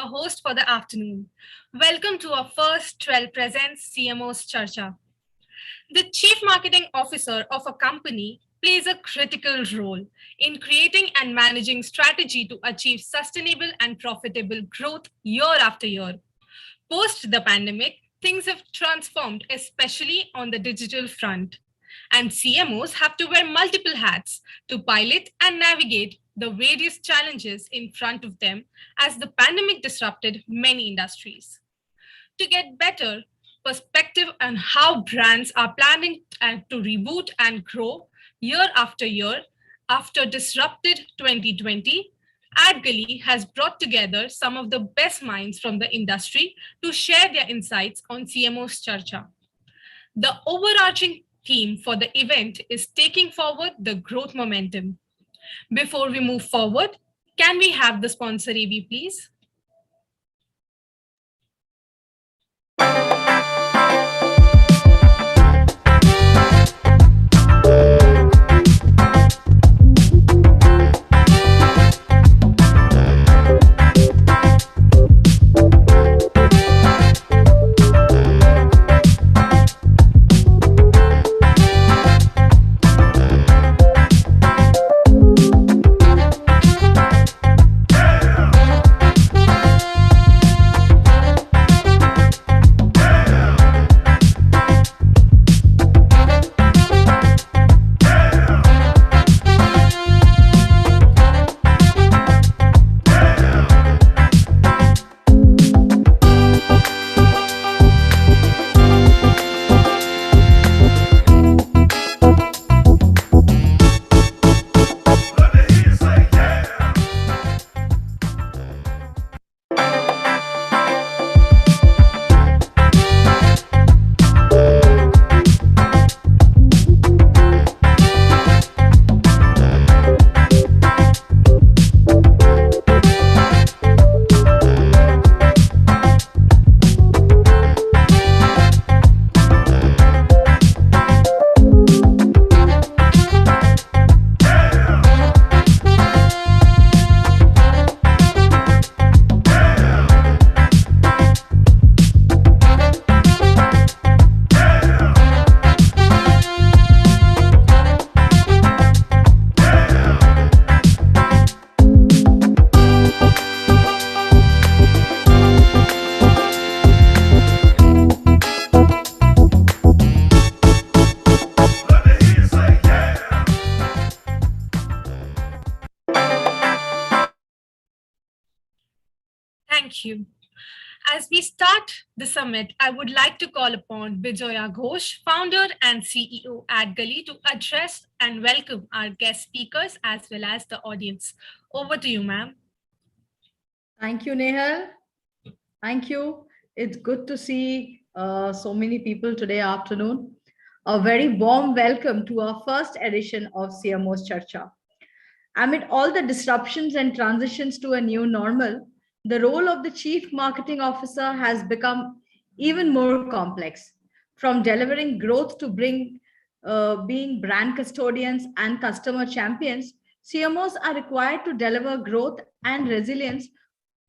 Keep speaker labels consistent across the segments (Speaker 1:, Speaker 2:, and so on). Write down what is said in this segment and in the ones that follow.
Speaker 1: host for the afternoon. Welcome to our first 12 Presents CMOs Charcha. The Chief Marketing Officer of a company plays a critical role in creating and managing strategy to achieve sustainable and profitable growth year after year. Post the pandemic, things have transformed, especially on the digital front. And CMOs have to wear multiple hats to pilot and navigate the various challenges in front of them as the pandemic disrupted many industries. To get better perspective on how brands are planning to reboot and grow year after year after disrupted 2020, AdGully has brought together some of the best minds from the industry to share their insights on CMOs Charcha. The overarching theme for the event is taking forward the growth momentum. Before we move forward, can we have the sponsor AV, please? Thank you. As we start the summit, I would like to call upon Bijoya Ghosh, founder and CEO at Gully, to address and welcome our guest speakers as well as the audience. Over to you, ma'am.
Speaker 2: Thank you, Nehal. Thank you. It's good to see so many people today afternoon. A very warm welcome to our first edition of CMOs Charcha. Amid all the disruptions and transitions to a new normal, the role of the Chief Marketing Officer has become even more complex. From delivering growth to being brand custodians and customer champions, CMOs are required to deliver growth and resilience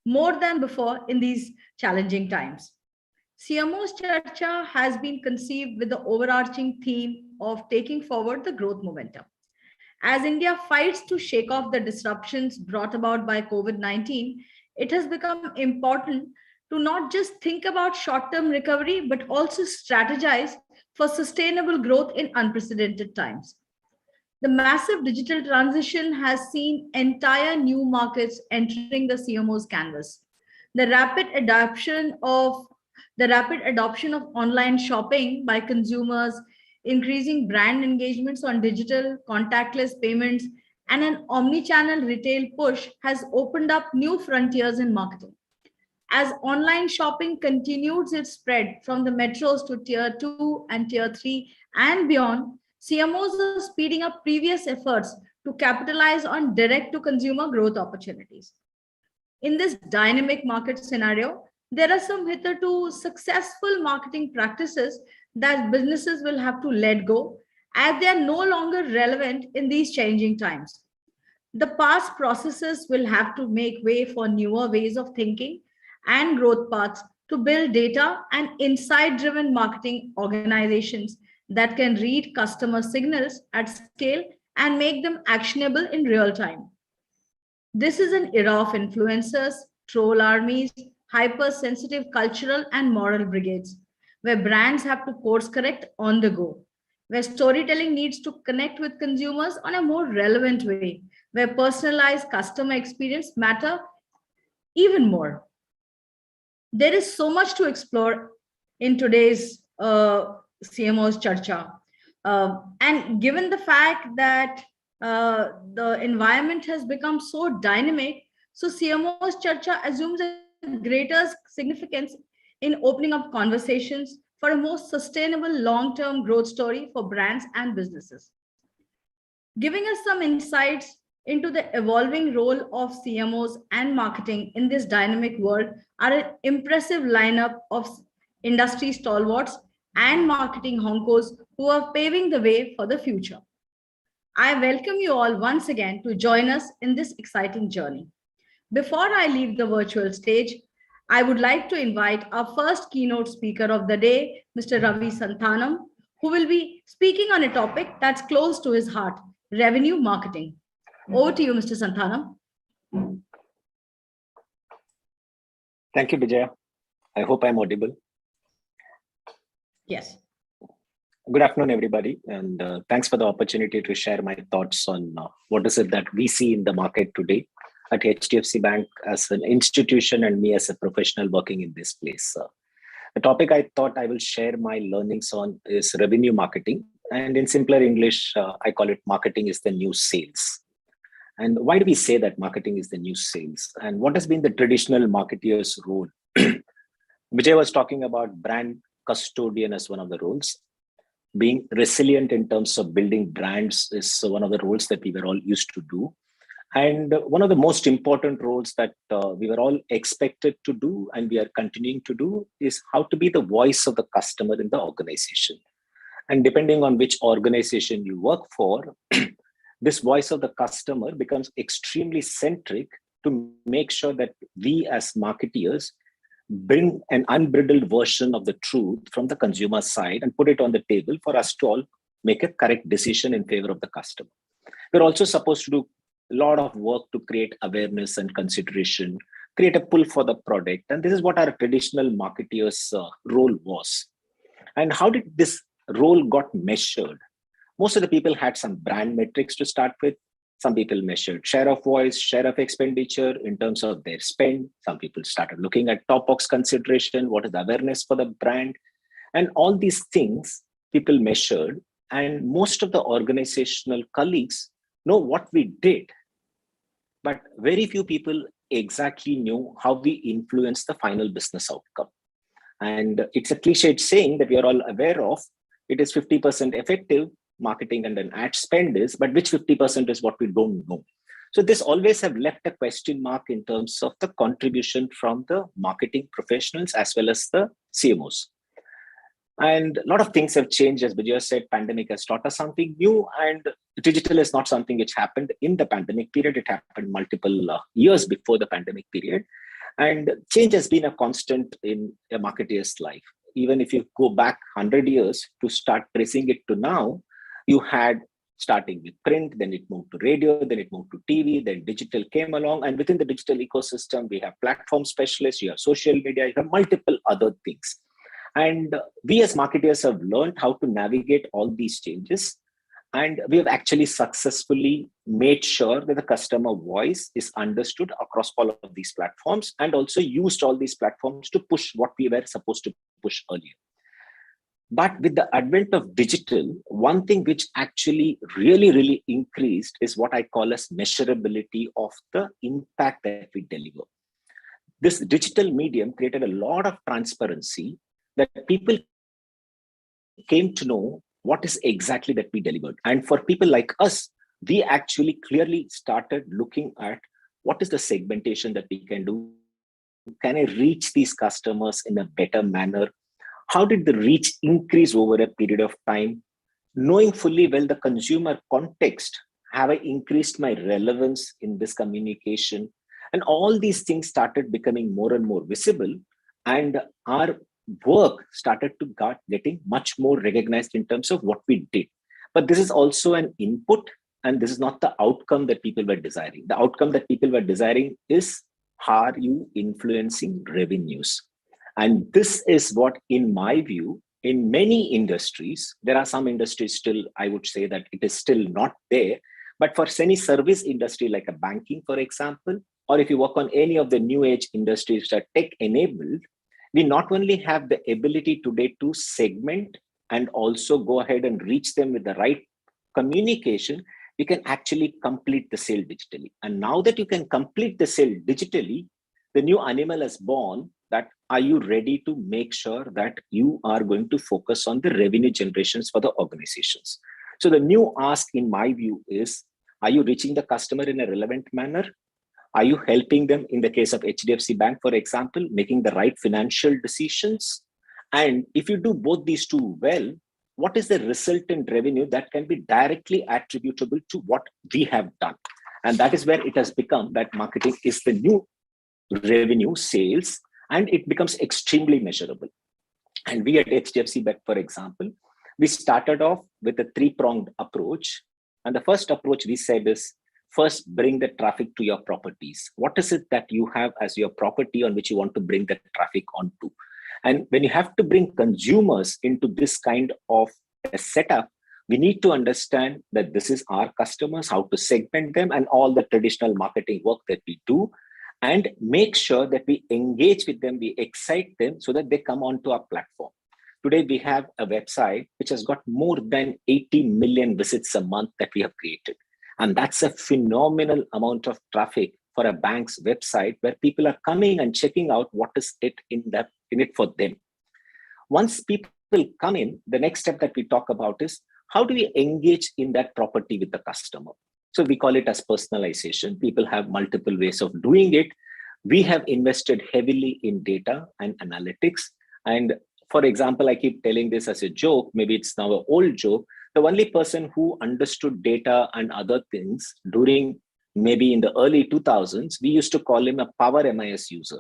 Speaker 2: more than before in these challenging times. CMOs Charcha has been conceived with the overarching theme of taking forward the growth momentum. As India fights to shake off the disruptions brought about by COVID-19, it has become important to not just think about short-term recovery, but also strategize for sustainable growth in unprecedented times. The massive digital transition has seen entire new markets entering the CMO's canvas. The rapid adoption of online shopping by consumers, increasing brand engagements on digital, contactless payments, and an omni-channel retail push has opened up new frontiers in marketing. As online shopping continues its spread from the metros to tier 2 and tier 3 and beyond, CMOs are speeding up previous efforts to capitalize on direct to consumer growth opportunities. In this dynamic market scenario, there are some hitherto successful marketing practices that businesses will have to let go as they are no longer relevant in these changing times. The past processes will have to make way for newer ways of thinking and growth paths to build data and insight-driven marketing organizations that can read customer signals at scale and make them actionable in real time. This is an era of influencers, troll armies, hypersensitive cultural and moral brigades, where brands have to course correct on the go, where storytelling needs to connect with consumers on a more relevant way, where personalized customer experience matter even more. There is so much to explore in today's CMOs Charcha. And given the fact that the environment has become so dynamic, so CMOs Charcha assumes a greater significance in opening up conversations for a more sustainable long-term growth story for brands and businesses, giving us some insights into the evolving role of CMOs and marketing in this dynamic world are an impressive lineup of industry stalwarts and marketing honkos who are paving the way for the future. I welcome you all once again to join us in this exciting journey. Before I leave the virtual stage, I would like to invite our first keynote speaker of the day, Mr. Ravi Santhanam, who will be speaking on a topic that's close to his heart, revenue marketing. Over to you, Mr. Santhanam.
Speaker 3: Thank you, Vijaya. I hope I'm audible.
Speaker 2: Yes.
Speaker 3: Good afternoon, everybody. And thanks for the opportunity to share my thoughts on what is it that we see in the market today at HDFC Bank as an institution and me as a professional working in this place. The topic I thought I will share my learnings on is revenue marketing. And in simpler English, I call it marketing is the new sales. And why do we say that marketing is the new sales? And what has been the traditional marketeer's role? Vijay was talking about brand custodian as one of the roles. Being resilient in terms of building brands is one of the roles that we were all used to do. And one of the most important roles that we were all expected to do and we are continuing to do is how to be the voice of the customer in the organization. And depending on which organization you work for, this voice of the customer becomes extremely centric to make sure that we as marketeers bring an unbridled version of the truth from the consumer side and put it on the table for us to all make a correct decision in favor of the customer. We're also supposed to do a lot of work to create awareness and consideration, create a pull for the product. And this is what our traditional marketeers' role was. And how did this role got measured? Most of the people had some brand metrics to start with. Some people measured share of voice, share of expenditure in terms of their spend. Some people started looking at top box consideration, what is the awareness for the brand. And all these things people measured. And most of the organizational colleagues know what we did. But very few people exactly knew how we influenced the final business outcome. And it's a cliched saying that we are all aware of. It is 50% effective, marketing and an ad spend is, but which 50% is what we don't know. So this always have left a question mark in terms of the contribution from the marketing professionals as well as the CMOs. And a lot of things have changed. As Vijay said, pandemic has taught us something new, and digital is not something which happened in the pandemic period. It happened multiple years before the pandemic period. And change has been a constant in a marketeer's life. Even if you go back 100 years to start tracing it to now, you had starting with print, then it moved to radio, then it moved to TV, then digital came along. And within the digital ecosystem, we have platform specialists, you have social media, you have multiple other things. And we as marketers have learned how to navigate all these changes. And we have actually successfully made sure that the customer voice is understood across all of these platforms and also used all these platforms to push what we were supposed to push earlier. But with the advent of digital, one thing which actually really increased is what I call as measurability of the impact that we deliver. This digital medium created a lot of transparency that people came to know what is exactly that we delivered. And for people like us, we actually clearly started looking at what is the segmentation that we can do. Can I reach these customers in a better manner? How did the reach increase over a period of time? Knowing fully well the consumer context, have I increased my relevance in this communication? And all these things started becoming more and more visible, and our work started to getting much more recognized in terms of what we did. But this is also an input, and this is not the outcome that people were desiring. The outcome that people were desiring is, are you influencing revenues? And this is what, in my view, in many industries, there are some industries still, I would say that it is still not there. But for any service industry like a banking, for example, or if you work on any of the new age industries that are tech enabled, we not only have the ability today to segment and also go ahead and reach them with the right communication, you can actually complete the sale digitally. And now that you can complete the sale digitally, the new animal is born, that are you ready to make sure that you are going to focus on the revenue generations for the organizations? So the new ask, in my view, is, are you reaching the customer in a relevant manner? Are you helping them, in the case of HDFC Bank, for example, making the right financial decisions? And if you do both these two well, what is the resultant revenue that can be directly attributable to what we have done? And that is where it has become that marketing is the new revenue sales, and it becomes extremely measurable. And we at HDFC Bank, for example, we started off with a three-pronged approach. And the first approach we said is, first, bring the traffic to your properties. What is it that you have as your property on which you want to bring the traffic onto? And when you have to bring consumers into this kind of a setup, we need to understand that this is our customers, how to segment them, and all the traditional marketing work that we do, and make sure that we engage with them, we excite them so that they come onto our platform. Today, we have a website which has got more than 80 million visits a month that we have created. And that's a phenomenal amount of traffic for a bank's website, where people are coming and checking out what is it in it for them. Once people come in, the next step that we talk about is, how do we engage in that property with the customer? So we call it as personalization. People have multiple ways of doing it. We have invested heavily in data and analytics. And for example, I keep telling this as a joke, maybe it's now an old joke. The only person who understood data and other things during maybe in the early 2000s, we used to call him a power MIS user.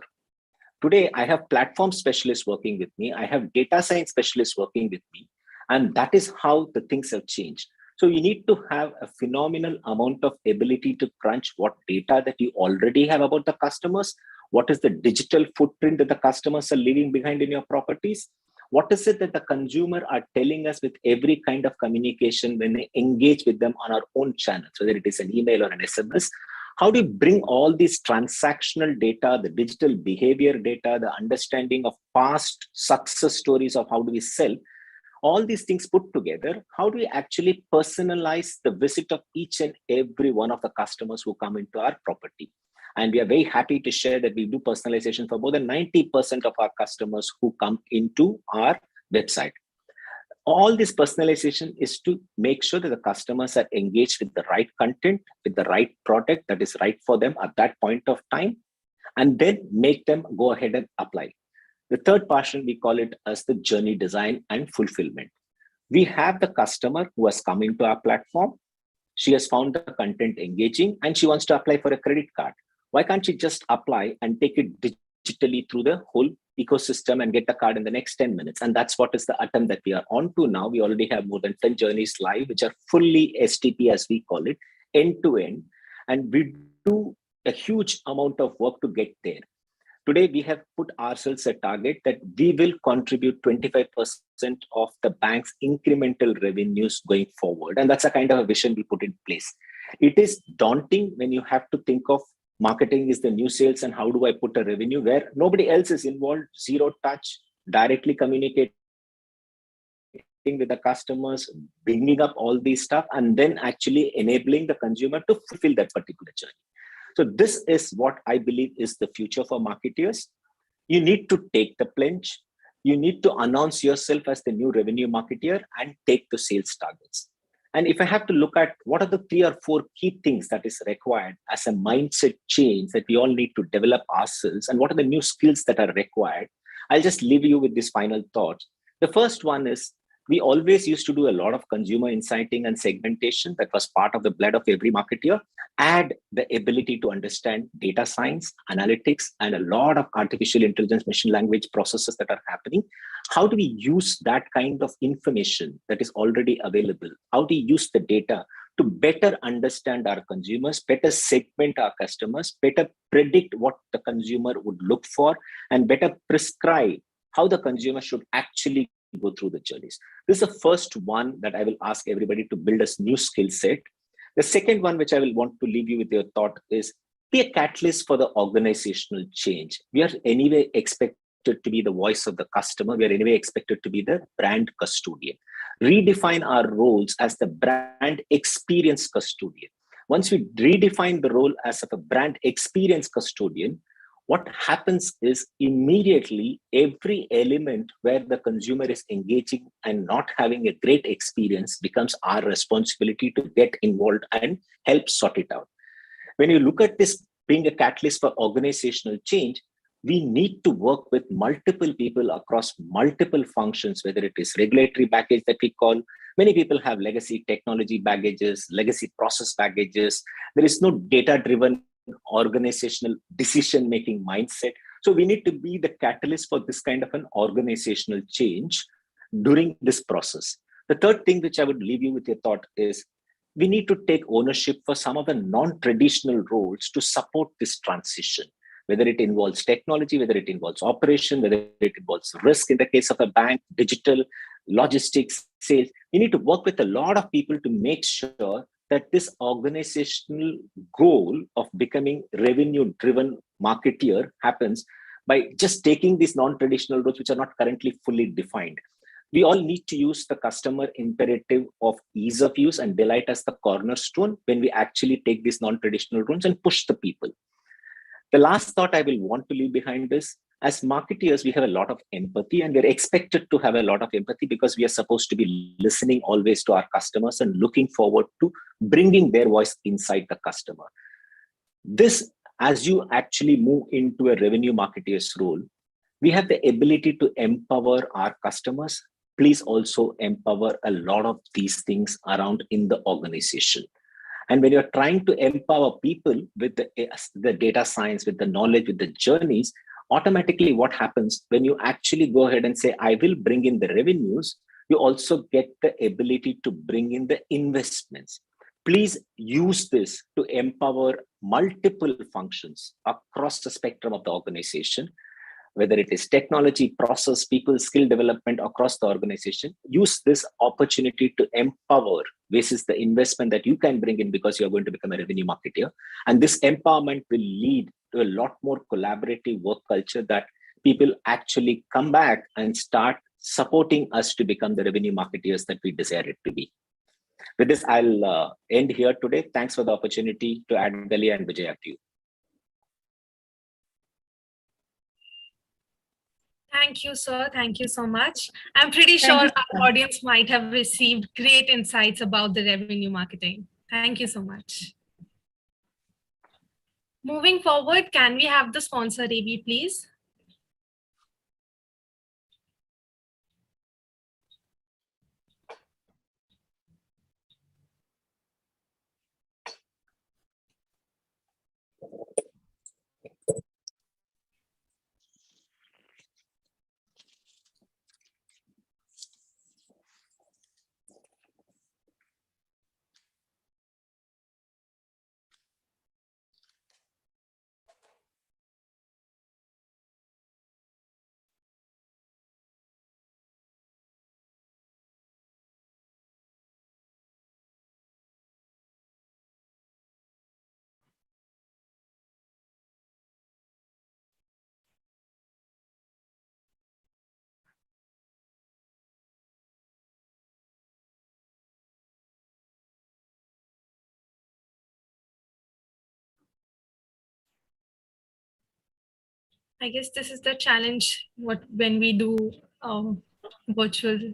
Speaker 3: Today, I have platform specialists working with me. I have data science specialists working with me. And that is how the things have changed. So you need to have a phenomenal amount of ability to crunch what data that you already have about the customers. What is the digital footprint that the customers are leaving behind in your properties? What is it that the consumer are telling us with every kind of communication when they engage with them on our own channels, whether it is an email or an SMS? How do you bring all these transactional data, the digital behavior data, the understanding of past success stories of how do we sell, all these things put together? How do we actually personalize the visit of each and every one of the customers who come into our property? And we are very happy to share that we do personalization for more than 90% of our customers who come into our website. All this personalization is to make sure that the customers are engaged with the right content, with the right product that is right for them at that point of time, and then make them go ahead and apply. The third portion, we call it as the journey design and fulfillment. We have the customer who has come into our platform. She has found the content engaging and she wants to apply for a credit card. Why can't she just apply and take it digitally through the whole ecosystem and get the card in the next 10 minutes? And that's what is the attempt that we are on to now. We already have more than 10 journeys live, which are fully STP, as we call it, end to end. And we do a huge amount of work to get there. Today, we have put ourselves a target that we will contribute 25% of the bank's incremental revenues going forward. And that's a kind of a vision we put in place. It is daunting when you have to think of marketing is the new sales and how do I put a revenue where nobody else is involved, zero touch, directly communicating with the customers, bringing up all these stuff, and then actually enabling the consumer to fulfill that particular journey. So this is what I believe is the future for marketeers. You need to take the plunge. You need to announce yourself as the new revenue marketeer and take the sales targets. And if I have to look at what are the 3 or 4 key things that is required as a mindset change that we all need to develop ourselves, and what are the new skills that are required, I'll just leave you with this final thought. The first one is We always used to do a lot of consumer insighting and segmentation that was part of the blood of every marketer. Add the ability to understand data science, analytics, and a lot of artificial intelligence, machine language processes that are happening. How do we use that kind of information that is already available? How do we use the data to better understand our consumers, better segment our customers, better predict what the consumer would look for, and better prescribe how the consumer should actually go through the journeys? This is the first one that I will ask everybody to build a new skill set. The second one, which I will want to leave you with your thought, is be a catalyst for the organizational change. We are anyway expected to be the voice of the customer. We are anyway expected to be the brand custodian. Redefine our roles as the brand experience custodian. Once we redefine the role as of a brand experience custodian, what happens is immediately every element where the consumer is engaging and not having a great experience becomes our responsibility to get involved and help sort it out. When you look at this being a catalyst for organizational change, we need to work with multiple people across multiple functions, whether it is regulatory baggage that we call. Many people have legacy technology baggages, legacy process baggages. There is no data-driven organizational decision-making mindset. So we need to be the catalyst for this kind of an organizational change during this process. The third thing which I would leave you with your thought is we need to take ownership for some of the non-traditional roles to support this transition, whether it involves technology, whether it involves operation, whether it involves risk in the case of a bank, digital, logistics, sales. We need to work with a lot of people to make sure that this organizational goal of becoming revenue-driven marketeer happens by just taking these non-traditional roles which are not currently fully defined. We all need to use the customer imperative of ease of use and delight as the cornerstone when we actually take these non-traditional roles and push the people. The last thought I will want to leave behind is, as marketeers, we have a lot of empathy, and we're expected to have a lot of empathy because we are supposed to be listening always to our customers and looking forward to bringing their voice inside the customer. This, as you actually move into a revenue marketeer's role, we have the ability to empower our customers. Please also empower a lot of these things around in the organization. And when you're trying to empower people with the data science, with the knowledge, with the journeys, automatically what happens when you actually go ahead and say, I will bring in the revenues, you also get the ability to bring in the investments. Please use this to empower multiple functions across the spectrum of the organization, whether it is technology, process, people, skill development across the organization. Use this opportunity to empower basis the investment that you can bring in because you're going to become a revenue marketer. And this empowerment will lead to a lot more collaborative work culture that people actually come back and start supporting us to become the revenue marketeers that we desire it to be. With this, I'll end here today. Thanks for the opportunity to add Dalia and Vijay to you.
Speaker 1: Thank you, sir. Thank you so much. I'm pretty sure our audience might have received great insights about the revenue marketing. Thank you so much. Moving forward, can we have the sponsor AB, please? I guess this is the challenge when we do virtual.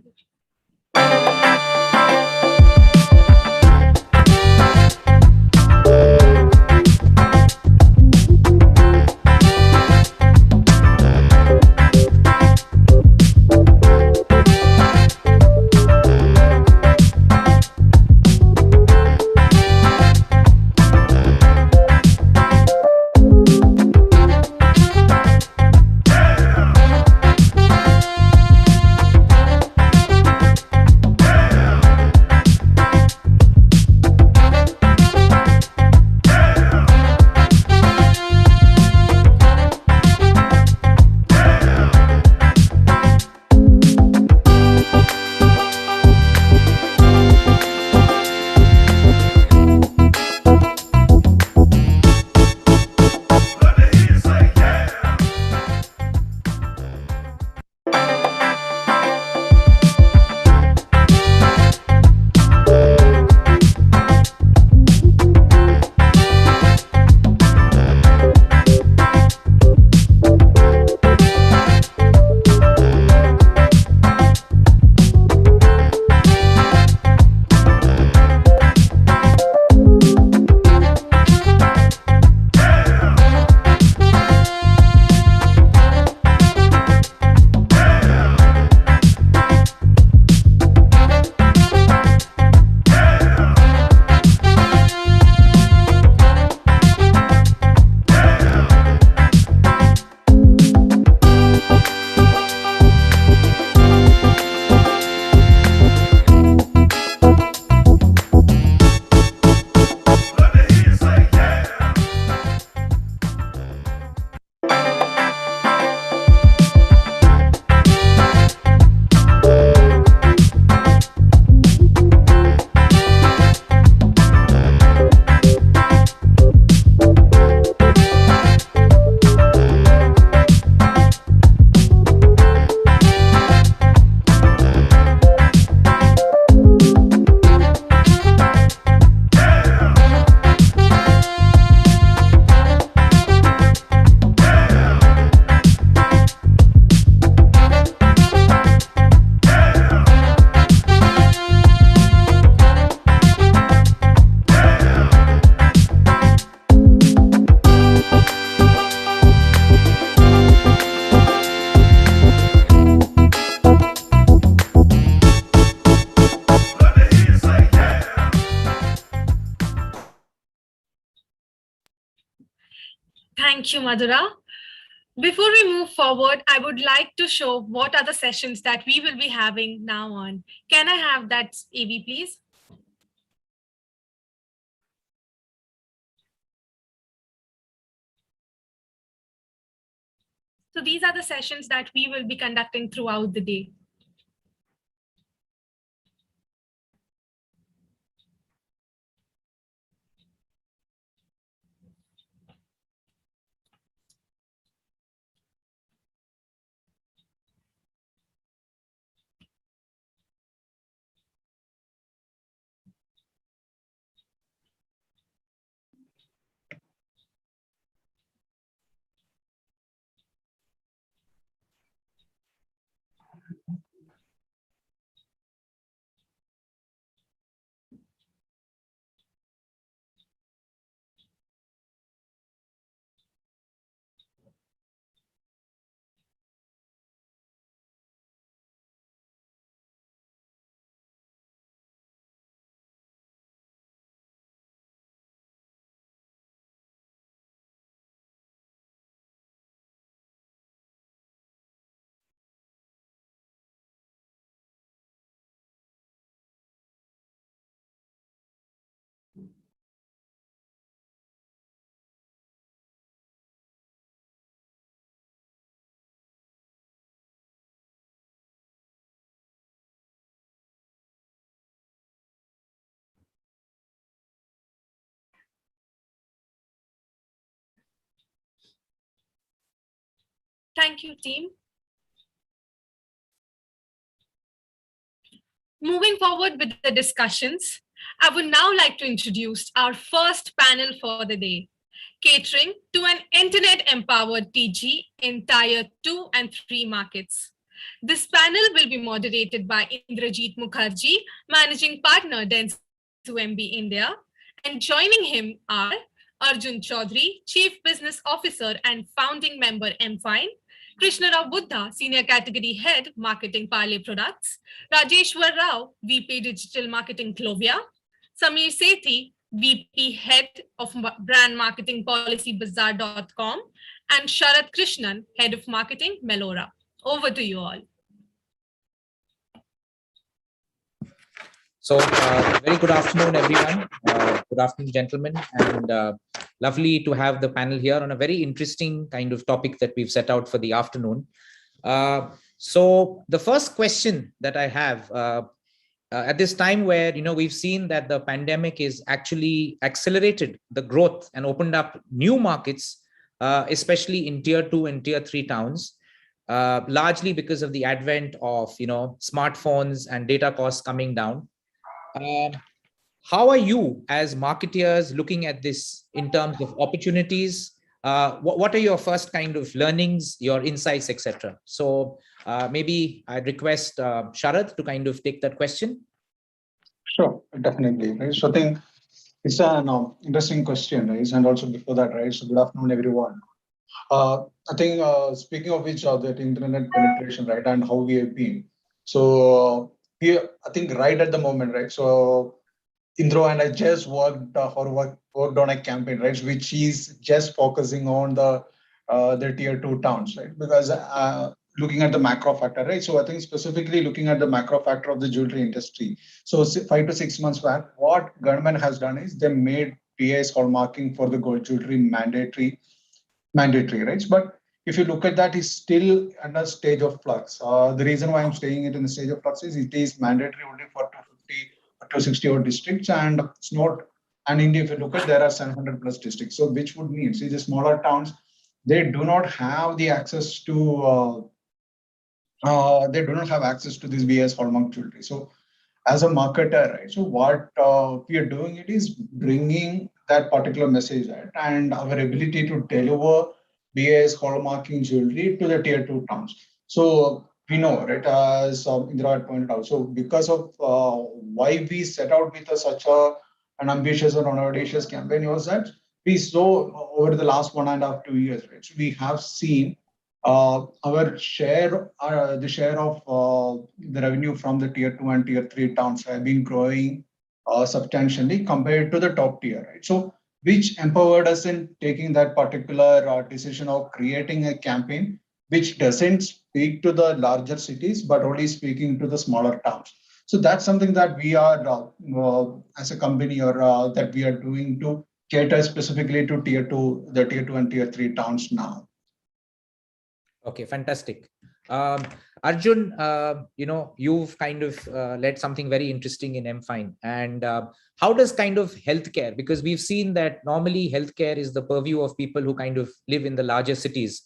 Speaker 1: Thank you, Madhura. Before we move forward, I would like to show what are the sessions that we will be having now on. Can I have that AV, please? So these are the sessions that we will be conducting throughout the day. Thank you, team. Moving forward with the discussions, I would now like to introduce our first panel for the day, catering to an internet-empowered TG in Tier 2 and 3 markets. This panel will be moderated by Indrajit Mukherjee, Managing Partner, Dentsu MB India, and joining him are Arjun Chaudhary, Chief Business Officer and founding member MFine, Krishna Rao Buddha, Senior Category Head, Marketing Parley Products, Rajeshwar Rao, VP Digital Marketing Clovia, Samir Sethi, VP Head of Brand Marketing Policy Bazaar.com, and Sharat Krishnan, Head of Marketing Melora. Over to you all.
Speaker 4: So very good afternoon, everyone. Good afternoon, gentlemen, and lovely to have the panel here on a very interesting kind of topic that we've set out for the afternoon. So the first question that I have at this time where, we've seen that the pandemic is actually accelerated the growth and opened up new markets, especially in Tier 2 and Tier 3 towns, largely because of the advent of, smartphones and data costs coming down. How are you as marketeers looking at this in terms of opportunities? What are your first kind of learnings, your insights, etc.? So maybe I'd request Sharad to kind of take that question.
Speaker 5: Sure, definitely. Right. So I think it's an interesting question, right? And also before that, right? So good afternoon, everyone. I think speaking of which, that internet penetration, right, and how we have been. So here, I think right at the moment, right? So Indro and I just worked on a campaign, right, which is just focusing on the Tier 2 towns, right? Because looking at the macro factor, right? So I think specifically looking at the macro factor of the jewelry industry. So 5 to 6 months back, what government has done is they made BIS hallmarking for the gold jewelry mandatory, right? But if you look at that, it's still under stage of flux. The reason why I'm saying it in the stage of flux is it is mandatory only for 250 or 260 odd districts, and it's not. And India, if you look at, there are 700 plus districts. So which would mean, see, the smaller towns, they do not have the access to. They do not have access to this BS hallmark jewelry. So as a marketer, right? So what we are doing it is bringing that particular message, right? And our ability to deliver BS hallmarking jewelry to the Tier 2 towns. So we know, right, as Indra had pointed out. So because of why we set out with such an ambitious or an audacious campaign was that we saw over the last 1.5 to 2 years, right? So we have seen our share, the share of the revenue from the Tier 2 and Tier 3 towns have been growing substantially compared to the top tier, right? So which empowered us in taking that particular decision of creating a campaign which doesn't speak to the larger cities, but only speaking to the smaller towns. So that's something that we are, as a company, or that we are doing to cater specifically to the tier 2 and tier 3 towns now.
Speaker 4: Okay, fantastic. Arjun, you've kind of led something very interesting in MFine. And how does kind of healthcare, because we've seen that normally healthcare is the purview of people who kind of live in the larger cities.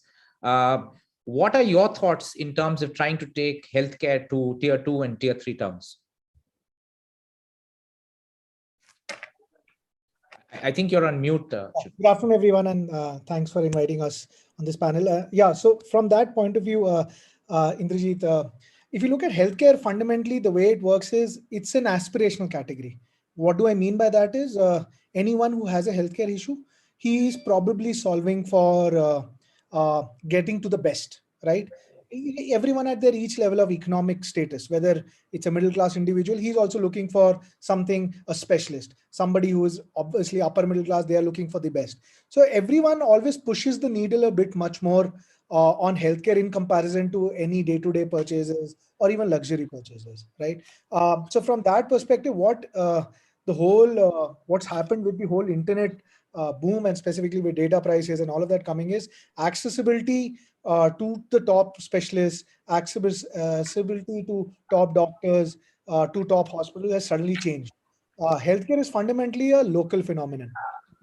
Speaker 4: What are your thoughts in terms of trying to take healthcare to tier 2 and tier 3 towns? I think you're on mute.
Speaker 6: Good afternoon, everyone, and thanks for inviting us on this panel. So from that point of view, Indrajit, if you look at healthcare, fundamentally, the way it works is it's an aspirational category. What do I mean by that is anyone who has a healthcare issue, he is probably solving for getting to the best, right? Everyone at their each level of economic status, whether it's a middle class individual, he's also looking for something, a specialist, somebody who is obviously upper middle class, they are looking for the best. So everyone always pushes the needle a bit much more on healthcare in comparison to any day-to-day purchases or even luxury purchases, right? So from that perspective, what's happened with the whole internet boom, and specifically with data prices and all of that coming, is accessibility to the top specialists, accessibility to top doctors, to top hospitals has suddenly changed. Healthcare is fundamentally a local phenomenon.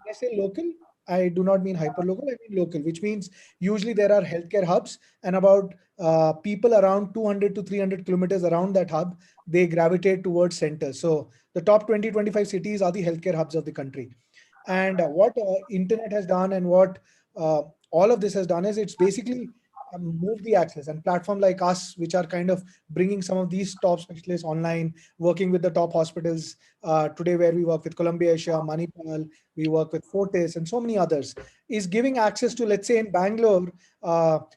Speaker 6: When I say local, I do not mean hyper-local, I mean local, which means usually there are healthcare hubs, and about people around 200 to 300 kilometers around that hub, they gravitate towards centers. So the top 20, 25 cities are the healthcare hubs of the country. And what internet has done, and what all of this has done, is it's basically move the access, and platform like us, which are kind of bringing some of these top specialists online, working with the top hospitals today, where we work with Columbia Asia, Manipal, we work with Fortis, and so many others, is giving access to, let's say in Bangalore,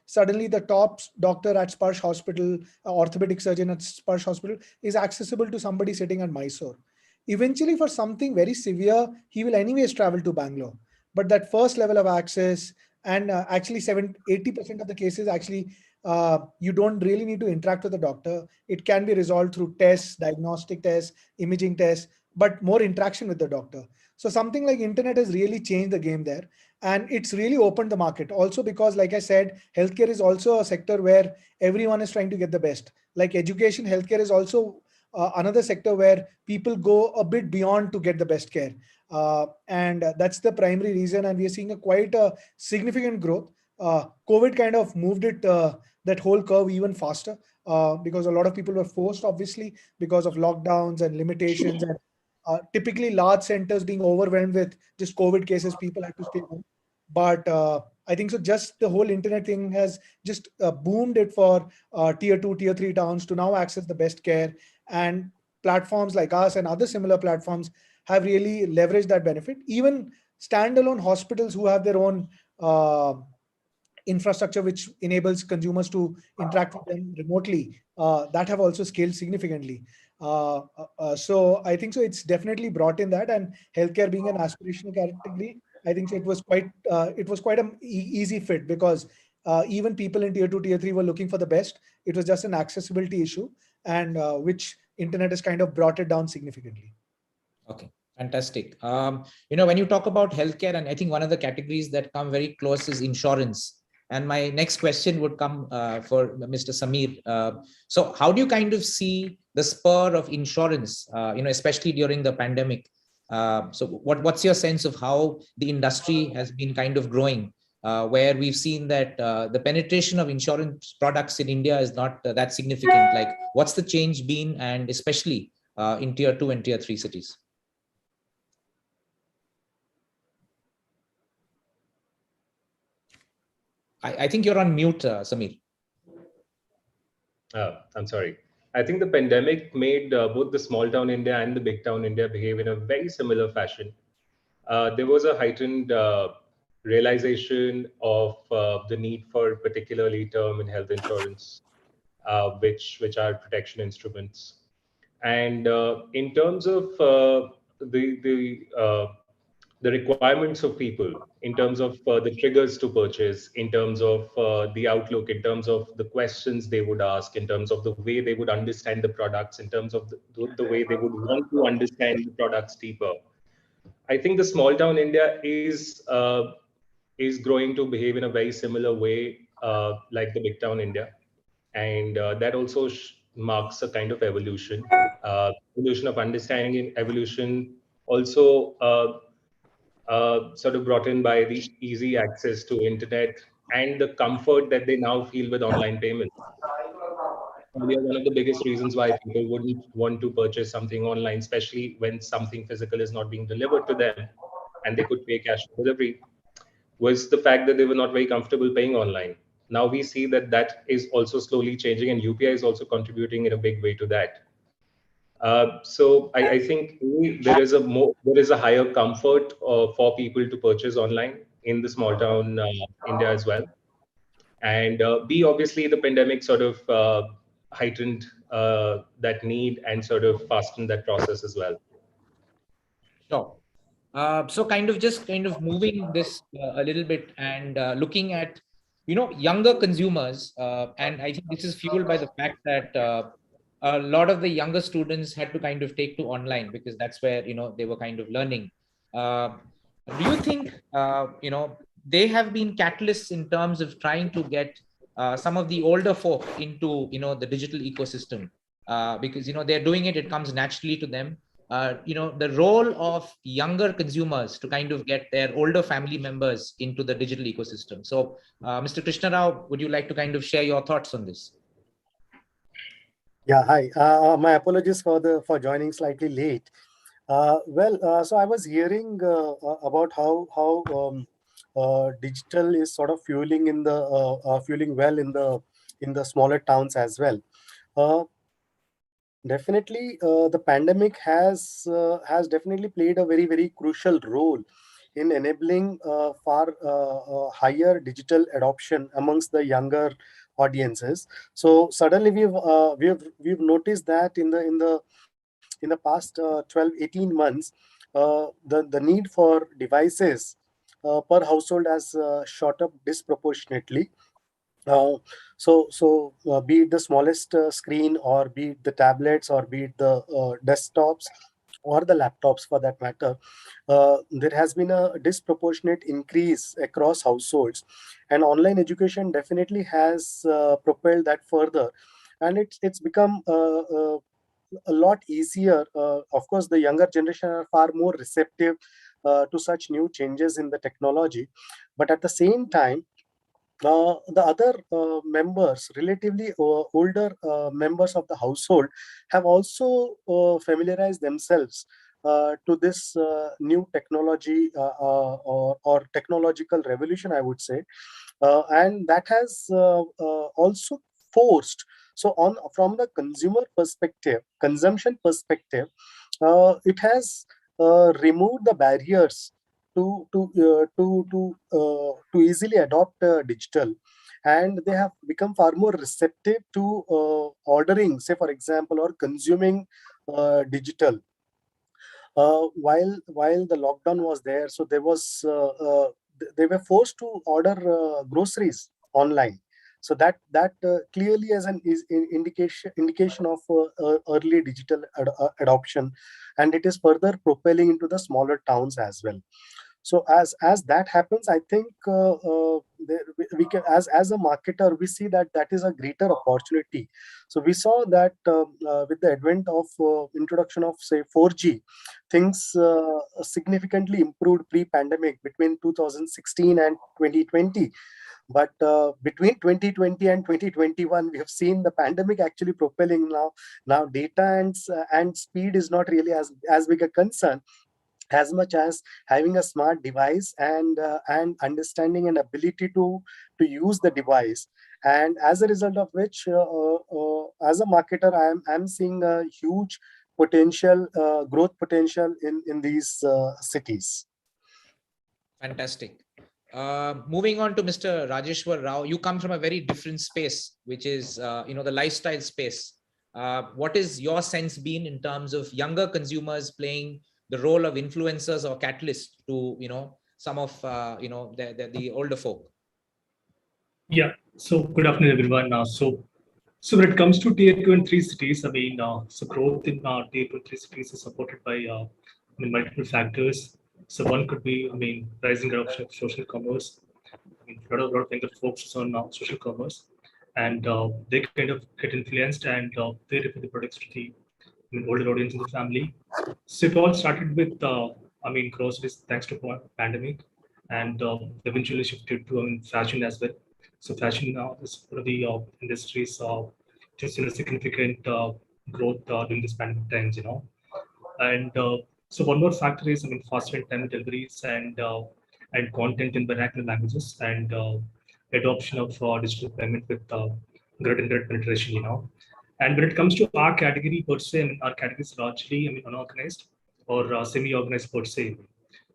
Speaker 6: suddenly the top doctor at Sparsh Hospital, orthopedic surgeon at Sparsh Hospital, is accessible to somebody sitting at Mysore. Eventually, for something very severe, he will anyways travel to Bangalore. But that first level of access, and actually 80% of the cases, actually, you don't really need to interact with the doctor. It can be resolved through tests, diagnostic tests, imaging tests, but more interaction with the doctor. So something like internet has really changed the game there. And it's really opened the market. Also because, like I said, healthcare is also a sector where everyone is trying to get the best. Like education, healthcare is also another sector where people go a bit beyond to get the best care. And that's the primary reason. And we are seeing quite a significant growth. COVID kind of moved it, that whole curve even faster, because a lot of people were forced, obviously, because of lockdowns and limitations, and typically large centers being overwhelmed with just COVID cases, people had to stay home. But I think so just the whole internet thing has just boomed it for tier 2, tier 3 towns to now access the best care. And platforms like us and other similar platforms have really leveraged that benefit. Even standalone hospitals who have their own infrastructure which enables consumers to interact with them remotely, that have also scaled significantly. So I think so it's definitely brought in that, and healthcare being an aspirational category, I think so it was quite an easy fit, because even people in tier 2, tier 3 were looking for the best. It was just an accessibility issue, and which internet has kind of brought it down significantly.
Speaker 4: Okay, fantastic. When you talk about healthcare, and I think one of the categories that come very close is insurance. And my next question would come for Mr. Samir. So how do you kind of see the spur of insurance, especially during the pandemic? So what's your sense of how the industry has been kind of growing, where we've seen that the penetration of insurance products in India is not that significant? Like, what's the change been, and especially in tier 2 and tier 3 cities? I think you're on mute, Samir.
Speaker 7: I'm sorry. I think the pandemic made both the small town India and the big town India behave in a very similar fashion. There was a heightened realization of the need for particularly term and health insurance, which are protection instruments. And in terms of the the requirements of people in terms of the triggers to purchase, in terms of the outlook, in terms of the questions they would ask, in terms of the way they would understand the products, in terms of the way they would want to understand the products deeper. I think the small town India is growing to behave in a very similar way like the big town India, and that also marks a kind of evolution, evolution of understanding, and evolution also sort of brought in by the easy access to internet and the comfort that they now feel with online payments. Earlier, one of the biggest reasons why people wouldn't want to purchase something online, especially when something physical is not being delivered to them and they could pay cash on delivery, was the fact that they were not very comfortable paying online. Now we see that that is also slowly changing, and UPI is also contributing in a big way to that. So I think there is a higher comfort for people to purchase online in the small town India as well. And B, obviously the pandemic sort of heightened that need and sort of fastened that process as well.
Speaker 4: Sure. So kind of moving this a little bit and looking at, younger consumers. And I think this is fueled by the fact that a lot of the younger students had to kind of take to online because that's where, they were kind of learning. Do you think, they have been catalysts in terms of trying to get some of the older folk into, the digital ecosystem? Because, they're doing it, it comes naturally to them. The role of younger consumers to kind of get their older family members into the digital ecosystem. So, Mr. Krishna Rao, would you like to kind of share your thoughts on this?
Speaker 8: Yeah, hi. My apologies for joining slightly late. So I was hearing about how digital is sort of fueling well in the smaller towns as well. Definitely, the pandemic has definitely played a very crucial role in enabling far higher digital adoption amongst the younger audiences. So suddenly we've noticed that in the past 12-18 months, the need for devices per household has shot up disproportionately. Be it the smallest screen, or be it the tablets, or be it the desktops, or the laptops for that matter, there has been a disproportionate increase across households, and online education definitely has propelled that further, and it's become a lot easier. Of course, the younger generation are far more receptive to such new changes in the technology, but at the same time, the other members, relatively older members of the household, have also familiarized themselves to this new technology, or technological revolution, I would say, and that has also forced. So, on from the consumption perspective, it has removed the barriers to easily adopt digital, and they have become far more receptive to ordering, say for example, or consuming digital. While the lockdown was there, so they were forced to order groceries online. So that clearly as an indication of early digital adoption, and it is further propelling into the smaller towns as well. So as that happens, I think we can, as a marketer, we see that is a greater opportunity. So we saw that with the advent of introduction of, say, 4G, things significantly improved pre-pandemic between 2016 and 2020. But between 2020 and 2021, we have seen the pandemic actually propelling now data and speed is not really as big a concern, as much as having a smart device and understanding and ability to use the device. And as a result of which, as a marketer, I'm seeing a huge potential, growth potential in these cities.
Speaker 4: Fantastic. Moving on to Mr. Rajeshwar Rao, you come from a very different space, which is the lifestyle space. What is your sense been in terms of younger consumers playing the role of influencers or catalysts to, some of, the older folk?
Speaker 9: Yeah. So good afternoon, everyone. So when it comes to tier 2 and 3 cities, I mean, so growth in tier 2 and 3 cities is supported by, multiple factors. So one could be, I mean, rising adoption of social commerce. I mean, a lot of younger folks on social commerce, and they kind of get influenced, and they refer the products to the, older audience in the family. So it all started with, groceries, thanks to pandemic, and eventually shifted to, fashion as well. So fashion is one of the industries just in a significant growth during this pandemic times, And so one more factor is, faster and time deliveries and content in vernacular languages, and adoption of digital payment with greater internet penetration, And when it comes to our category per se, our category is largely, unorganized or semi-organized per se.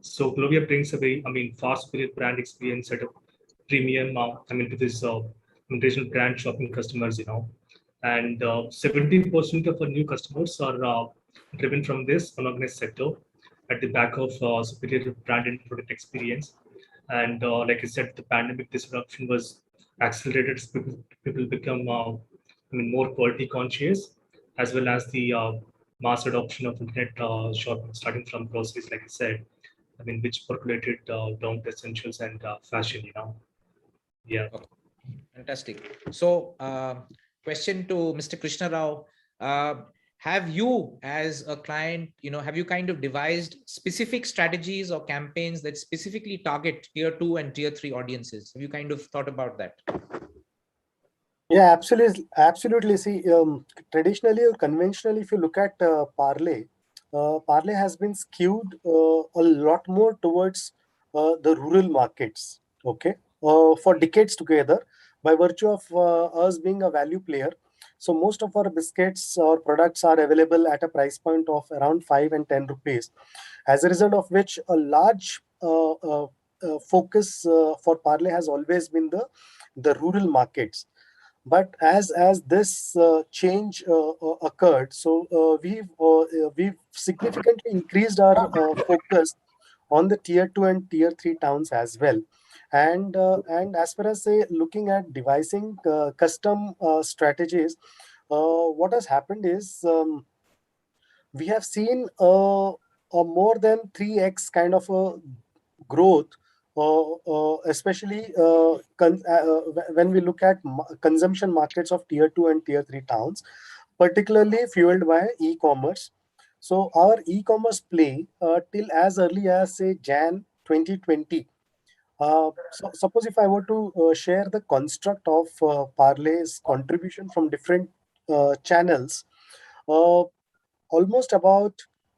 Speaker 9: So Clovia brings away, far superior brand experience at a premium, to this regional brand shopping customers, And 70% of our new customers are driven from this unorganized sector at the back of superior brand and product experience. And like I said, the pandemic disruption was accelerated as people become, more quality conscious, as well as the mass adoption of internet shopping, starting from groceries, like I said, which percolated down to essentials and fashion, Yeah.
Speaker 4: Okay. Fantastic. So, question to Mr. Krishna Rao. Have you, as a client, have you kind of devised specific strategies or campaigns that specifically target tier 2 and tier 3 audiences? Have you kind of thought about that?
Speaker 8: Yeah, absolutely. See, traditionally or conventionally, if you look at Parle has been skewed a lot more towards the rural markets. Okay, for decades together, by virtue of us being a value player. So most of our biscuits or products are available at a price point of around 5 and 10 rupees. As a result of which, a large focus for Parle has always been the rural markets. But as this change occurred, so we've significantly increased our focus on the tier 2 and tier 3 towns as well. And as far as say looking at devising custom strategies, what has happened is we have seen a more than 3x kind of a growth, especially when we look at consumption markets of tier 2 and tier 3 towns, particularly fueled by e-commerce. So our e-commerce play till as early as say Jan 2020. So suppose if I were to share the construct of Parle's contribution from different channels, almost about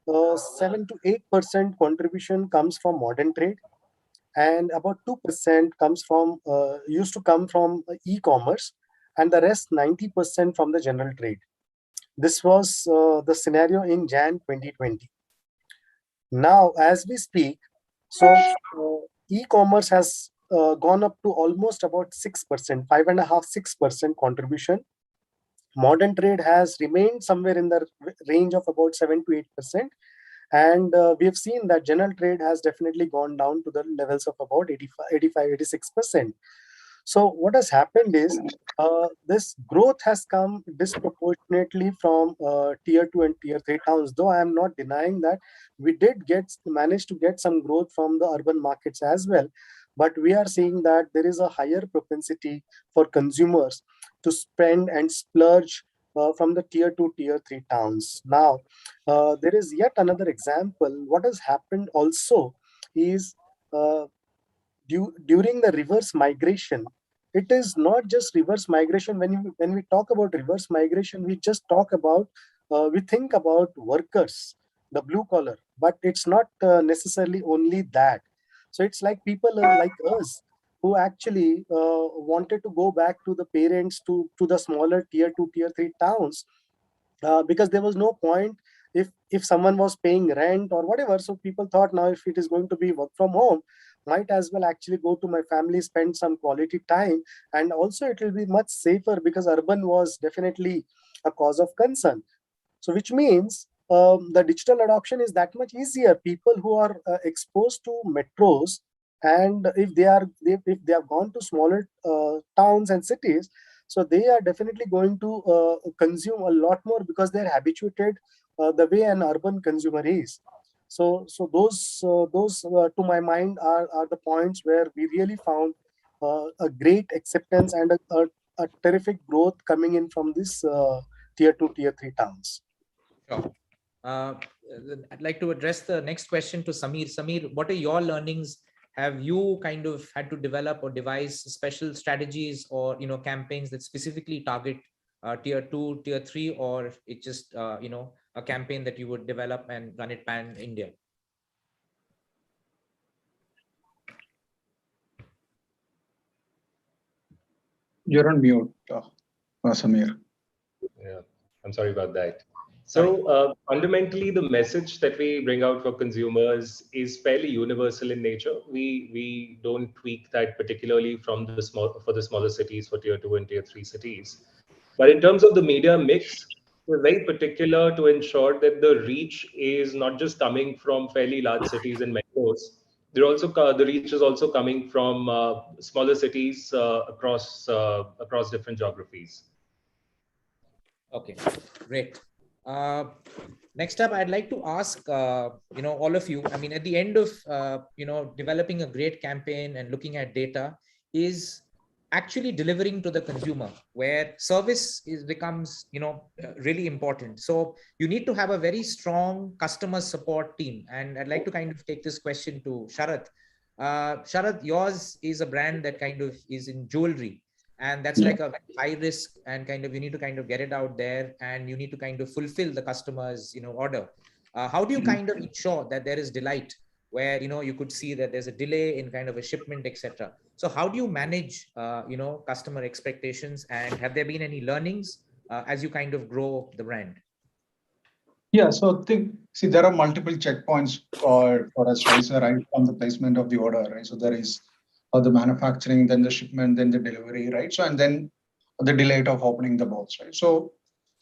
Speaker 8: 7 to 8% contribution comes from modern trade, and about 2% comes from used to come from e-commerce, and the rest 90% from the general trade. This was the scenario in Jan 2020. Now, as we speak, so e-commerce has gone up to almost about 6%, 5.5%, 6% contribution. Modern trade has remained somewhere in the range of about 7 to 8%. And we have seen that general trade has definitely gone down to the levels of about 85, 86%. So what has happened is this growth has come disproportionately from tier 2 and tier 3 towns, though I am not denying that we did manage to get some growth from the urban markets as well. But we are seeing that there is a higher propensity for consumers to spend and splurge from the tier 2, tier 3 towns. Now, there is yet another example. What has happened also is during the reverse migration, it is not just reverse migration. When we talk about reverse migration, we just talk about, we think about workers, the blue collar, but it's not necessarily only that. So it's like people like us who actually wanted to go back to the parents, to the smaller tier 2, tier 3 towns, because there was no point if someone was paying rent or whatever. So people thought, now if it is going to be work from home, might as well actually go to my family, spend some quality time, and also it will be much safer, because urban was definitely a cause of concern. So which means the digital adoption is that much easier. People who are exposed to metros, and if they have gone to smaller towns and cities, so they are definitely going to consume a lot more because they're habituated the way an urban consumer is. So those to my mind are the points where we really found a great acceptance and a terrific growth coming in from this tier 2, tier 3 towns.
Speaker 4: Sure. I'd like to address the next question to Samir. Samir, what are your learnings? Have you kind of had to develop or devise special strategies or campaigns that specifically target tier 2, tier 3, or it's just a campaign that you would develop and run it pan India?
Speaker 5: You're on mute, Samir.
Speaker 7: Yeah, I'm sorry about that. So fundamentally, the message that we bring out for consumers is fairly universal in nature. We don't tweak that particularly for the smaller cities, for tier 2 and tier 3 cities. But in terms of the media mix, we're very particular to ensure that the reach is not just coming from fairly large cities and metros. The reach is also coming from smaller cities across different geographies.
Speaker 4: Okay, great. Next up, I'd like to ask, all of you, I mean, at the end of, developing a great campaign and looking at data is actually delivering to the consumer, where service becomes, really important. So you need to have a very strong customer support team. And I'd like to kind of take this question to Sharath. Sharath, yours is a brand that kind of is in jewelry. And that's like a high risk, and kind of you need to kind of get it out there, and you need to kind of fulfill the customer's order. How do you kind of ensure that there is delight, where you could see that there's a delay in kind of a shipment, etc. So how do you manage customer expectations, and have there been any learnings as you kind of grow the brand?
Speaker 5: Yeah, so there are multiple checkpoints for us, right? So right from the placement of the order, right? So there is the manufacturing, then the shipment, then the delivery, right? So and then the delay of opening the box, right? So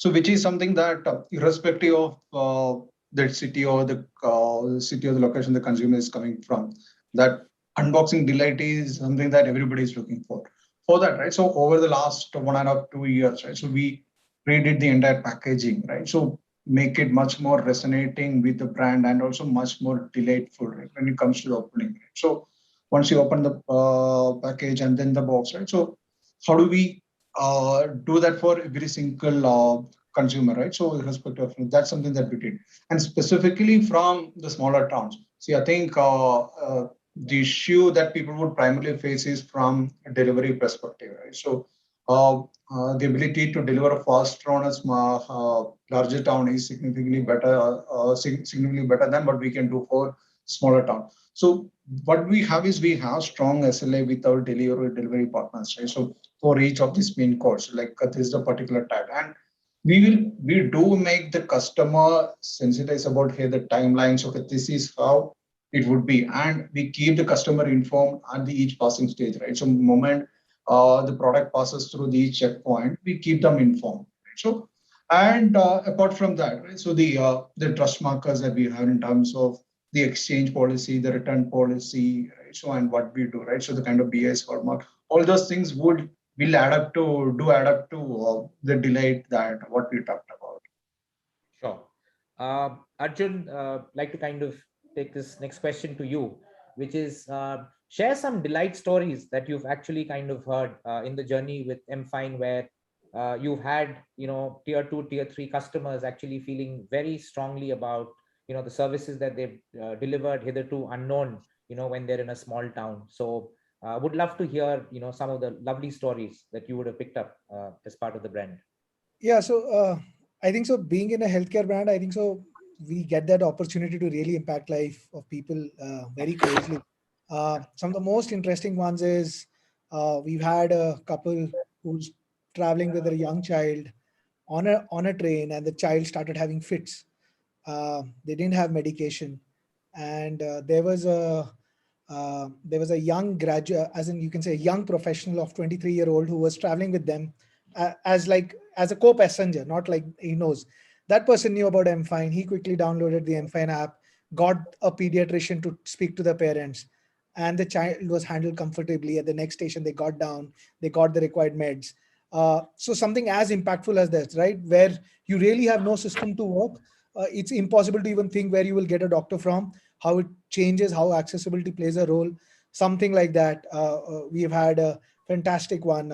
Speaker 5: which is something that irrespective of the city or the location the consumer is coming from, that unboxing delight is something that everybody is looking for that, right? So over the last 1.5 to 2 years, right? So we redid the entire packaging, right? So make it much more resonating with the brand and also much more delightful, right? When it comes to the opening, right? So once you open the package and then the box, right? So how do we do that for every single consumer, right? So irrespective of that's something that we did, and specifically from the smaller towns. See, I think the issue that people would primarily face is from a delivery perspective, right? So the ability to deliver faster on a larger town is significantly better than what we can do for smaller town. So what we have is we have strong SLA with our delivery partners, right? So for each of these main codes, like this is a particular tag, and we do make the customer sensitize about hey the timelines. Okay, this is how it would be, and we keep the customer informed at the each passing stage, right? So moment the product passes through the checkpoint, we keep them informed, right? So and apart from that, right? So the trust markers that we have in terms of the exchange policy, the return policy, right? So and what we do, right? So the kind of BIS hallmark, all those things will add up to the delight that what we talked about.
Speaker 4: Sure. Arjun, like to kind of take this next question to you, which is share some delight stories that you've actually kind of heard in the journey with M-Fine, where you've had tier 2, tier 3 customers actually feeling very strongly about the services that they've delivered hitherto unknown when they're in a small town. So would love to hear some of the lovely stories that you would have picked up as part of the brand.
Speaker 6: Yeah, so I think so being in a healthcare brand, I think so we get that opportunity to really impact life of people very closely. Some of the most interesting ones is we've had a couple who's traveling with a young child on a train, and the child started having fits. They didn't have medication, and there was a young graduate, as in you can say a young professional of 23-year-old who was traveling with them as a co-passenger, not like he knows. That person knew about M-Fine. He quickly downloaded the M-Fine app, got a pediatrician to speak to the parents, and the child was handled comfortably. At the next station, they got down, they got the required meds. So something as impactful as this, right? Where you really have no system to work. It's impossible to even think where you will get a doctor from, how it changes, how accessibility plays a role, something like that. We have had a fantastic one.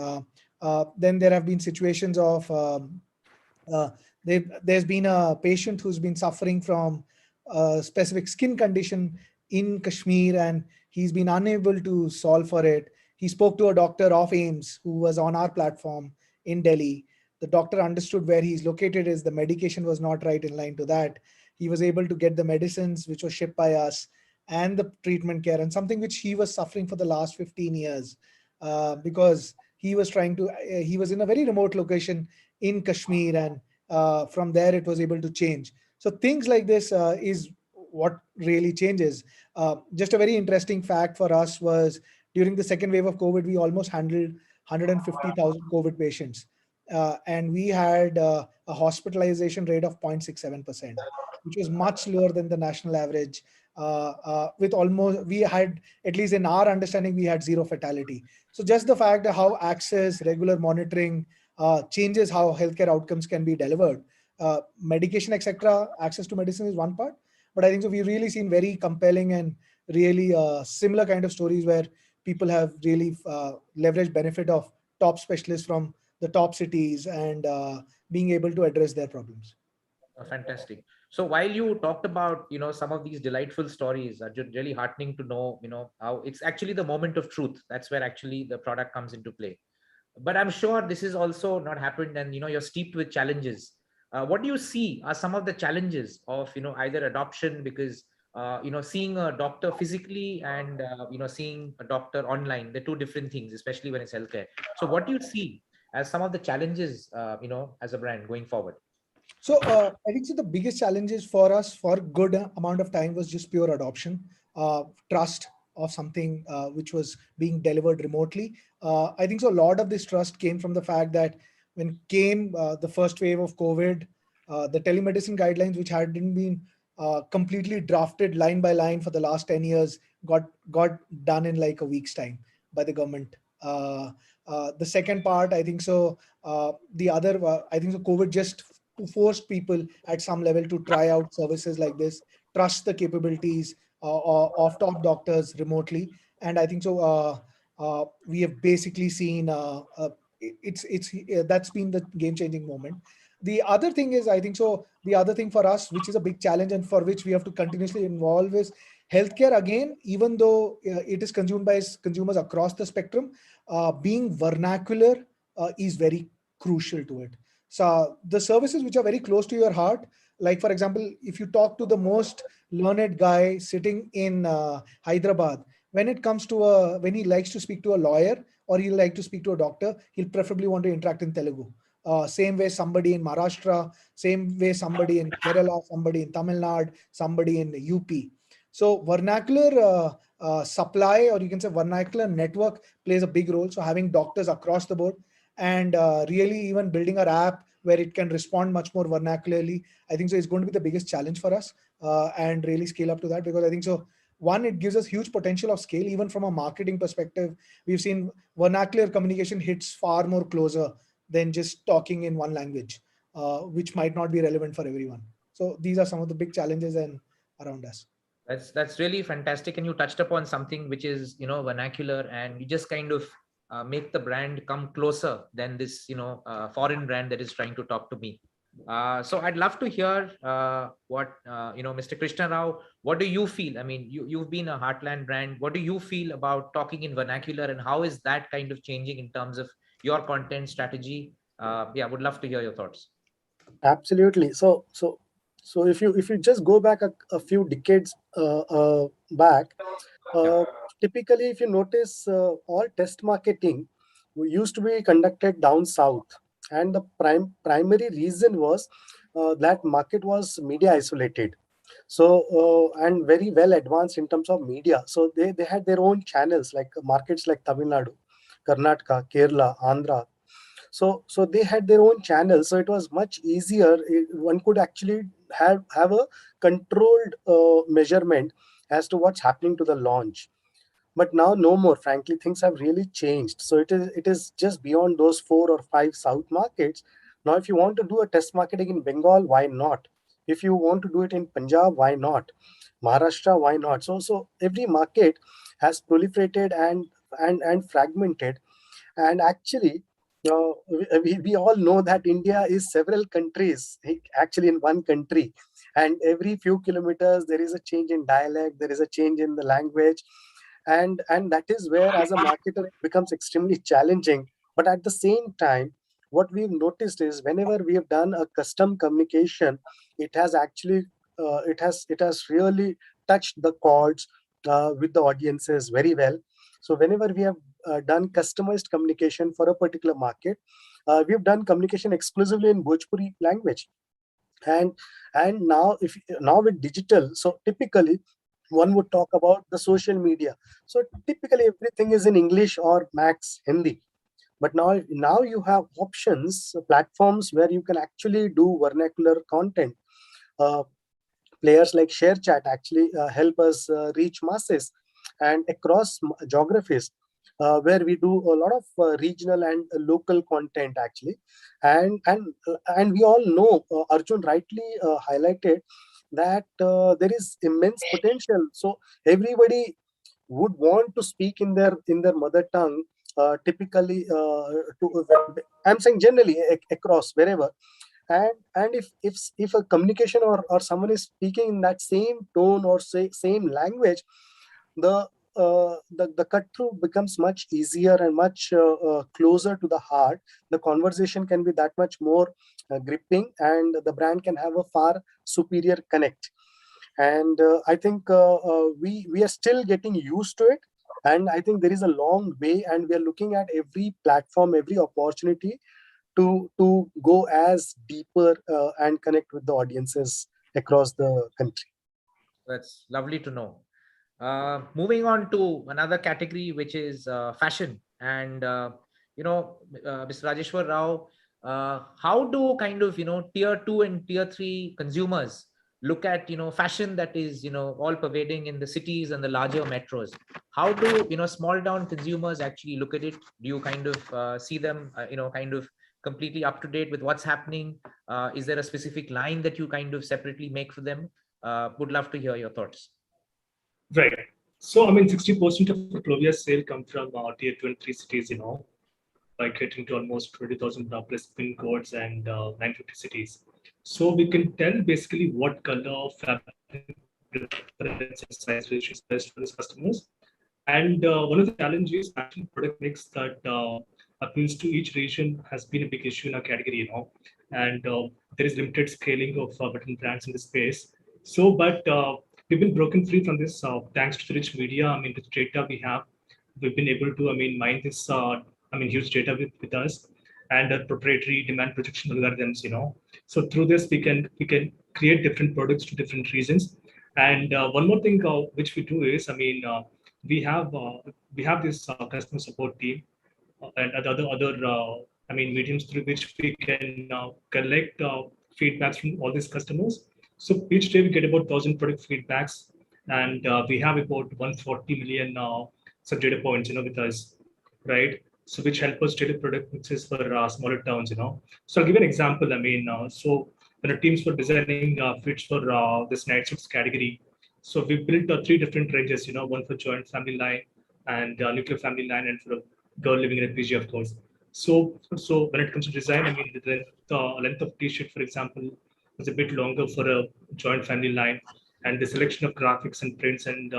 Speaker 6: Then there have been situations of uh, there's been a patient who's been suffering from a specific skin condition in Kashmir, and he's been unable to solve for it. He spoke to a doctor of AIMS who was on our platform in Delhi. The doctor understood where he's located is the medication was not right in line to that. He was able to get the medicines which was shipped by us and the treatment care, and something which he was suffering for the last 15 years because he was trying to he was in a very remote location in Kashmir, and from there it was able to change. So things like this is what really changes. Just a very interesting fact for us was during the second wave of COVID, we almost handled 150,000 COVID patients. And we had a hospitalization rate of 0.67%, which was much lower than the national average. With almost, we had, at least in our understanding, we had zero fatality. So just the fact of how access, regular monitoring, changes how healthcare outcomes can be delivered. Medication, etc., access to medicine is one part, but I think so we've really seen very compelling and really similar kind of stories where people have really leveraged benefit of top specialists from the top cities and being able to address their problems.
Speaker 4: Fantastic. So while you talked about, some of these delightful stories are really heartening to know, how it's actually the moment of truth. That's where actually the product comes into play. But I'm sure this is also not happened, and you're steeped with challenges. What do you see are some of the challenges of either adoption, because seeing a doctor physically and seeing a doctor online, they're two different things, especially when it's healthcare. So what do you see as some of the challenges as a brand going forward?
Speaker 6: So I think so the biggest challenges for us for good amount of time was just pure adoption, trust of something which was being delivered remotely. I think so a lot of this trust came from the fact that when came the first wave of COVID, the telemedicine guidelines, which hadn't been completely drafted line by line for the last 10 years, got done in like a week's time by the government. The second part, I think so, I think so COVID just forced people at some level to try out services like this, trust the capabilities of top doctors remotely. And I think so we have basically seen that's been the game-changing moment. The other thing is, I think so, the other thing for us, which is a big challenge and for which we have to continuously involve, is healthcare. Again, even though it is consumed by consumers across the spectrum, being vernacular is very crucial to it. So the services which are very close to your heart, like for example, if you talk to the most learned guy sitting in Hyderabad, when it comes to when he likes to speak to a lawyer or he'll like to speak to a doctor, he'll preferably want to interact in Telugu. Same way somebody in Maharashtra, same way somebody in Kerala, somebody in Tamil Nadu, somebody in UP. So vernacular supply, or you can say vernacular network, plays a big role. So having doctors across the board, and really even building our app where it can respond much more vernacularly, I think so is going to be the biggest challenge for us, and really scale up to that, because I think so one, it gives us huge potential of scale. Even from a marketing perspective, we've seen vernacular communication hits far more closer than just talking in one language, which might not be relevant for everyone. So these are some of the big challenges and around us.
Speaker 4: That's really fantastic, and you touched upon something which is vernacular, and you just kind of make the brand come closer than this foreign brand that is trying to talk to me. So I'd love to hear what Mr. Krishna Rao, what do you feel? I mean, you've been a heartland brand. What do you feel about talking in vernacular, and how is that kind of changing in terms of your content strategy? Yeah, would love to hear your thoughts.
Speaker 8: Absolutely. So if you just go back a few decades back, typically if you notice, all test marketing used to be conducted down south, and the primary reason was that market was media isolated, so and very well advanced in terms of media. So they had their own channels, like markets like Tamil Nadu, Karnataka, Kerala, Andhra. So they had their own channels, so it was much easier. One could actually have a controlled measurement as to what's happening to the launch. But now no more, frankly, things have really changed. So it is just beyond those 4 or 5 south markets. Now if you want to do a test marketing in Bengal, why not? If you want to do it in Punjab, why not? Maharashtra, why not? So every market has proliferated and fragmented. And actually, we all know that India is several countries, actually in one country. And every few kilometers, there is a change in dialect, there is a change in the language. And that is where, as a marketer, it becomes extremely challenging. But at the same time, what we've noticed is whenever we have done a custom communication, it has actually, it has really touched the chords with the audiences very well. So whenever we have done customized communication for a particular market, we have done communication exclusively in Bhojpuri language. And now with digital, so typically one would talk about the social media. So typically everything is in English or max Hindi. But now you have options, platforms where you can actually do vernacular content. Uh, Players like ShareChat actually help us reach masses and across geographies, where we do a lot of regional and local content actually. And we all know, Arjun rightly highlighted that there is immense potential. So everybody would want to speak in their mother tongue, typically I'm saying generally across wherever. And if a communication or someone is speaking in that same tone or say same language, the cut through becomes much easier and much closer to the heart. The conversation can be that much more gripping, and the brand can have a far superior connect. And I think we are still getting used to it. And I think there is a long way, and we are looking at every platform, every opportunity to go as deeper and connect with the audiences across the country.
Speaker 4: That's lovely to know. Moving on to another category, which is fashion. And, Mr. Rajeshwar Rao, how do kind of, tier 2 and tier 3 consumers look at, fashion that is, all pervading in the cities and the larger metros? How do, small town consumers actually look at it? Do you kind of see them, kind of completely up to date with what's happening? Is there a specific line that you kind of separately make for them? Would love to hear your thoughts.
Speaker 9: Right. So, I mean, 60% of Clovia's sale come from tier 2 and 3 cities, by getting to almost 20,000 plus pin codes and 950 cities. So we can tell basically what color, fabric, preference, and size ratio is best for these customers. And one of the challenges, fashion product mix that appeals to each region has been a big issue in our category, and there is limited scaling of button brands in the space. So, but we've been broken free from this thanks to the rich media. I mean, the data we have, we've been able to, mine this, huge data with us, and proprietary demand projection algorithms, So through this, we can create different products to different regions. And one more thing which we do is, we have this customer support team and other mediums through which we can collect feedbacks from all these customers. So each day we get about 1,000 product feedbacks, and we have about 140 million some data points, with us, right? So which help us tailor product mixes for smaller towns, So I'll give an example. So when our teams were designing fits for this night suits category, so we built 3 different ranges, one for joint family line and nuclear family line, and for a girl living in a PG, of course. So when it comes to design, the length of T-shirt, for example, is a bit longer for a joint family line, and the selection of graphics and prints and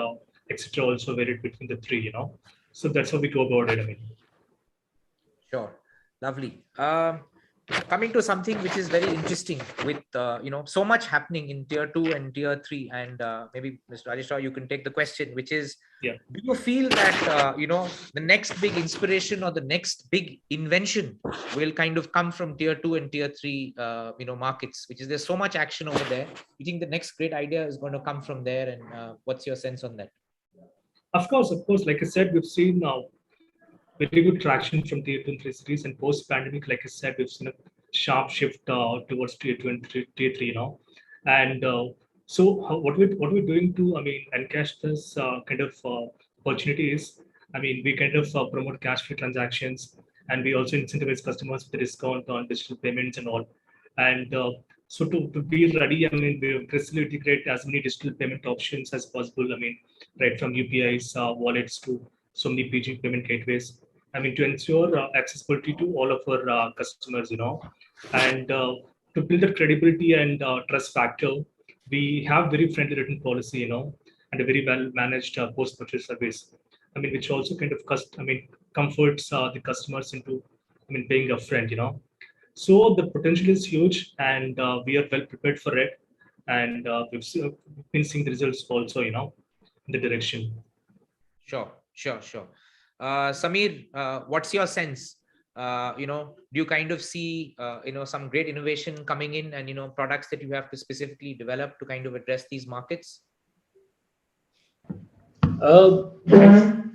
Speaker 9: etc. also varied between the 3, So that's how we go about it.
Speaker 4: Sure. Lovely. Coming to something which is very interesting with, so much happening in tier 2 and tier 3, and maybe Mr. Rajesh, you can take the question, which is,
Speaker 9: yeah,
Speaker 4: do you feel that, the next big inspiration or the next big invention will kind of come from tier 2 and tier 3, markets, which is there's so much action over there. You think the next great idea is going to come from there, and what's your sense on that?
Speaker 9: Of course. Like I said, we've seen now very good traction from tier 2 and 3 cities. And post pandemic, like I said, we've seen a sharp shift towards tier 2 and tier 3 now. And what we're doing to, encash this kind of opportunity is, we kind of promote cash-free transactions, and we also incentivize customers with a discount on digital payments and all. And so to be ready, we aggressively integrate as many digital payment options as possible. Right from UPIs, wallets to so many PG payment gateways. To ensure accessibility to all of our customers, and to build that credibility and trust factor, we have very friendly written policy, and a very well managed post-purchase service. Which also kind of comforts the customers into, paying upfront, So the potential is huge, and we are well prepared for it. And we've been seeing the results also, in the direction.
Speaker 4: Sure. Samir, what's your sense? Do you kind of see, some great innovation coming in, and, products that you have to specifically develop to kind of address these markets?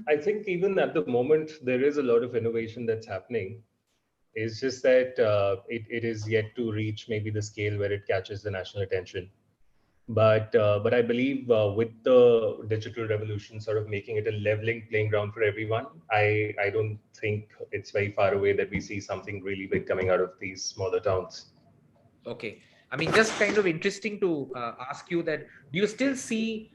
Speaker 7: I think even at the moment, there is a lot of innovation that's happening. It's just that it is yet to reach maybe the scale where it catches the national attention. But I believe with the digital revolution sort of making it a leveling playing ground for everyone, I don't think it's very far away that we see something really big coming out of these smaller towns.
Speaker 4: Okay. Just kind of interesting to ask you that, do you still see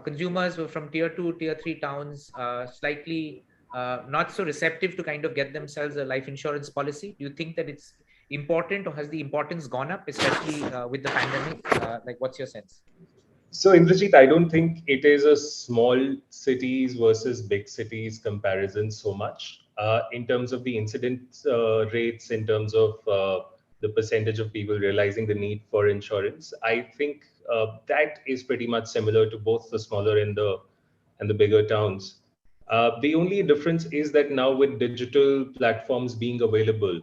Speaker 4: consumers from tier 2, tier 3 towns slightly not so receptive to kind of get themselves a life insurance policy? Do you think that it's important, or has the importance gone up, especially with the pandemic? What's your sense?
Speaker 7: So Indrajit, I don't think it is a small cities versus big cities comparison so much in terms of the incidence rates, in terms of the percentage of people realizing the need for insurance. I think that is pretty much similar to both the smaller and the bigger towns. The only difference is that now with digital platforms being available,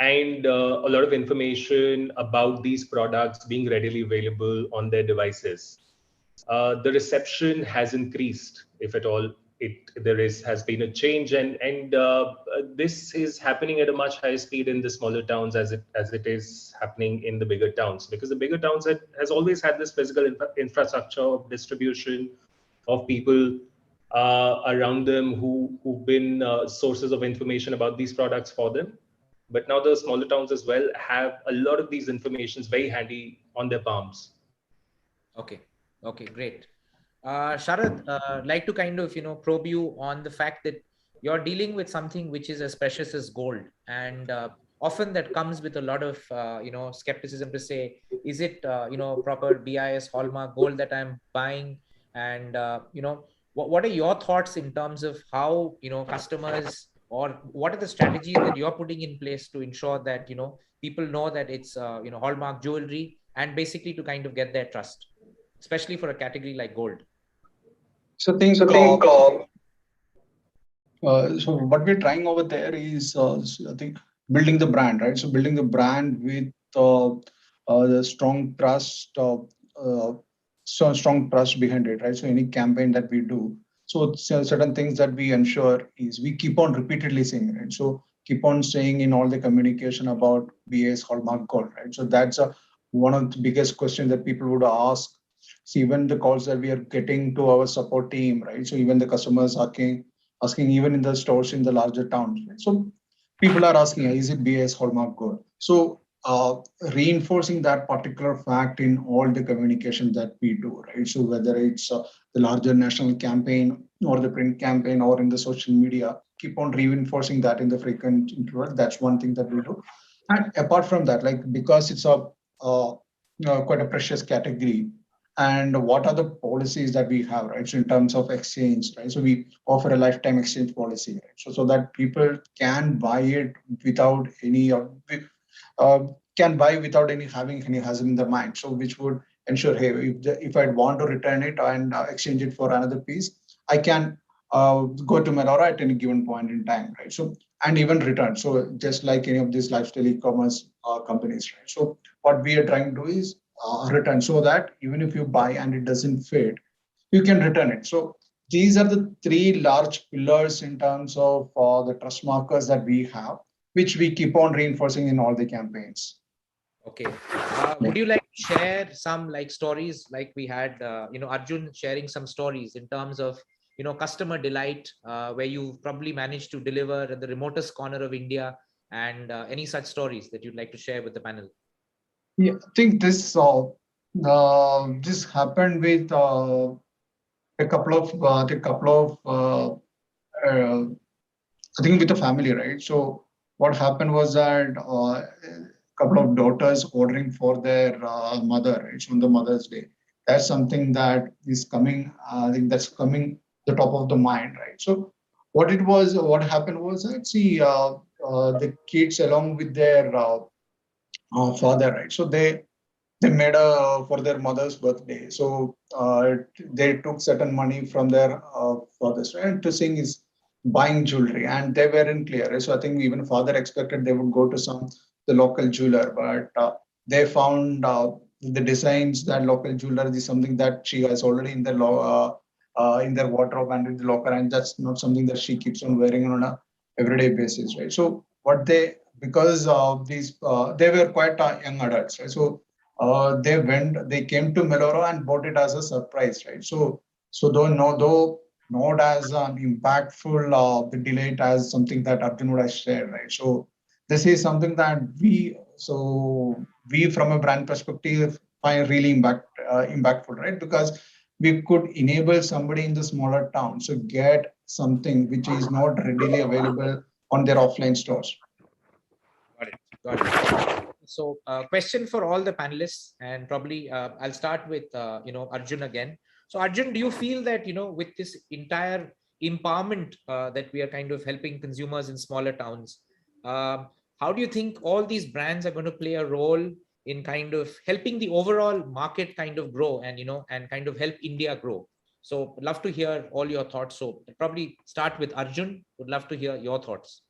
Speaker 7: and a lot of information about these products being readily available on their devices, the reception has increased, if at all. Has been a change, and this is happening at a much higher speed in the smaller towns as it is happening in the bigger towns, because the bigger towns has always had this physical infrastructure of distribution of people around them who've been sources of information about these products for them. But now the smaller towns as well have a lot of these informations very handy on their palms.
Speaker 4: Okay, great. Sharad, like to kind of, probe you on the fact that you're dealing with something which is as precious as gold. And often that comes with a lot of, skepticism to say, is it, proper BIS hallmark gold that I'm buying? And, what are your thoughts in terms of how, customers, or what are the strategies that you're putting in place to ensure that, people know that it's, hallmark jewelry, and basically to kind of get their trust, especially for a category like gold?
Speaker 5: So what we're trying over there is, I think, building the brand, right? So building the brand with the strong trust, strong trust behind it, right? So any campaign that we do, so certain things that we ensure is we keep on repeatedly saying, right? So keep on saying in all the communication about BA's hallmark gold, right? So that's one of the biggest questions that people would ask. So even the calls that we are getting to our support team, right? So even the customers asking even in the stores in the larger towns, right? So people are asking, is it BA's hallmark gold? So reinforcing that particular fact in all the communication that we do, right? So whether it's the larger national campaign or the print campaign or in the social media, keep on reinforcing that in the frequent interval. That's one thing that we do. And apart from that, like, because it's a quite a precious category, and what are the policies that we have, right? So in terms of exchange, right? So we offer a lifetime exchange policy, right? So that people can buy it without any having any hazard in their mind. So which would ensure, hey, if I want to return it and exchange it for another piece, I can go to Melora at any given point in time, right? So, and even return. So just like any of these lifestyle e-commerce companies, right? So what we are trying to do is return, so that even if you buy and it doesn't fit, you can return it. So these are the three large pillars in terms of the trust markers that we have, which we keep on reinforcing in all the campaigns.
Speaker 4: Okay. Would you like to share some like stories like we had, Arjun sharing some stories in terms of, customer delight, where you probably managed to deliver at the remotest corner of India, and any such stories that you'd like to share with the panel?
Speaker 5: Yeah, I think this happened with a couple of I think with the family, right? So what happened was that a couple of daughters ordering for their mother, right? On the Mother's Day. That's something that is coming. I think that's coming the top of the mind, right? So what happened was that the kids along with their father, right? So they made a for their mother's birthday. So they took certain money from their fathers, right? To sing is buying jewelry, and they weren't clear. So I think even father expected they would go to the local jeweler, but they found the designs that local jeweler is something that she has already in in their wardrobe and in the locker, and that's not something that she keeps on wearing on a everyday basis, right? So what they because of these they were quite young adults, right? So they came to Meloro and bought it as a surprise, right? So though not as an impactful the delight as something that Arjun would have shared, right? So this is something that we from a brand perspective find really impactful, right? Because we could enable somebody in the smaller town to get something which is not readily available on their offline stores.
Speaker 4: Got it. Got it. So, question for all the panelists, and probably I'll start with Arjun again. So, Arjun, do you feel that with this entire empowerment that we are kind of helping consumers in smaller towns, how do you think all these brands are going to play a role in kind of helping the overall market kind of grow, and and kind of help India grow? So, love to hear all your thoughts. So, probably start with Arjun. Would love to hear your thoughts.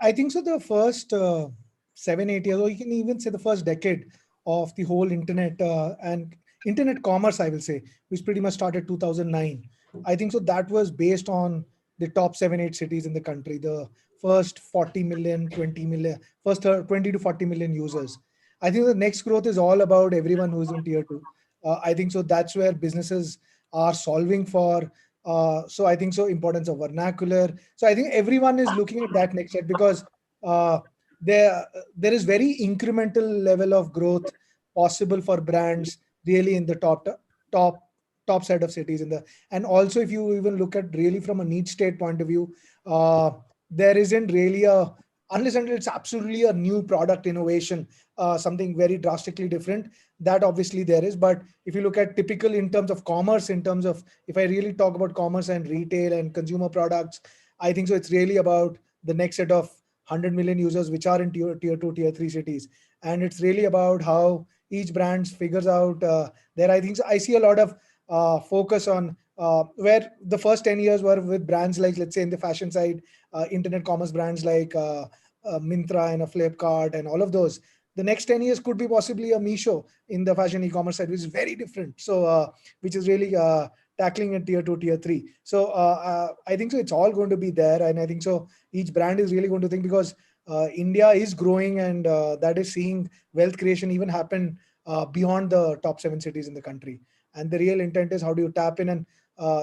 Speaker 6: I think so. The first 7, 8 years, or you can even say the first decade of the whole internet and internet commerce, I will say, which pretty much started 2009. I think so. That was based on the top 7, 8 cities in the country. The first 40 million, 20 million, first 20 to 40 million users. I think the next growth is all about everyone who is in tier two. I think so. That's where businesses are solving for. So I think so. Importance of vernacular. So I think everyone is looking at that next step, because uh, there is very incremental level of growth possible for brands really in the top top set of cities in the. And also, if you even look at really from a need state point of view, there isn't really a, unless until it's absolutely a new product innovation, something very drastically different, that obviously there is. But if you look at typical in terms of commerce, in terms of, if I really talk about commerce and retail and consumer products, I think so it's really about the next set of 100 million users which are in tier 2, tier 3 cities. And it's really about how each brand figures out there. I think so I see a lot of focus on where the first 10 years were with brands like, let's say in the fashion side, internet commerce brands like Mintra and a Flipkart and all of those. The next 10 years could be possibly a Meesho in the fashion e-commerce side, which is very different. So, which is really tackling in tier 2, tier 3. So I think so it's all going to be there. And I think so each brand is really going to think, because India is growing, and that is seeing wealth creation even happen beyond the top 7 cities in the country. And the real intent is how do you tap in, and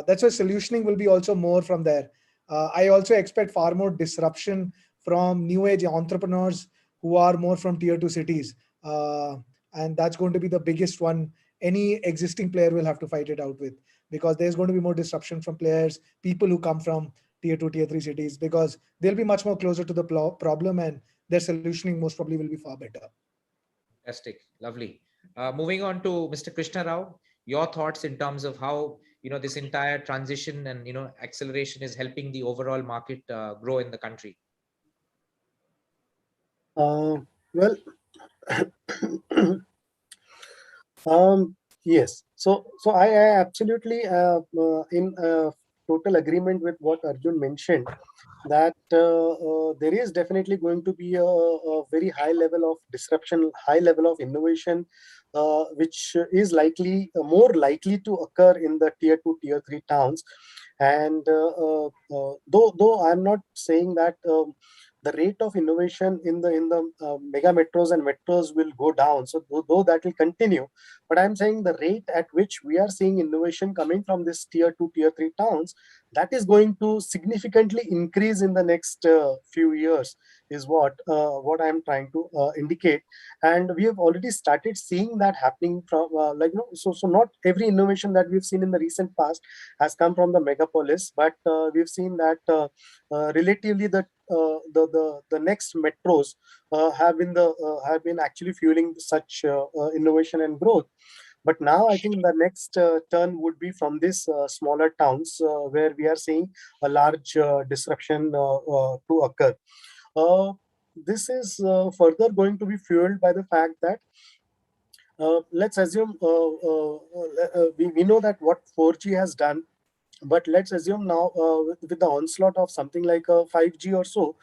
Speaker 6: that's why solutioning will be also more from there. I also expect far more disruption from new age entrepreneurs who are more from tier 2 cities. And that's going to be the biggest one any existing player will have to fight it out with, because there's going to be more disruption from players, people who come from tier 2, tier 3 cities, because they'll be much more closer to the problem, and their solutioning most probably will be far better.
Speaker 4: Fantastic. Lovely. Moving on to Mr. Krishna Rao, your thoughts in terms of how this entire transition and acceleration is helping the overall market grow in the country.
Speaker 8: Well, yes. So I absolutely in total agreement with what Arjun mentioned, that there is definitely going to be a very high level of disruption, high level of innovation, which is likely more likely to occur in the tier 2, tier 3 towns. And though I'm not saying that the rate of innovation in the mega metros and metros will go down, so though that will continue, but I'm saying the rate at which we are seeing innovation coming from this tier 2, tier 3 towns, that is going to significantly increase in the next few years, is what I'm trying to indicate. And we have already started seeing that happening from so not every innovation that we've seen in the recent past has come from the megapolis, but we've seen that relatively the next metros have been actually fueling such innovation and growth. But now I think the next turn would be from these smaller towns where we are seeing a large disruption to occur. This is further going to be fueled by the fact that let's assume we know that what 4G has done, but let's assume now with the onslaught of something like 5G or so,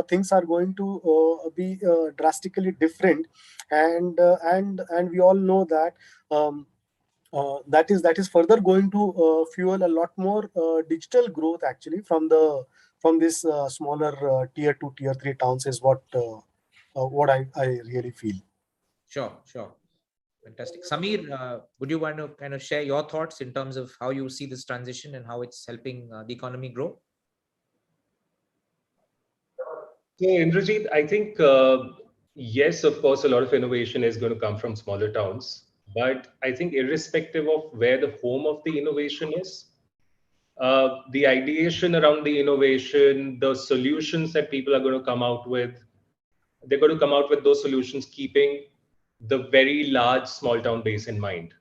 Speaker 8: things are going to be drastically different, and we all know that that is further going to fuel a lot more digital growth actually from this smaller tier 2, tier 3 towns, is what I really feel.
Speaker 4: Sure. Fantastic. Samir, would you want to kind of share your thoughts in terms of how you see this transition and how it's helping the economy grow?
Speaker 7: So, Indrajit, I think, yes, of course, a lot of innovation is going to come from smaller towns. But I think, irrespective of where the home of the innovation is, the ideation around the innovation, the solutions that people are going to come out with, they're going to come out with those solutions keeping the very large small town base in mind.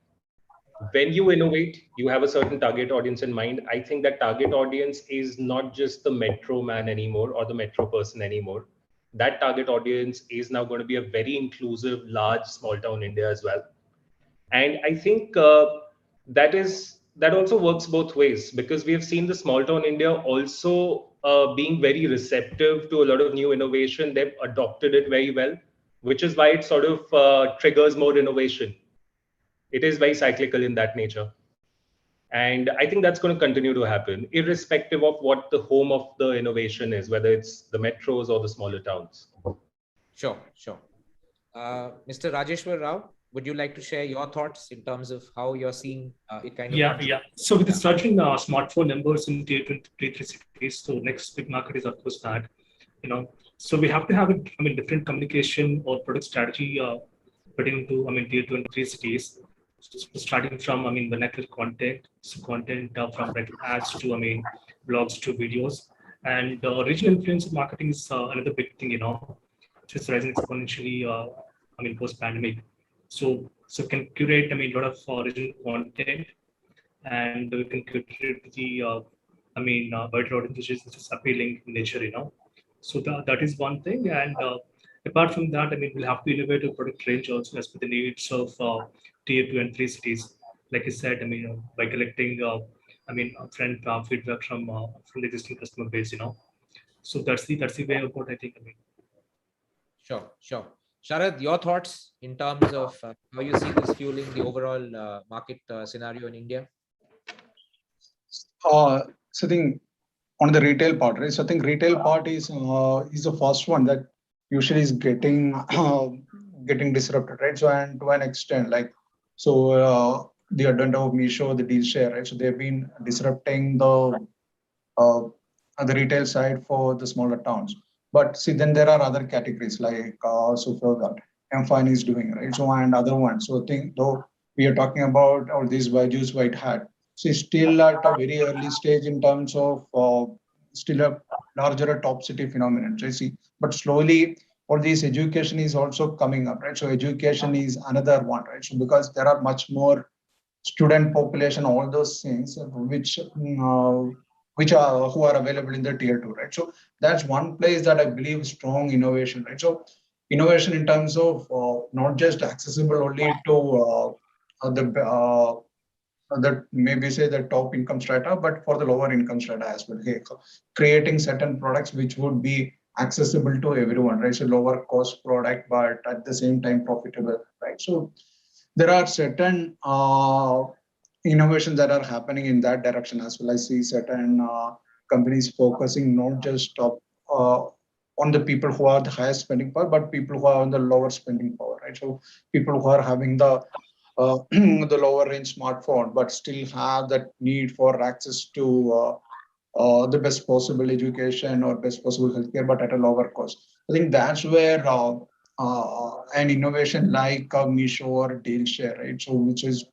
Speaker 7: When you innovate, you have a certain target audience in mind. I think that target audience is not just the metro man anymore or the metro person anymore. That target audience is now going to be a very inclusive, large, small town India as well. And I think that also works both ways, because we have seen the small town India also being very receptive to a lot of new innovation. They've adopted it very well, which is why it sort of triggers more innovation. It is very cyclical in that nature. And I think that's going to continue to happen, irrespective of what the home of the innovation is, whether it's the metros or the smaller towns.
Speaker 4: Sure. Mr. Rajeshwar Rao, would you like to share your thoughts in terms of how you're seeing it kind of?
Speaker 9: Yeah. So with the surging smartphone numbers in tier 2, tier 3 cities, so next big market is of course that, so we have to have different communication or product strategy pertaining to tier 2 and 3 cities. So starting from the network content, so content from like ads to blogs to videos, and regional influencer marketing is another big thing, which is rising exponentially. Post pandemic. So can curate a lot of original content, and we can curate the wider audience which is appealing in nature, So that is one thing, and apart from that, we'll have to innovate a product range also as per the needs of tier 2 and 3 cities. Like I said, by collecting upfront feedback from the existing customer base, So that's the way of what I think.
Speaker 4: Sure. Sharad, your thoughts in terms of how you see this fueling the overall market scenario in India?
Speaker 5: So I think on the retail part, right? So I think retail part is the first one that usually is getting disrupted, right? So, and to an extent, like the advent of Meesho, the deal share, right? So they've been disrupting the retail side for the smaller towns. But see, then there are other categories like that M5 is doing, right? So and other ones. So I think though we are talking about all these Byju's white hat, so it's still at a very early stage in terms of still a larger top city phenomenon. So you see, but slowly all this education is also coming up, right? So education is another one, right? So because there are much more student population, all those things which are who are available in the tier 2, right? So that's one place that I believe strong innovation, right? So innovation in terms of not just accessible only to that maybe say the top income strata, but for the lower income strata as well. Okay, so creating certain products which would be accessible to everyone, right? So lower cost product, but at the same time profitable, right? So there are certain innovations that are happening in that direction as well. I see certain companies focusing not just on the people who are the highest spending power, but people who are on the lower spending power, right? So people who are having the the lower range smartphone, but still have that need for access to the best possible education or best possible healthcare, but at a lower cost. I think that's where an innovation like Misho or DealShare, right? So which is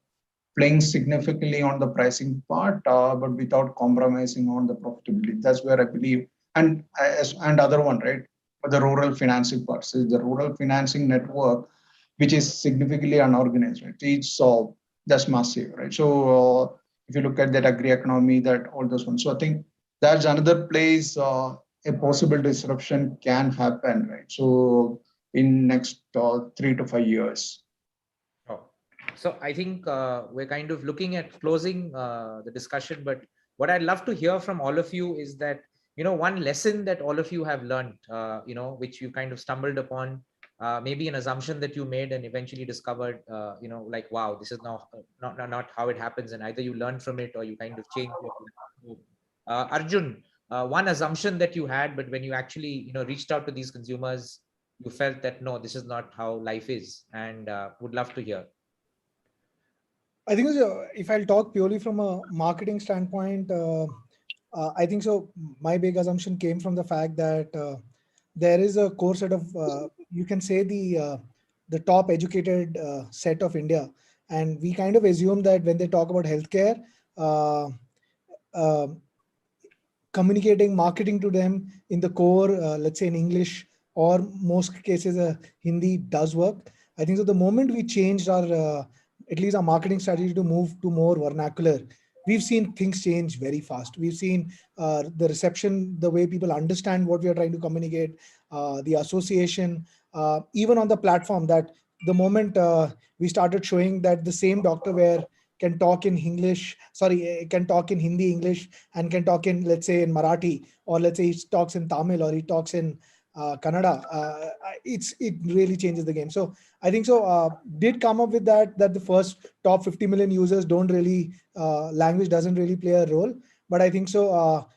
Speaker 5: playing significantly on the pricing part, but without compromising on the profitability. That's where I believe, and other one, right? The rural financing part. So the rural financing network, which is significantly unorganized, right? It's that's massive, right? So if you look at that agri economy, that all those ones. So I think that's another place a possible disruption can happen, right? So in next 3 to 5 years.
Speaker 4: Oh. So I think we're kind of looking at closing the discussion, but what I'd love to hear from all of you is that, one lesson that all of you have learned, which you kind of stumbled upon, maybe an assumption that you made and eventually discovered, like, wow, this is not how it happens. And either you learn from it or you kind of change it. Arjun, one assumption that you had, but when you actually, reached out to these consumers, you felt that, no, this is not how life is, and would love to hear.
Speaker 6: I think if I'll talk purely from a marketing standpoint, I think so. My big assumption came from the fact that there is a core set of, you can say the top educated set of India, and we kind of assume that when they talk about healthcare, uh, uh, communicating, marketing to them in the core, let's say in English or most cases Hindi does work. I think so. The moment we changed our, at least our marketing strategy to move to more vernacular, we've seen things change very fast. We've seen the reception, the way people understand what we are trying to communicate, the association, even on the platform, that the moment we started showing that the same doctor where can talk in English, can talk in Hindi, English, and can talk in, let's say, in Marathi, or let's say he talks in Tamil, or he talks in Kannada. It really changes the game. So I think so. Did come up with that the first top 50 million users don't really, language doesn't really play a role. But I think so.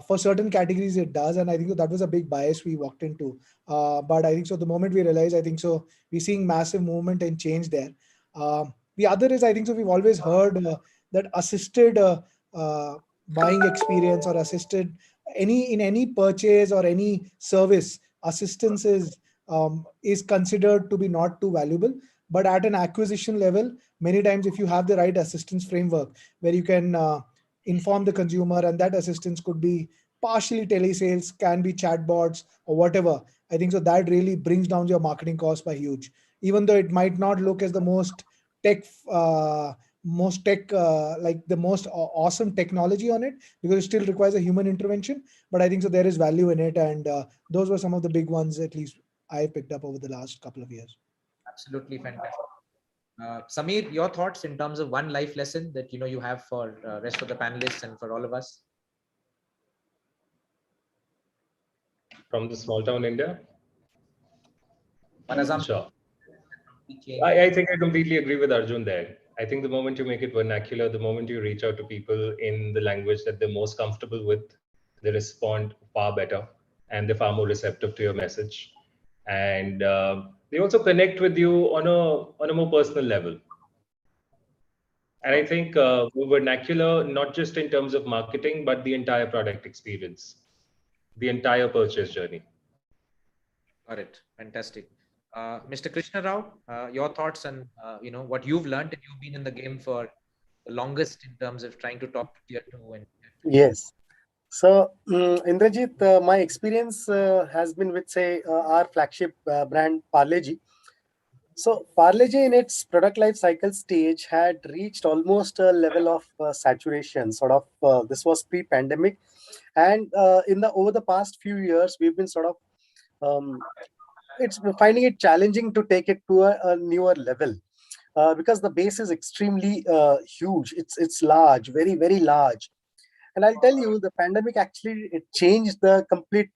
Speaker 6: For certain categories it does, and I think that was a big bias we walked into. But I think so. The moment we realize, I think so, we're seeing massive movement and change there. The other is, I think so, we've always heard that assisted buying experience or assisted in any purchase or any service, assistance is considered to be not too valuable. But at an acquisition level, many times if you have the right assistance framework where you can inform the consumer, and that assistance could be partially telesales, can be chatbots or whatever, I think so that really brings down your marketing cost by huge. Even though it might not look as the tech like the most awesome technology on it, because it still requires a human intervention, but I think so there is value in it. And those were some of the big ones, at least I picked up over the last couple of years.
Speaker 4: Absolutely fantastic. Samir, your thoughts in terms of one life lesson that you have for rest of the panelists and for all of us
Speaker 7: from the small town India?
Speaker 4: One assumption.
Speaker 7: Sure. I think I completely agree with Arjun there. I think the moment you make it vernacular, the moment you reach out to people in the language that they're most comfortable with, they respond far better and they're far more receptive to your message. And they also connect with you on a more personal level. And I think vernacular, not just in terms of marketing, but the entire product experience, the entire purchase journey.
Speaker 4: Got it. Fantastic. Mr. Krishna Rao, your thoughts and what you've learned, and you've been in the game for the longest in terms of trying to talk to tier 2 and tier 3.
Speaker 8: Yes. So, Indrajit, my experience has been with, say, our flagship brand Parle-G. So, Parle-G in its product life cycle stage had reached almost a level of saturation. Sort of, this was pre-pandemic, and over the past few years, we've been sort of it's finding it challenging to take it to a newer level. Because the base is extremely huge. It's large, very, very large. And I'll tell you, the pandemic actually it changed the complete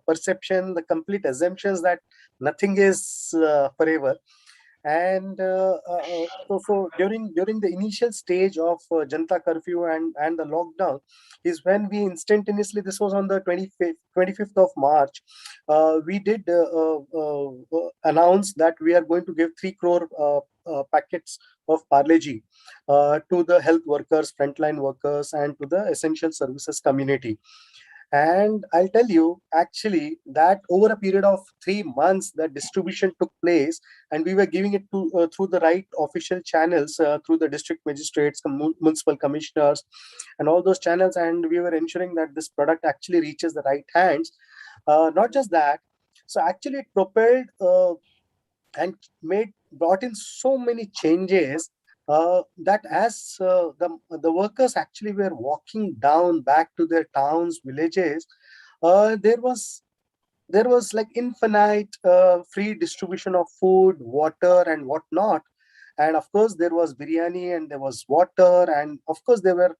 Speaker 8: perception, the complete assumptions that nothing is forever. And so during the initial stage of Janata curfew and the lockdown is when we instantaneously, this was on the 25th of March, we did announce that we are going to give 3 crore packets of Parle-G to the health workers, frontline workers, and to the essential services community. And I'll tell you, actually, that over a period of 3 months, that distribution took place, and we were giving it to through the right official channels, through the district magistrates, municipal commissioners, and all those channels. And we were ensuring that this product actually reaches the right hands. Not just that, so actually it propelled and brought in so many changes that as the workers actually were walking down back to their towns, villages, there was like infinite free distribution of food, water, and whatnot. And of course, there was biryani and there was water, and of course, there were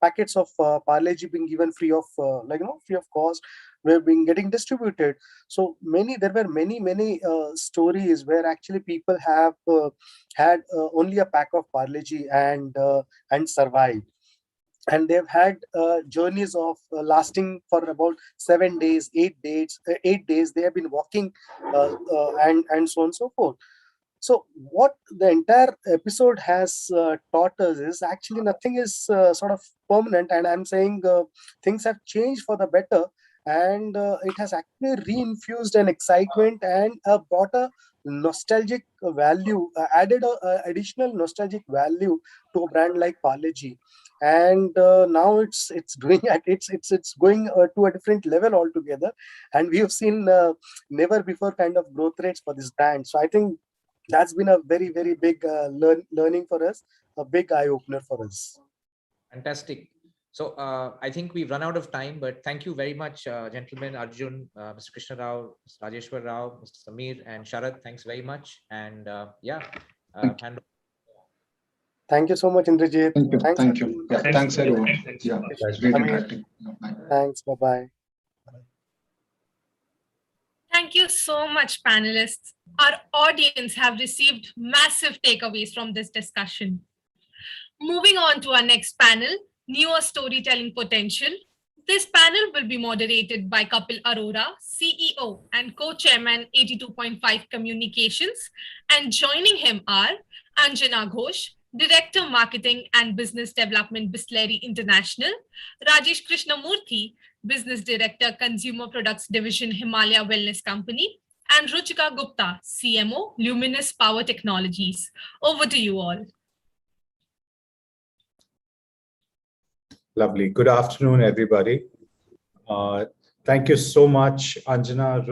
Speaker 8: packets of Parle-G being given free of free of cost, were being getting distributed. So there were many stories where actually people have had only a pack of Parle-G and survived. And they've had journeys of lasting for about 7 days, 8 days. 8 days they have been walking, and so on and so forth. So what the entire episode has taught us is actually nothing is sort of permanent, and I'm saying things have changed for the better, and it has actually reinfused an excitement and brought a nostalgic value, added additional nostalgic value to a brand like Parle-G. And now it's doing it's going to a different level altogether, and we have seen never before kind of growth rates for this brand. So I think that's been a very big learning for us, a big eye opener for us.
Speaker 4: Fantastic. So I think we've run out of time, but thank you very much, gentlemen, Arjun, Mr. Krishna Rao, Mr. Rajeshwar Rao, Mr. Samir, and Sharad. Thanks very much. And
Speaker 8: thank you so much, Indrajit.
Speaker 5: Thank you. Yeah, thanks everyone. Yeah, great interacting.
Speaker 8: Thanks. Bye-bye.
Speaker 1: Thank you so much, panelists. Our audience have received massive takeaways from this discussion. Moving on to our next panel, Newer Storytelling Potential. This panel will be moderated by Kapil Arora, CEO and co-chairman 82.5 Communications, and joining him are Anjana Ghosh, Director Marketing and Business Development, Bisleri International, Rajesh Krishnamurthy, Business Director, Consumer Products Division, Himalaya Wellness Company, and Ruchika Gupta, CMO, Luminous Power Technologies. Over to you all.
Speaker 10: Lovely. Good afternoon, everybody. Thank you so much, Anjana,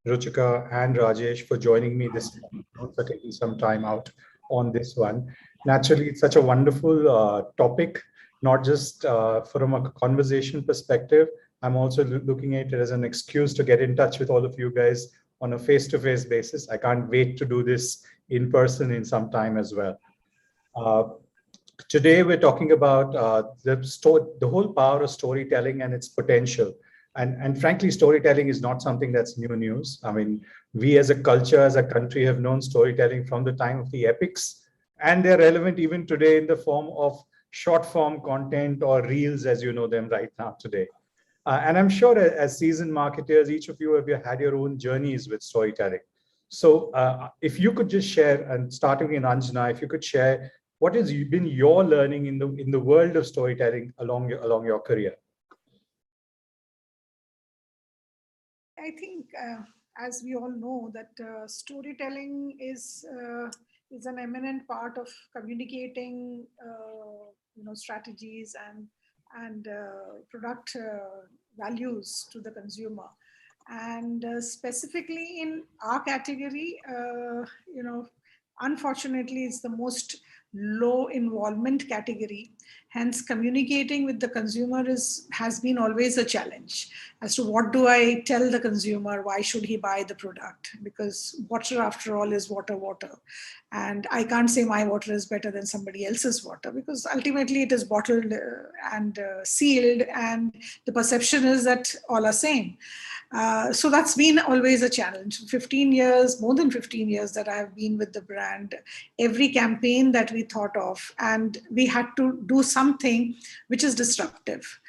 Speaker 10: Ruchika, and Rajesh for joining me this morning, for taking some time out on this one. Naturally, it's such a wonderful topic, not just from a conversation perspective. I'm also looking at it as an excuse to get in touch with all of you guys on a face-to-face basis. I can't wait to do this in person in some time as well. Today, we're talking about the whole power of storytelling and its potential. And frankly, storytelling is not something that's new news. I mean, we as a culture, as a country, have known storytelling from the time of the epics, and they're relevant even today in the form of short form content or reels as you know them right now today. And I'm sure as seasoned marketers, each of you have had your own journeys with storytelling. So if you could just share, and starting in Anjana, if you could share what has been your learning in the world of storytelling along your career?
Speaker 11: I think, as we all know, that storytelling is an eminent part of communicating, strategies and product values to the consumer. And specifically in our category, unfortunately, it's the most low involvement category. Hence, communicating with the consumer has been always a challenge as to what do I tell the consumer, why should he buy the product? Because water, after all, is water. And I can't say my water is better than somebody else's water, because ultimately it is bottled and sealed, and the perception is that all are same. So that's been always a challenge. 15 years, more than 15 years that I have been with the brand, every campaign that we thought of, and we had to do something which is disruptive.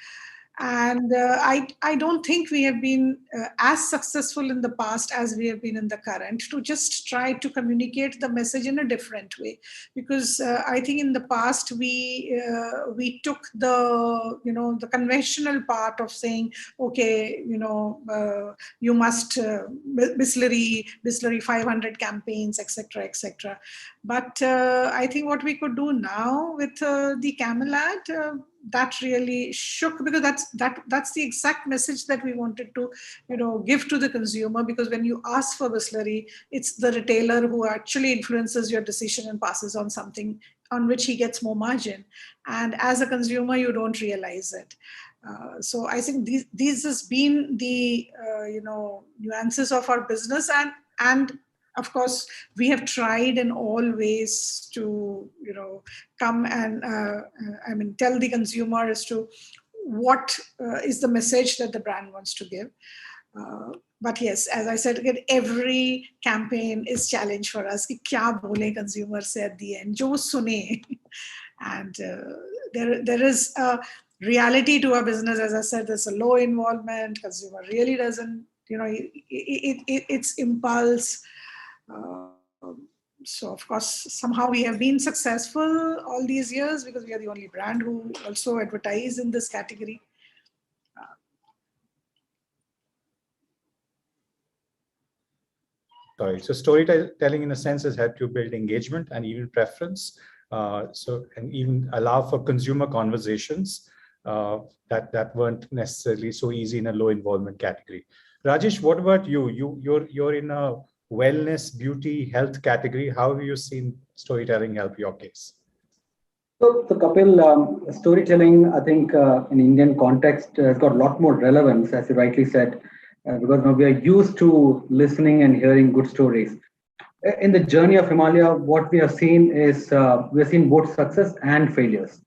Speaker 11: And I don't think we have been as successful in the past as we have been in the current to just try to communicate the message in a different way. Because I think in the past we took the the conventional part of saying, okay, you must Bisleri 500 campaigns, etc., etc. But I think what we could do now with the Camel ad, that really shook, because that's the exact message that we wanted to give to the consumer. Because when you ask for Bisleri, it's the retailer who actually influences your decision and passes on something on which he gets more margin, and as a consumer you don't realize it. So I think these has been the nuances of our business, and of course, we have tried in all ways to, come and, tell the consumer as to what is the message that the brand wants to give. But yes, as I said, again, every campaign is challenge for us. Ki kya bole consumer se at the end, jo sune. And there is a reality to our business. As I said, there's a low involvement. Consumer really doesn't, it's impulse. So of course, somehow we have been successful all these years because we are the only brand who also advertise in this category.
Speaker 10: Sorry. So storytelling in a sense has helped you build engagement and even preference. And even allow for consumer conversations that weren't necessarily so easy in a low involvement category. Rajesh, what about you? You're in a wellness, beauty, health category. How have you seen storytelling help your case?
Speaker 12: So Kapil, storytelling, I think in Indian context, has got a lot more relevance, as you rightly said, because now we are used to listening and hearing good stories. In the journey of Himalaya, what we have seen is we have seen both success and failures.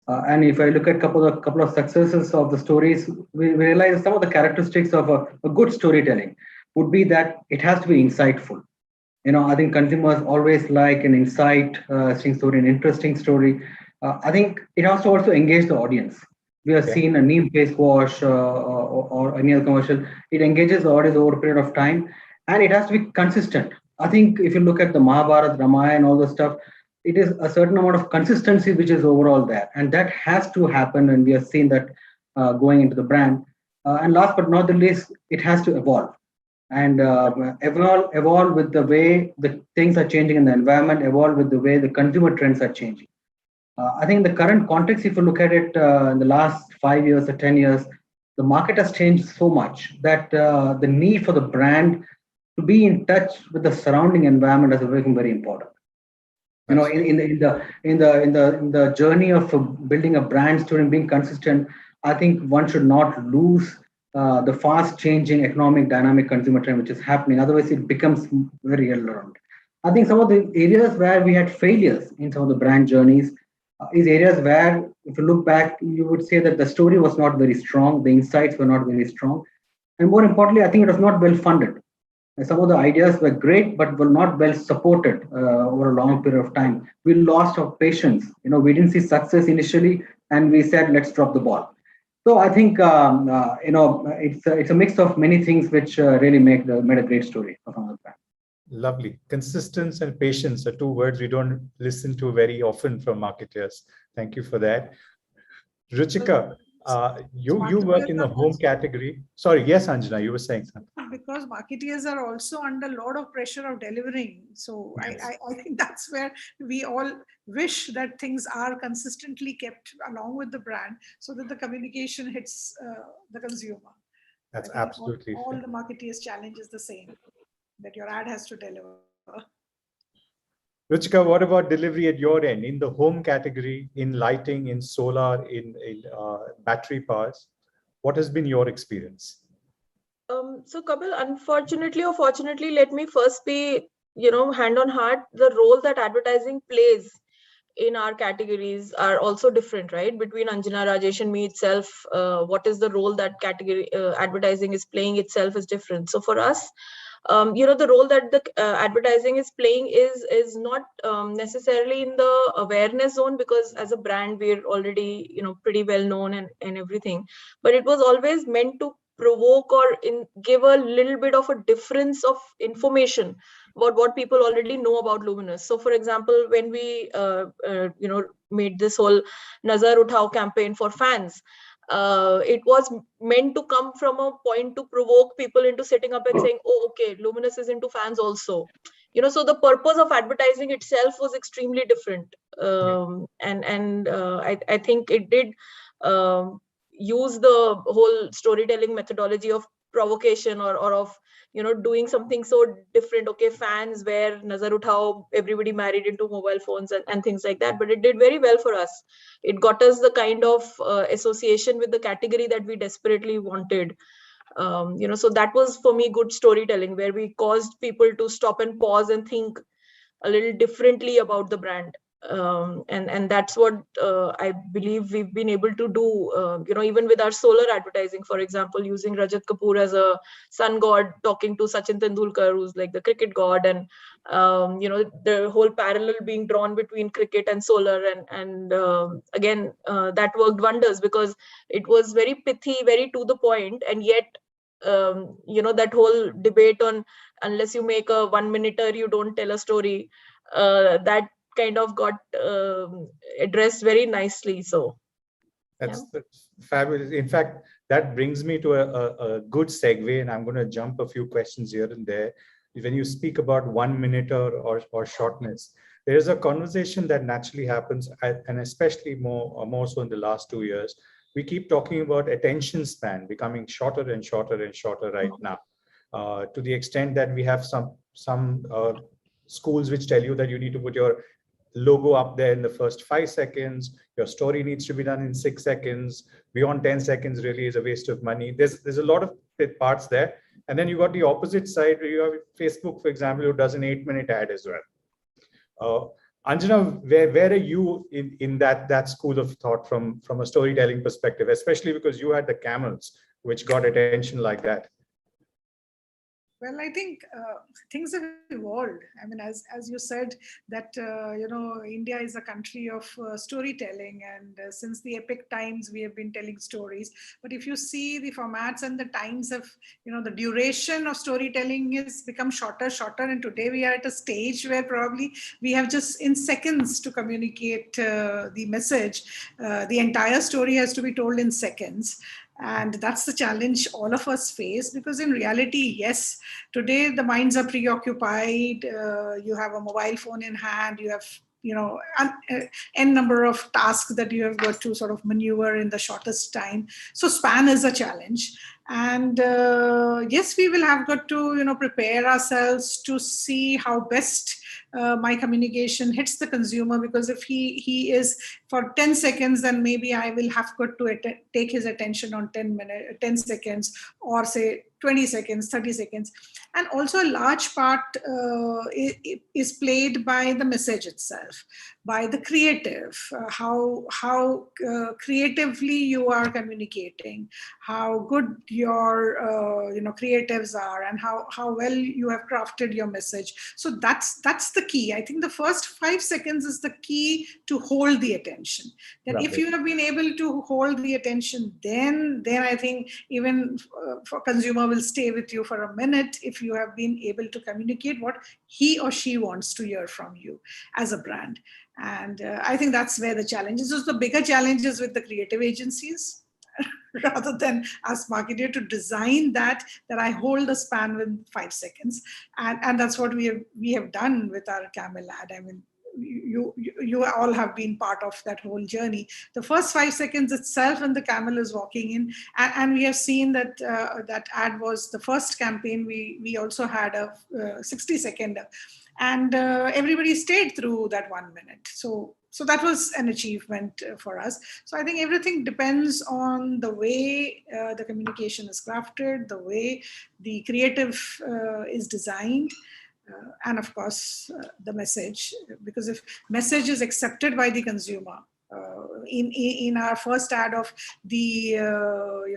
Speaker 12: And if I look at couple of successes of the stories, we realize some of the characteristics of a good storytelling would be that it has to be insightful. I think consumers always like an interesting story, an interesting story. I think it has to also engage the audience. We have seen a neem face wash or any other commercial. It engages the audience over a period of time, and it has to be consistent. I think if you look at the Mahabharata, Ramayana, and all the stuff, it is a certain amount of consistency which is overall there, and that has to happen. And we have seen that going into the brand. And last but not the least, it has to evolve and evolve with the way the things are changing in the environment, evolve with the way the consumer trends are changing. I think in the current context, if you look at it in the last 5 years or 10 years, the market has changed so much that the need for the brand to be in touch with the surrounding environment has become very important. In the journey of building a brand story and being consistent, I think one should not lose the fast changing economic dynamic consumer trend which is happening. Otherwise, it becomes very irrelevant. I think some of the areas where we had failures in some of the brand journeys is areas where, if you look back, you would say that the story was not very strong, the insights were not very strong, and more importantly, I think it was not well funded. Some of the ideas were great, but were not well supported over a long period of time. We lost our patience. We didn't see success initially, and we said, let's drop the ball. So I think it's a mix of many things which really made a great story of our brand.
Speaker 10: Lovely. Consistency and patience are two words we don't listen to very often from marketers. Thank you for that. Ruchika, you work in the home category. Sorry, yes, Anjana, you were saying something.
Speaker 11: Because marketeers are also under a lot of pressure of delivering. So yes. I think that's where we all wish that things are consistently kept along with the brand so that the communication hits the consumer.
Speaker 10: That's absolutely
Speaker 11: all the marketeers' challenge is the same, that your ad has to deliver.
Speaker 10: Ruchika, what about delivery at your end in the home category, in lighting, in solar, in battery powers? What has been your experience?
Speaker 13: So Kapil, unfortunately or fortunately, let me first be, hand on heart, the role that advertising plays in our categories are also different, right? Between Anjana, Rajesh, and me itself, what is the role that category advertising is playing itself is different. So for us, the role that the advertising is playing is not necessarily in the awareness zone, because as a brand we're already pretty well known and everything, but it was always meant to provoke or give a little bit of a difference of information about what people already know about Luminous. So for example, when we made this whole Nazar Uthao campaign for fans, it was meant to come from a point to provoke people into sitting up and saying, oh, okay, Luminous is into fans also. So the purpose of advertising itself was extremely different. I think it did use the whole storytelling methodology of provocation or of doing something so different. Okay, fans wear Nazar Uthao, everybody married into mobile phones and things like that, but it did very well for us. It got us the kind of association with the category that we desperately wanted. So that was for me good storytelling, where we caused people to stop and pause and think a little differently about the brand. And that's what I believe we've been able to do, even with our solar advertising, for example, using Rajat Kapoor as a sun god talking to Sachin Tendulkar, who's like the cricket god, and the whole parallel being drawn between cricket and solar, and again that worked wonders, because it was very pithy, very to the point, and yet that whole debate on unless you make a 1 minuter you don't tell a story, that kind of got addressed very nicely. So
Speaker 10: that's fabulous. In fact, that brings me to a good segue, and I'm going to jump a few questions here and there. When you speak about 1 minute or shortness, there is a conversation that naturally happens, and especially more so in the last 2 years. We keep talking about attention span becoming shorter and shorter and shorter right now, to the extent that we have some schools which tell you that you need to put your logo up there in the first 5 seconds. Your story needs to be done in 6 seconds. Beyond 10 seconds really is a waste of money. There's a lot of parts there. And then you got the opposite side, where you have Facebook, for example, who does an 8-minute ad as well. Anjana, where are you in that school of thought from a storytelling perspective, especially because you had the camels, which got attention like that?
Speaker 11: Well, I think things have evolved. I mean, as you said, that India is a country of storytelling, and since the epic times we have been telling stories. But if you see the formats and the times of the duration of storytelling has become shorter, and today we are at a stage where probably we have just in seconds to communicate the message. The entire story has to be told in seconds. And that's the challenge all of us face, because in reality, yes, today the minds are preoccupied. You have a mobile phone in hand, you have n number of tasks that you have got to sort of maneuver in the shortest time. So span is a challenge. And yes, we will have got to prepare ourselves to see how best my communication hits the consumer, because if he is for 10 seconds, then maybe I will have got to take his attention on 10 seconds, or say 20 seconds, 30 seconds. And also a large part is played by the message itself, by the creative, how creatively you are communicating, how good your creatives are, and how well you have crafted your message. So that's the key. I think the first 5 seconds is the key to hold the attention. Then if you have been able to hold the attention, then I think even for consumer will stay with you for a minute, if you have been able to communicate what he or she wants to hear from you as a brand. And I think that's where the challenge is. The bigger challenges with the creative agencies, rather than us marketer to design that I hold the span with 5 seconds. And that's what we have done with our camel ad. I mean, you all have been part of that whole journey. The first 5 seconds itself, when the camel is walking in, and we have seen that that ad was the first campaign. We also had a 60-second, and everybody stayed through that 1 minute. So that was an achievement for us. So I think everything depends on the way the communication is crafted, the way the creative is designed. and of course the message, because if message is accepted by the consumer, in our first ad of the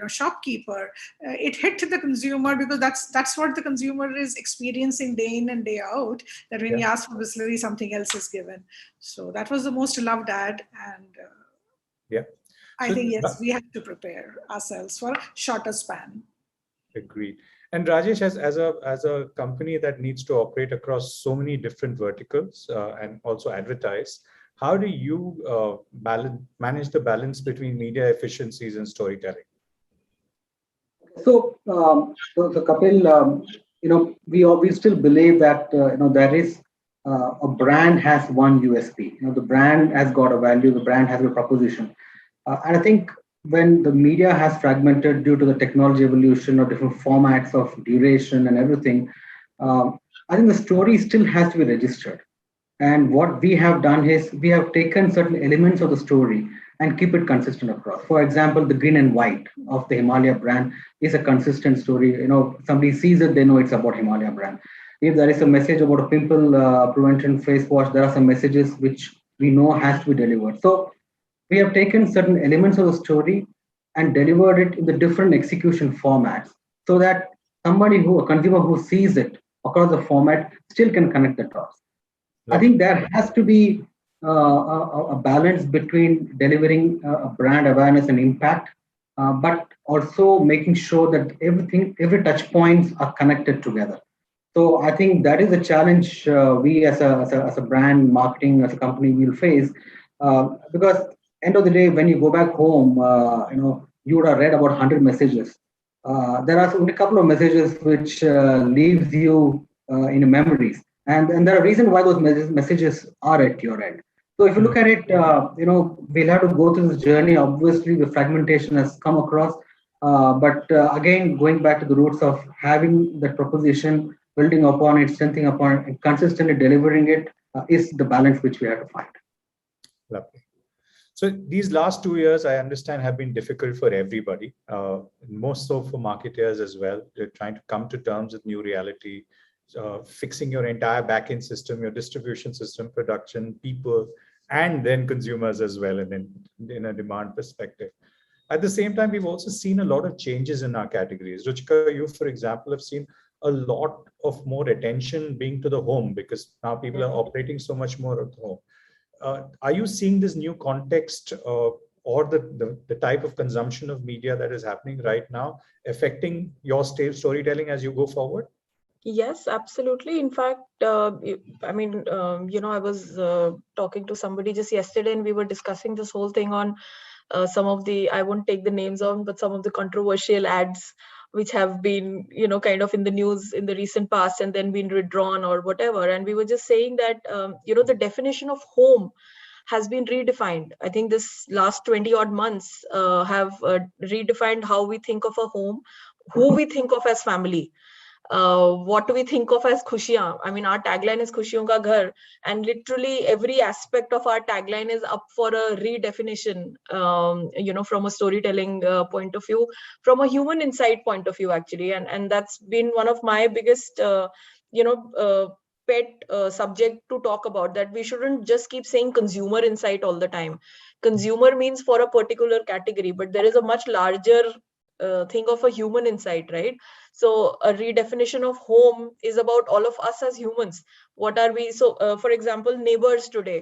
Speaker 11: shopkeeper, it hit the consumer, because that's what the consumer is experiencing day in and day out, that when you ask for Bisleri, something else is given. So that was the most loved ad, and I think yes, we have to prepare ourselves for a shorter span.
Speaker 10: Agreed. And Rajesh, as a company that needs to operate across so many different verticals and also advertise, how do you manage the balance between media efficiencies and storytelling?
Speaker 12: So Kapil, we still believe that there is a brand has one USP. The brand has got a value. The brand has a proposition, and I think when the media has fragmented due to the technology evolution or different formats of duration and everything, I think the story still has to be registered. And what we have done is we have taken certain elements of the story and keep it consistent across. For example, the green and white of the Himalaya brand is a consistent story. Somebody sees it, they know it's about Himalaya brand. If there is a message about a pimple prevention face wash, there are some messages which we know has to be delivered. So we have taken certain elements of the story and delivered it in the different execution formats, so that a consumer who sees it across the format still can connect the dots. I think there has to be a balance between delivering brand awareness and impact, but also making sure that every touch points are connected together. So I think that is a challenge we as a brand marketing, as a company, will face, because end of the day, when you go back home, you would have read about 100 messages. There are only a couple of messages which leaves you in memories. And there are reasons why those messages are at your end. So if you look at it, we'll have to go through this journey. Obviously, the fragmentation has come across. But again, going back to the roots of having that proposition, building upon it, strengthening upon it, and consistently delivering it is the balance which we have to find.
Speaker 10: Lovely. So these last 2 years, I understand, have been difficult for everybody, most so for marketers as well. They're trying to come to terms with new reality, fixing your entire backend system, your distribution system, production, people, and then consumers as well, and then in a demand perspective. At the same time, we've also seen a lot of changes in our categories. Ruchika, you, for example, have seen a lot of more attention being to the home, because now people are operating so much more at home. Are you seeing this new context or the type of consumption of media that is happening right now affecting your storytelling as you go forward?
Speaker 13: Yes, absolutely. In fact, I was talking to somebody just yesterday, and we were discussing this whole thing on some of the, I won't take the names on, but some of the controversial ads which have been, kind of in the news in the recent past and then been withdrawn or whatever. And we were just saying that, the definition of home has been redefined. I think this last 20 odd months have redefined how we think of a home, who we think of as family. What do we think of as khushiyan? I mean, our tagline is Khushiyon Ka Ghar, and literally every aspect of our tagline is up for a redefinition, from a storytelling point of view, from a human insight point of view, actually. And that's been one of my biggest, pet subject to talk about, that we shouldn't just keep saying consumer insight all the time. Consumer means for a particular category, but there is a much larger thing of a human insight, right? So a redefinition of home is about all of us as humans. What are we? So for example, neighbors today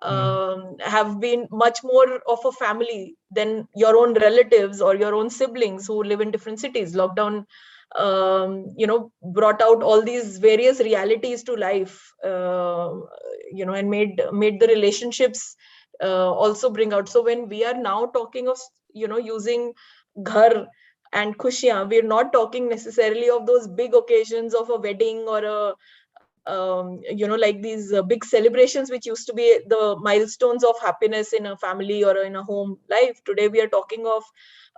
Speaker 13: have been much more of a family than your own relatives or your own siblings who live in different cities. Lockdown brought out all these various realities to life, and made the relationships also bring out. So when we are now talking of using ghar and khushiyan, we're not talking necessarily of those big occasions of a wedding or a like these big celebrations which used to be the milestones of happiness in a family or in a home life. Today we are talking of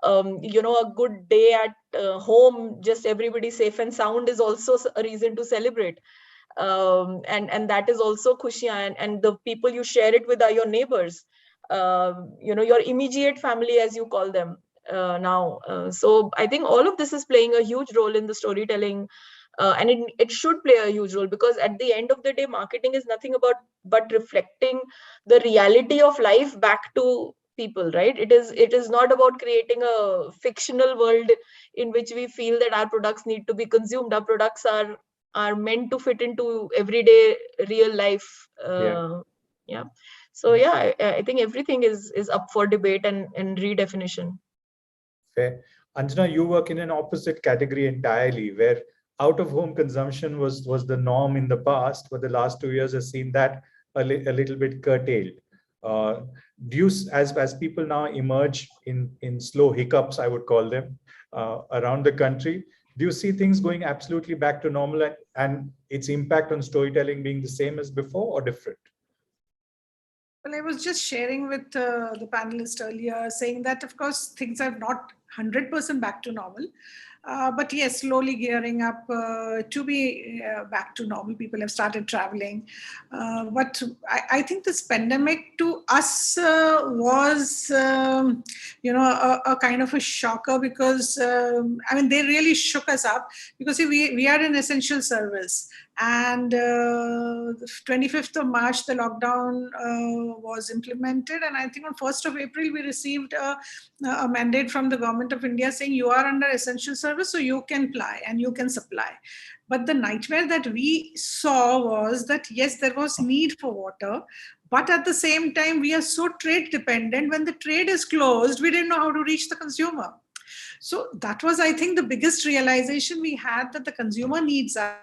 Speaker 13: a good day at home, just everybody safe and sound, is also a reason to celebrate. And that is also khushiyan, and the people you share it with are your neighbors, your immediate family, as you call them now. So I think all of this is playing a huge role in the storytelling and it should play a huge role, because at the end of the day, marketing is nothing but reflecting the reality of life back to people, right? It is not about creating a fictional world in which we feel that our products need to be consumed. Our products are meant to fit into everyday real life. Yeah. So yeah, I think everything is up for debate and redefinition.
Speaker 10: Fair. Anjana, you work in an opposite category entirely, where out-of-home consumption was the norm in the past, but the last 2 years has seen that a little bit curtailed. Do you, as people now emerge in slow hiccups, I would call them, around the country, do you see things going absolutely back to normal and its impact on storytelling being the same as before or different?
Speaker 11: Well, I was just sharing with the panelist earlier, saying that, of course, things are not 100% back to normal. But yes, slowly gearing up to be back to normal. People have started traveling. But I think this pandemic to us was, a kind of a shocker, because, they really shook us up, because we are an essential service. And the 25th of March, the lockdown was implemented. And I think on 1st of April, we received a mandate from the government of India saying you are under essential service, so you can apply and you can supply. But the nightmare that we saw was that, yes, there was need for water, but at the same time, we are so trade dependent. When the trade is closed, we didn't know how to reach the consumer. So that was, I think, the biggest realization we had, that the consumer needs us,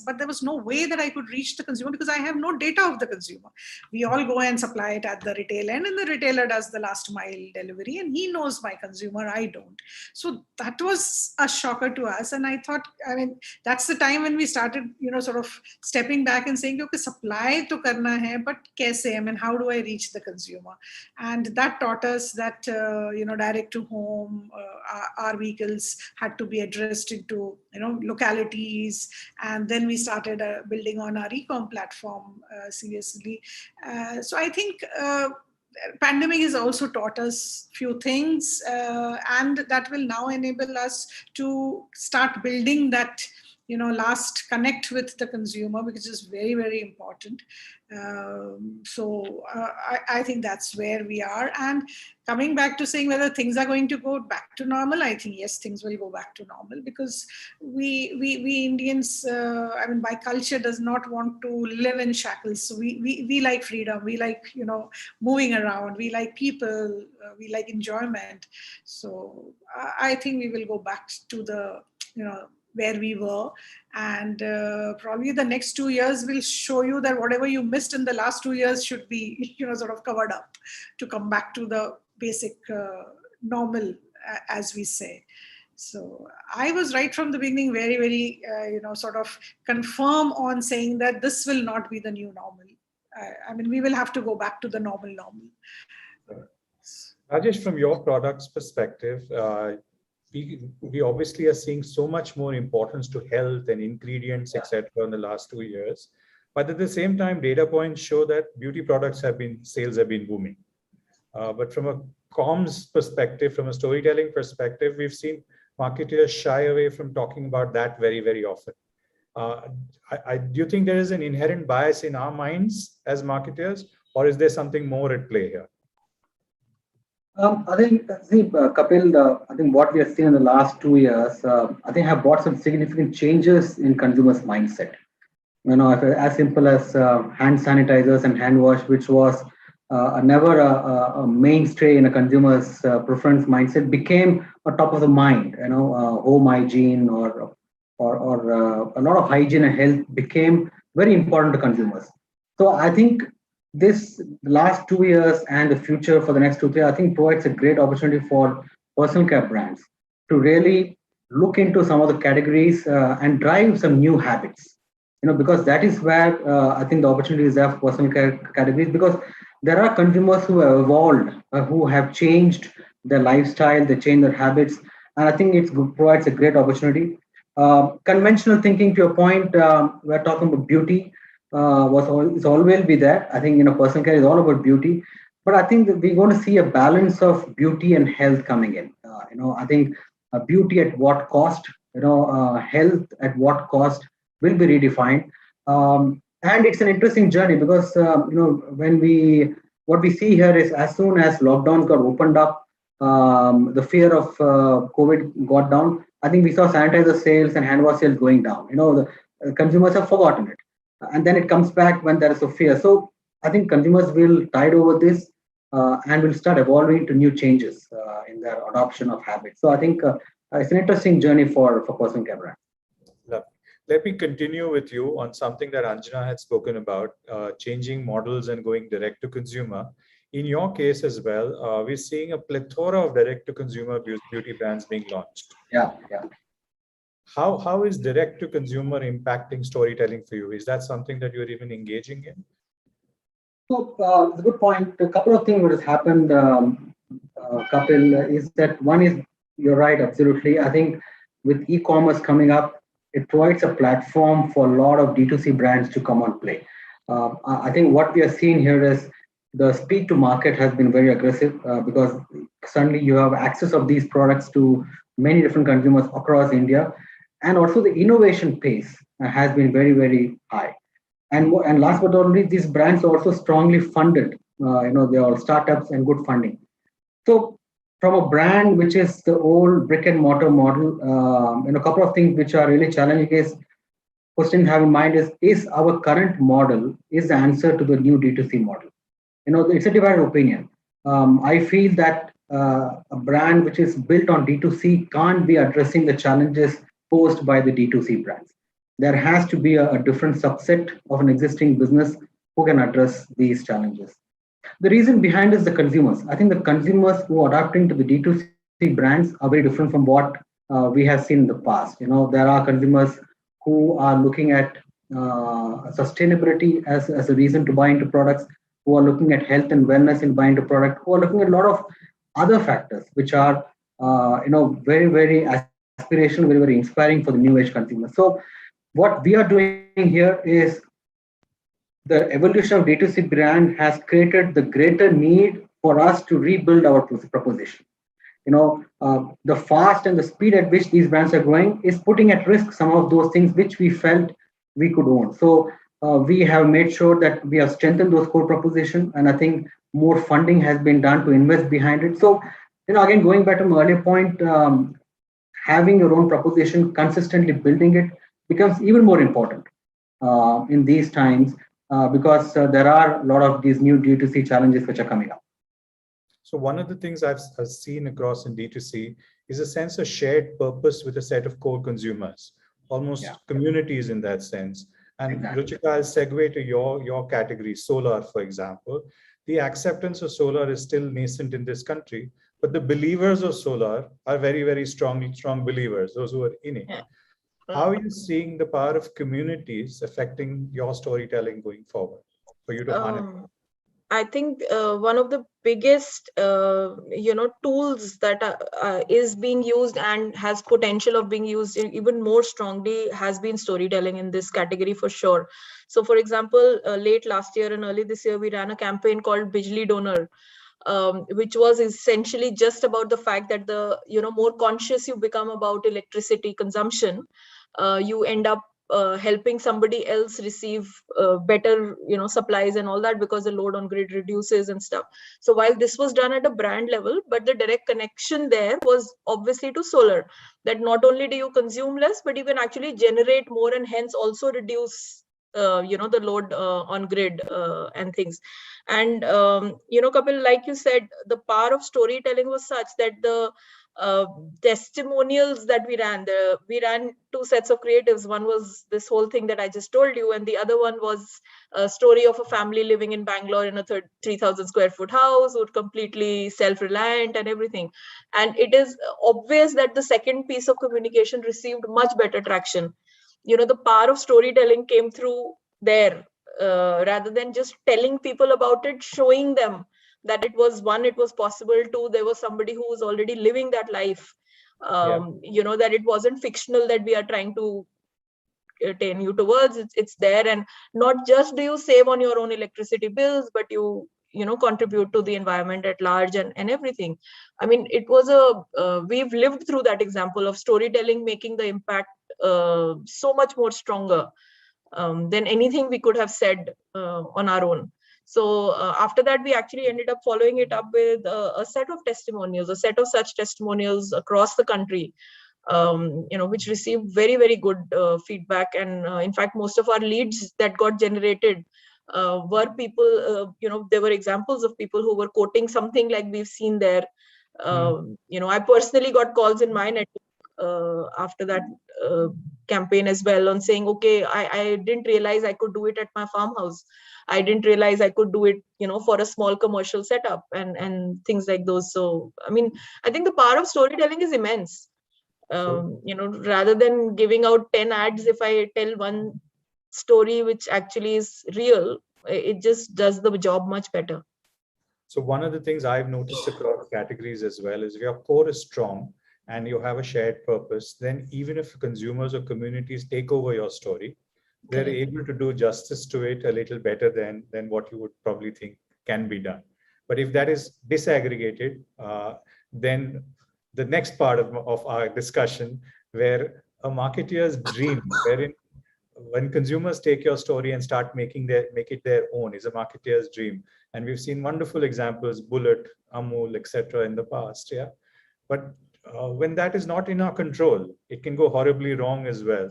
Speaker 11: but there was no way that I could reach the consumer because I have no data of the consumer. We all go and supply it at the retail end, and the retailer does the last mile delivery, and he knows my consumer, I don't. So that was a shocker to us. And I thought, that's the time when we started, sort of stepping back and saying, okay, supply to karna hai, but kaise? How do I reach the consumer? And that taught us that, direct to home, our vehicles had to be addressed into, localities. And then we started building on our e-com platform seriously. So I think pandemic has also taught us few things, and that will now enable us to start building that last connect with the consumer, which is very, very important. I think that's where we are. And coming back to saying whether things are going to go back to normal, I think yes, things will go back to normal, because we Indians, by culture, does not want to live in shackles. So we like freedom. We like moving around. We like people. We like enjoyment. So I think we will go back to the where we were, and probably the next 2 years will show you that whatever you missed in the last 2 years should be sort of covered up to come back to the basic normal, as we say. So I was right from the beginning, very, very sort of confirm on saying that this will not be the new normal. We will have to go back to the normal.
Speaker 10: Rajesh, from your product's perspective, we obviously are seeing so much more importance to health and ingredients, etc., in the last 2 years. But at the same time, data points show that beauty products sales have been booming. But from a comms perspective, from a storytelling perspective, we've seen marketers shy away from talking about that very, very often. Do you think there is an inherent bias in our minds as marketers, or is there something more at play here?
Speaker 12: I think, Kapil, I think what we have seen in the last 2 years, I think have brought some significant changes in consumers' mindset. As simple as hand sanitizers and hand wash, which was never a mainstay in a consumer's preference mindset, became a top of the mind. Home hygiene or a lot of hygiene and health became very important to consumers. So I think this last 2 years and the future for the next 2-3 years, I think provides a great opportunity for personal care brands to really look into some of the categories and drive some new habits. Because that is where I think the opportunity is there for personal care categories, because there are consumers who have evolved, who have changed their lifestyle, they change their habits, and I think it provides a great opportunity. Conventional thinking, to your point, we're talking about beauty. It's always be there. I think personal care is all about beauty, but I think that we're going to see a balance of beauty and health coming in. I think beauty at what cost? health at what cost will be redefined. And it's an interesting journey because what we see here is as soon as lockdowns got opened up, the fear of COVID got down. I think we saw sanitizer sales and hand wash sales going down. The consumers have forgotten it, and then it comes back when there is a fear. So I think consumers will tide over this and will start evolving to new changes in their adoption of habits. So I think it's an interesting journey for personal care brands.
Speaker 10: Let me continue with you on something that Anjana had spoken about, changing models and going direct to consumer. In your case as well, we're seeing a plethora of direct to consumer beauty brands being launched.
Speaker 12: Yeah.
Speaker 10: How is direct to consumer impacting storytelling for you? Is that something that you're even engaging in?
Speaker 12: So it's a good point. A couple of things that has happened, Kapil, is that one is, you're right, absolutely. I think with e-commerce coming up, it provides a platform for a lot of D2C brands to come on play. I think what we are seeing here is the speed to market has been very aggressive because suddenly you have access of these products to many different consumers across India. And also the innovation pace has been very, very high. And last but not least, these brands are also strongly funded. They're all startups and good funding. So from a brand which is the old brick and mortar model, a couple of things which are really challenging is, first thing to have in mind is our current model is the answer to the new D2C model? It's a divided opinion. I feel that a brand which is built on D2C can't be addressing the challenges posed by the D2C brands. There has to be a different subset of an existing business who can address these challenges. The reason behind is the consumers. I think the consumers who are adapting to the D2C brands are very different from what we have seen in the past. There are consumers who are looking at sustainability as a reason to buy into products, who are looking at health and wellness in buying into product, who are looking at a lot of other factors which are very, very aspirational, very, very inspiring for the new age consumer. So what we are doing here is the evolution of D2C brand has created the greater need for us to rebuild our proposition. The fast and the speed at which these brands are growing is putting at risk some of those things which we felt we could own. So we have made sure that we have strengthened those core proposition, and I think more funding has been done to invest behind it. So, again, going back to my earlier point, having your own proposition, consistently building it becomes even more important in these times because there are a lot of these new D2C challenges which are coming up.
Speaker 10: So one of the things I've seen across in D2C is a sense of shared purpose with a set of core consumers, almost communities in that sense. And
Speaker 12: exactly.
Speaker 10: Ruchika, I'll segue to your category, solar, for example. The acceptance of solar is still nascent in this country, but the believers of solar are very, very strong believers, those who are in it. How are you seeing the power of communities affecting your storytelling going forward for you to harness?
Speaker 13: I think one of the biggest, tools that is being used and has potential of being used even more strongly has been storytelling in this category for sure. So, for example, late last year and early this year, we ran a campaign called Bijli Donor, which was essentially just about the fact that the more conscious you become about electricity consumption, you end up helping somebody else receive better supplies and all that, because the load on grid reduces and stuff. So while this was done at a brand level, but the direct connection there was obviously to solar, that not only do you consume less, but you can actually generate more and hence also reduce the load on grid and things. And Kapil, like you said, the power of storytelling was such that the testimonials that we ran 2 sets of creatives. One was this whole thing that I just told you, and the other one was a story of a family living in Bangalore in a 3,000 square foot house, who are completely self-reliant and everything. And it is obvious that the second piece of communication received much better traction. The power of storytelling came through there, rather than just telling people about it, showing them that it was possible. Two, there was somebody who was already living that life. That it wasn't fictional, that we are trying to attain you towards. It's there. And not just do you save on your own electricity bills, but you contribute to the environment at large and everything. I mean, it was we've lived through that example of storytelling making the impact so much more stronger than anything we could have said on our own. So after that, we actually ended up following it up with a set of testimonials, a set of such testimonials across the country, which received very, very good feedback. And in fact, most of our leads that got generated were people, there were examples of people who were quoting something like we've seen there. I personally got calls in my network after that campaign as well, on saying, okay, I didn't realize I could do it at my farmhouse. I didn't realize I could do it, for a small commercial setup and things like those. So, I mean, I think the power of storytelling is immense. Rather than giving out 10 ads, if I tell one story which actually is real, it just does the job much better.
Speaker 10: So one of the things I've noticed across categories as well is if your core is strong and you have a shared purpose, then even if consumers or communities take over your story, they're able to do justice to it a little better than what you would probably think can be done. But if that is disaggregated, then the next part of our discussion, where a marketeer's dream, wherein when consumers take your story and start make it their own, is a marketeer's dream. And we've seen wonderful examples, Bullet, Amul, etc. in the past. Yeah, but when that is not in our control, it can go horribly wrong as well.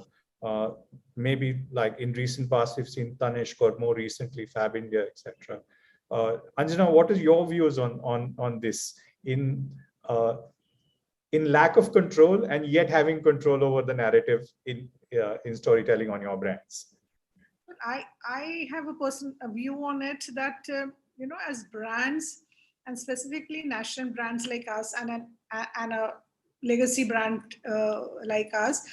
Speaker 10: Maybe like in recent past, we've seen Tanishq, or more recently Fab India, etc. Anjana, what is your views on this in lack of control and yet having control over the narrative in storytelling on your brands?
Speaker 11: I have a view on it that as brands, and specifically national brands like us and a legacy brand like us,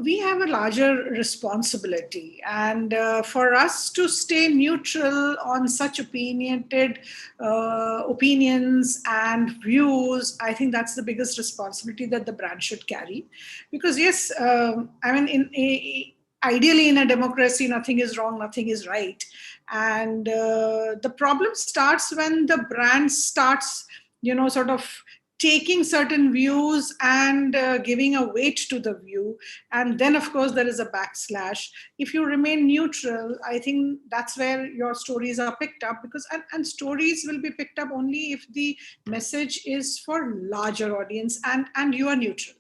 Speaker 11: we have a larger responsibility. And for us to stay neutral on such opinionated opinions and views, I think that's the biggest responsibility that the brand should carry. Because yes, ideally in a democracy, nothing is wrong, nothing is right. And the problem starts when the brand starts, sort of taking certain views and giving a weight to the view. And then, of course, there is a backslash. If you remain neutral, I think that's where your stories are picked up, because and stories will be picked up only if the message is for larger audience and you are neutral.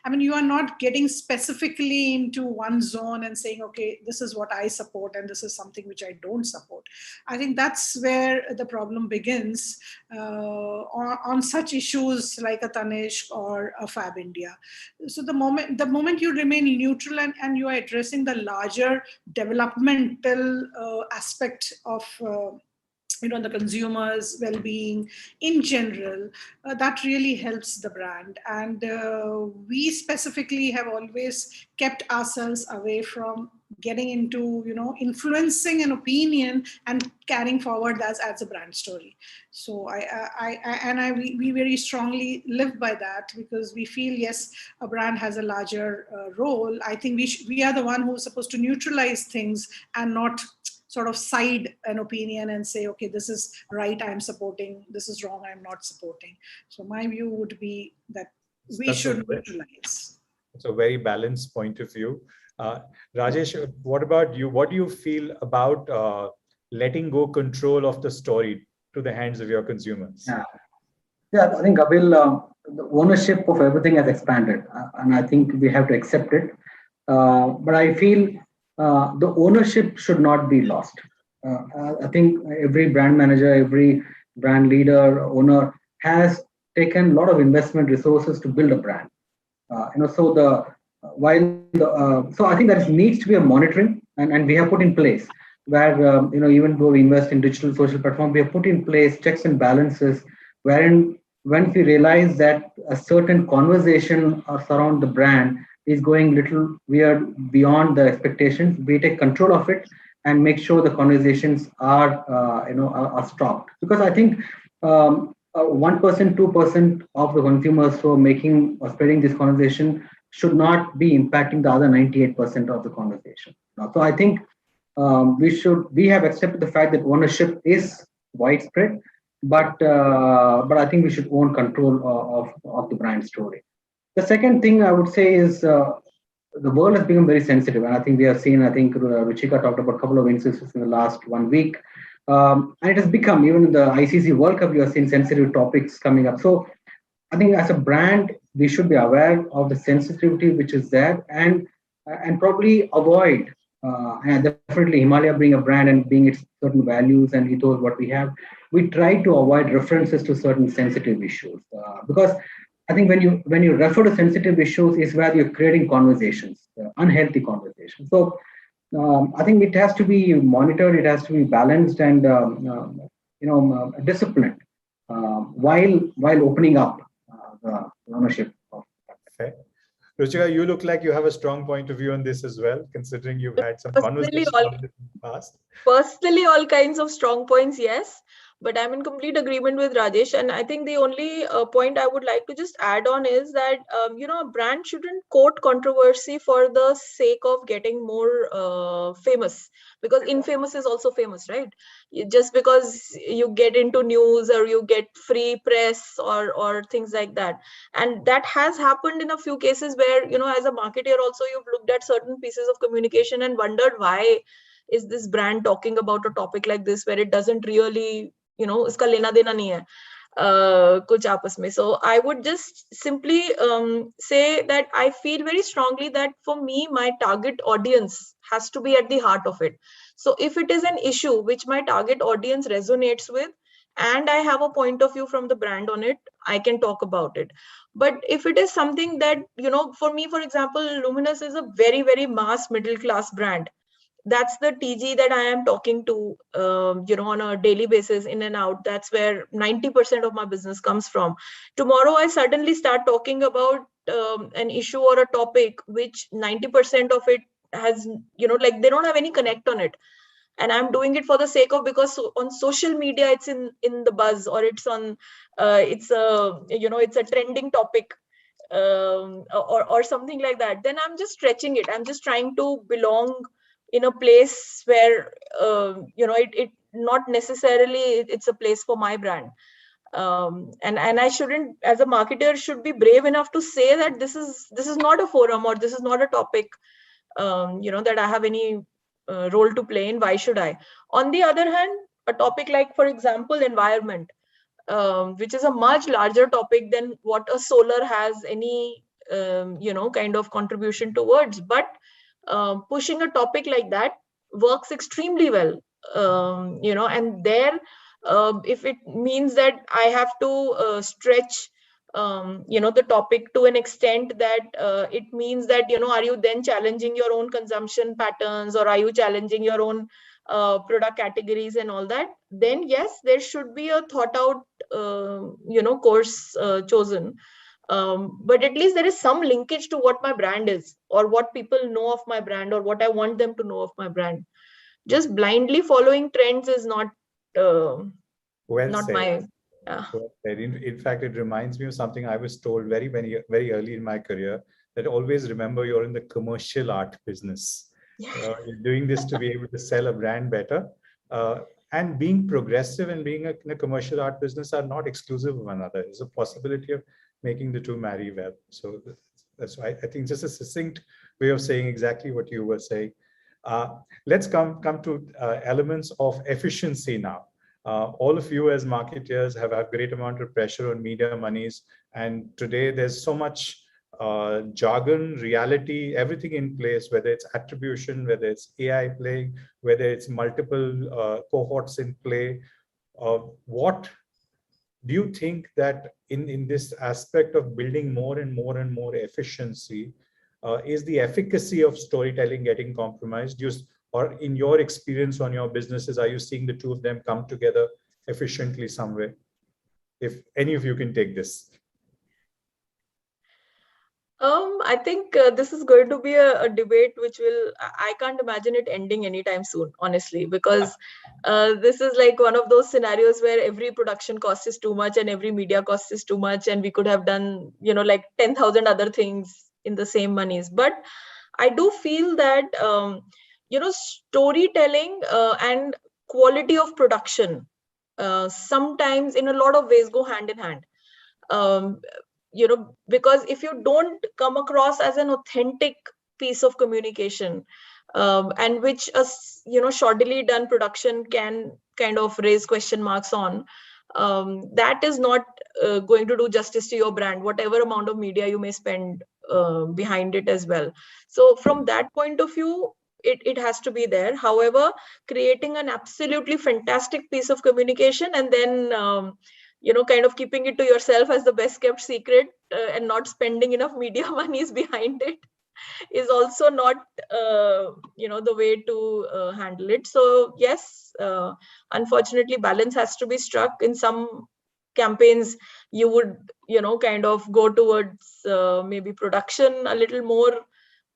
Speaker 11: I mean, you are not getting specifically into one zone and saying, okay, this is what I support and this is something which I don't support. I think that's where the problem begins on such issues like a Tanishq or a Fab India. So the moment you remain neutral and you are addressing the larger developmental aspect of the consumer's well-being in general, that really helps the brand. And we specifically have always kept ourselves away from getting into, influencing an opinion and carrying forward as a brand story. So we very strongly live by that, because we feel, yes, a brand has a larger role. I think we are the one who's supposed to neutralize things and not sort of side an opinion and say, okay, this is right, I'm supporting, this is wrong, I'm not supporting. So my view would be that we should neutralize.
Speaker 10: It's a very balanced point of view. Rajesh, what about you? What do you feel about letting go control of the story to the hands of your consumers?
Speaker 12: Yeah, I think, Kapil, the ownership of everything has expanded, and I think we have to accept it. But I feel the ownership should not be lost. I think every brand manager, every brand leader, owner has taken a lot of investment resources to build a brand. So I think there needs to be a monitoring, and we have put in place where even though we invest in digital social platform, we have put in place checks and balances wherein when we realize that a certain conversation around the brand is going little weird beyond the expectations, we take control of it and make sure the conversations are stopped. Because I think 1%, 2% of the consumers who are making or spreading this conversation should not be impacting the other 98% of the conversation. So I think we have accepted the fact that ownership is widespread, but I think we should own control of the brand story. The second thing I would say is the world has become very sensitive, and I think we have seen. I think Ruchika talked about a couple of instances in the last 1 week, and it has become, even in the ICC World Cup, you have seen sensitive topics coming up. So I think as a brand, we should be aware of the sensitivity which is there, and probably avoid. And definitely, Himalaya being a brand and being its certain values and ethos, what we have, we try to avoid references to certain sensitive issues because I think when you refer to sensitive issues is where you're creating conversations, unhealthy conversations. So I think it has to be monitored, it has to be balanced and disciplined while opening up the ownership of.
Speaker 10: Okay. Ruchika, you look like you have a strong point of view on this as well, considering you've had some conversations on this in the past.
Speaker 13: Personally, all kinds of strong points, yes. But I'm in complete agreement with Rajesh. And I think the only point I would like to just add on is that, a brand shouldn't court controversy for the sake of getting more famous, because infamous is also famous, right? Just because you get into news or you get free press or things like that. And that has happened in a few cases where, as a marketer also, you've looked at certain pieces of communication and wondered why is this brand talking about a topic like this where it doesn't really, iska lena dena nahi hai kuch aapas mein. So I would just simply say that I feel very strongly that for me, my target audience has to be at the heart of it. So if it is an issue which my target audience resonates with, and I have a point of view from the brand on it, I can talk about it. But if it is something that, for me, for example, Luminous is a very, very mass middle class brand. That's the TG that I am talking to, on a daily basis, in and out. That's where 90% of my business comes from. Tomorrow, I suddenly start talking about an issue or a topic which 90% of it has, they don't have any connect on it. And I'm doing it for the sake of, because on social media, it's in the buzz, or it's on, it's a trending topic. Or something like that, then I'm just stretching it. I'm just trying to belong in a place where it not necessarily it's a place for my brand. And I shouldn't, as a marketer, should be brave enough to say that this is not a forum, or this is not a topic that I have any role to play in. Why should I? On the other hand, a topic like, for example, environment, which is a much larger topic than what a solar has any kind of contribution towards, but pushing a topic like that works extremely well. And there, if it means that I have to stretch the topic to an extent that it means that, are you then challenging your own consumption patterns, or are you challenging your own product categories and all that, then yes, there should be a thought out course chosen. But at least there is some linkage to what my brand is, or what people know of my brand, or what I want them to know of my brand. Just blindly following trends is not my.
Speaker 10: Well said. In fact, it reminds me of something I was told very, very, very early in my career, that always remember you're in the commercial art business. You're doing this to be able to sell a brand better. And being progressive and being in a commercial art business are not exclusive of one another. There's a possibility of making the two marry well. So that's why I think just a succinct way of saying exactly what you were saying. Let's come to elements of efficiency now. All of you as marketers have a great amount of pressure on media monies. And today there's so much jargon, reality, everything in place, whether it's attribution, whether it's AI playing, whether it's multiple cohorts in play. What do you think that in this aspect of building more and more and more efficiency, is the efficacy of storytelling getting compromised? Or in your experience on your businesses, are you seeing the two of them come together efficiently somewhere? If any of you can take this.
Speaker 13: I think this is going to be a debate which I can't imagine it ending anytime soon, honestly, because this is like one of those scenarios where every production cost is too much and every media cost is too much, and we could have done, like 10,000 other things in the same monies. But I do feel that, storytelling and quality of production sometimes in a lot of ways go hand in hand. Because if you don't come across as an authentic piece of communication, and which a shoddily done production can kind of raise question marks on, that is not going to do justice to your brand, whatever amount of media you may spend behind it as well. So from that point of view, it has to be there. However, creating an absolutely fantastic piece of communication and then kind of keeping it to yourself as the best kept secret, and not spending enough media monies behind it is also not the way to handle it. So yes, unfortunately balance has to be struck. In some campaigns you would kind of go towards maybe production a little more,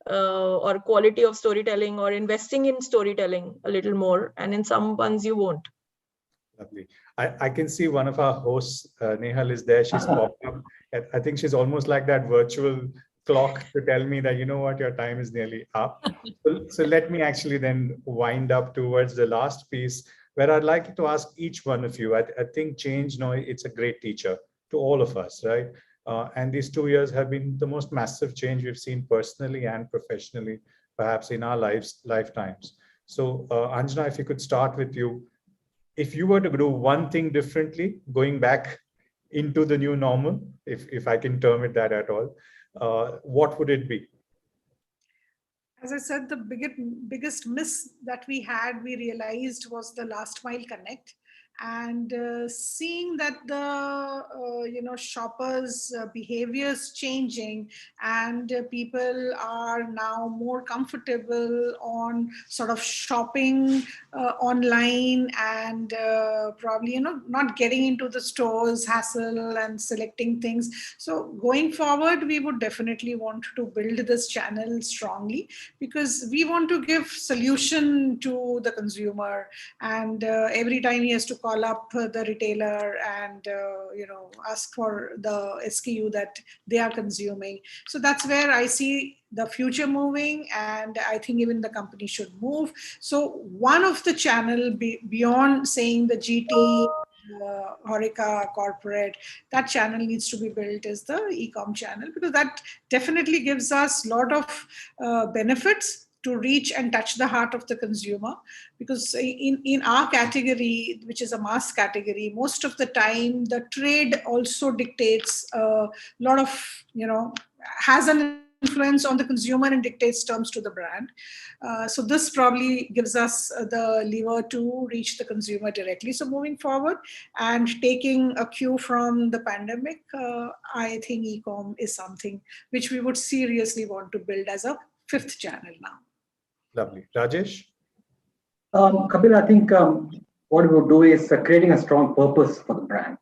Speaker 13: or quality of storytelling, or investing in storytelling a little more, and in some ones you won't.
Speaker 10: Lovely. I can see one of our hosts, Nehal, is there. She's popped up. I think she's almost like that virtual clock to tell me that, you know what, your time is nearly up. So let me actually then wind up towards the last piece, where I'd like to ask each one of you. I think change, it's a great teacher to all of us, right? And these 2 years have been the most massive change we've seen personally and professionally, perhaps in our lifetimes. So Anjana, if you could start with you. If you were to do one thing differently, going back into the new normal, if I can term it that at all, what would it be?
Speaker 11: As I said, the biggest miss that we realized was the last mile connect. And seeing that the shoppers behaviors changing, and people are now more comfortable on sort of shopping online, and probably not getting into the stores hassle and selecting things. So going forward, we would definitely want to build this channel strongly, because we want to give solution to the consumer, and every time he has to call up the retailer and ask for the SKU that they are consuming. So that's where I see the future moving, and I think even the company should move. So one of the channel beyond saying the GT, Horeca, corporate, that channel needs to be built is the e-com channel, because that definitely gives us a lot of benefits to reach and touch the heart of the consumer. Because in our category, which is a mass category, most of the time the trade also dictates a lot of, has an influence on the consumer and dictates terms to the brand. So this probably gives us the lever to reach the consumer directly. So moving forward and taking a cue from the pandemic, I think e-com is something which we would seriously want to build as a fifth channel now.
Speaker 10: Lovely. Rajesh?
Speaker 12: Kapil, I think what we would do is creating a strong purpose for the brand.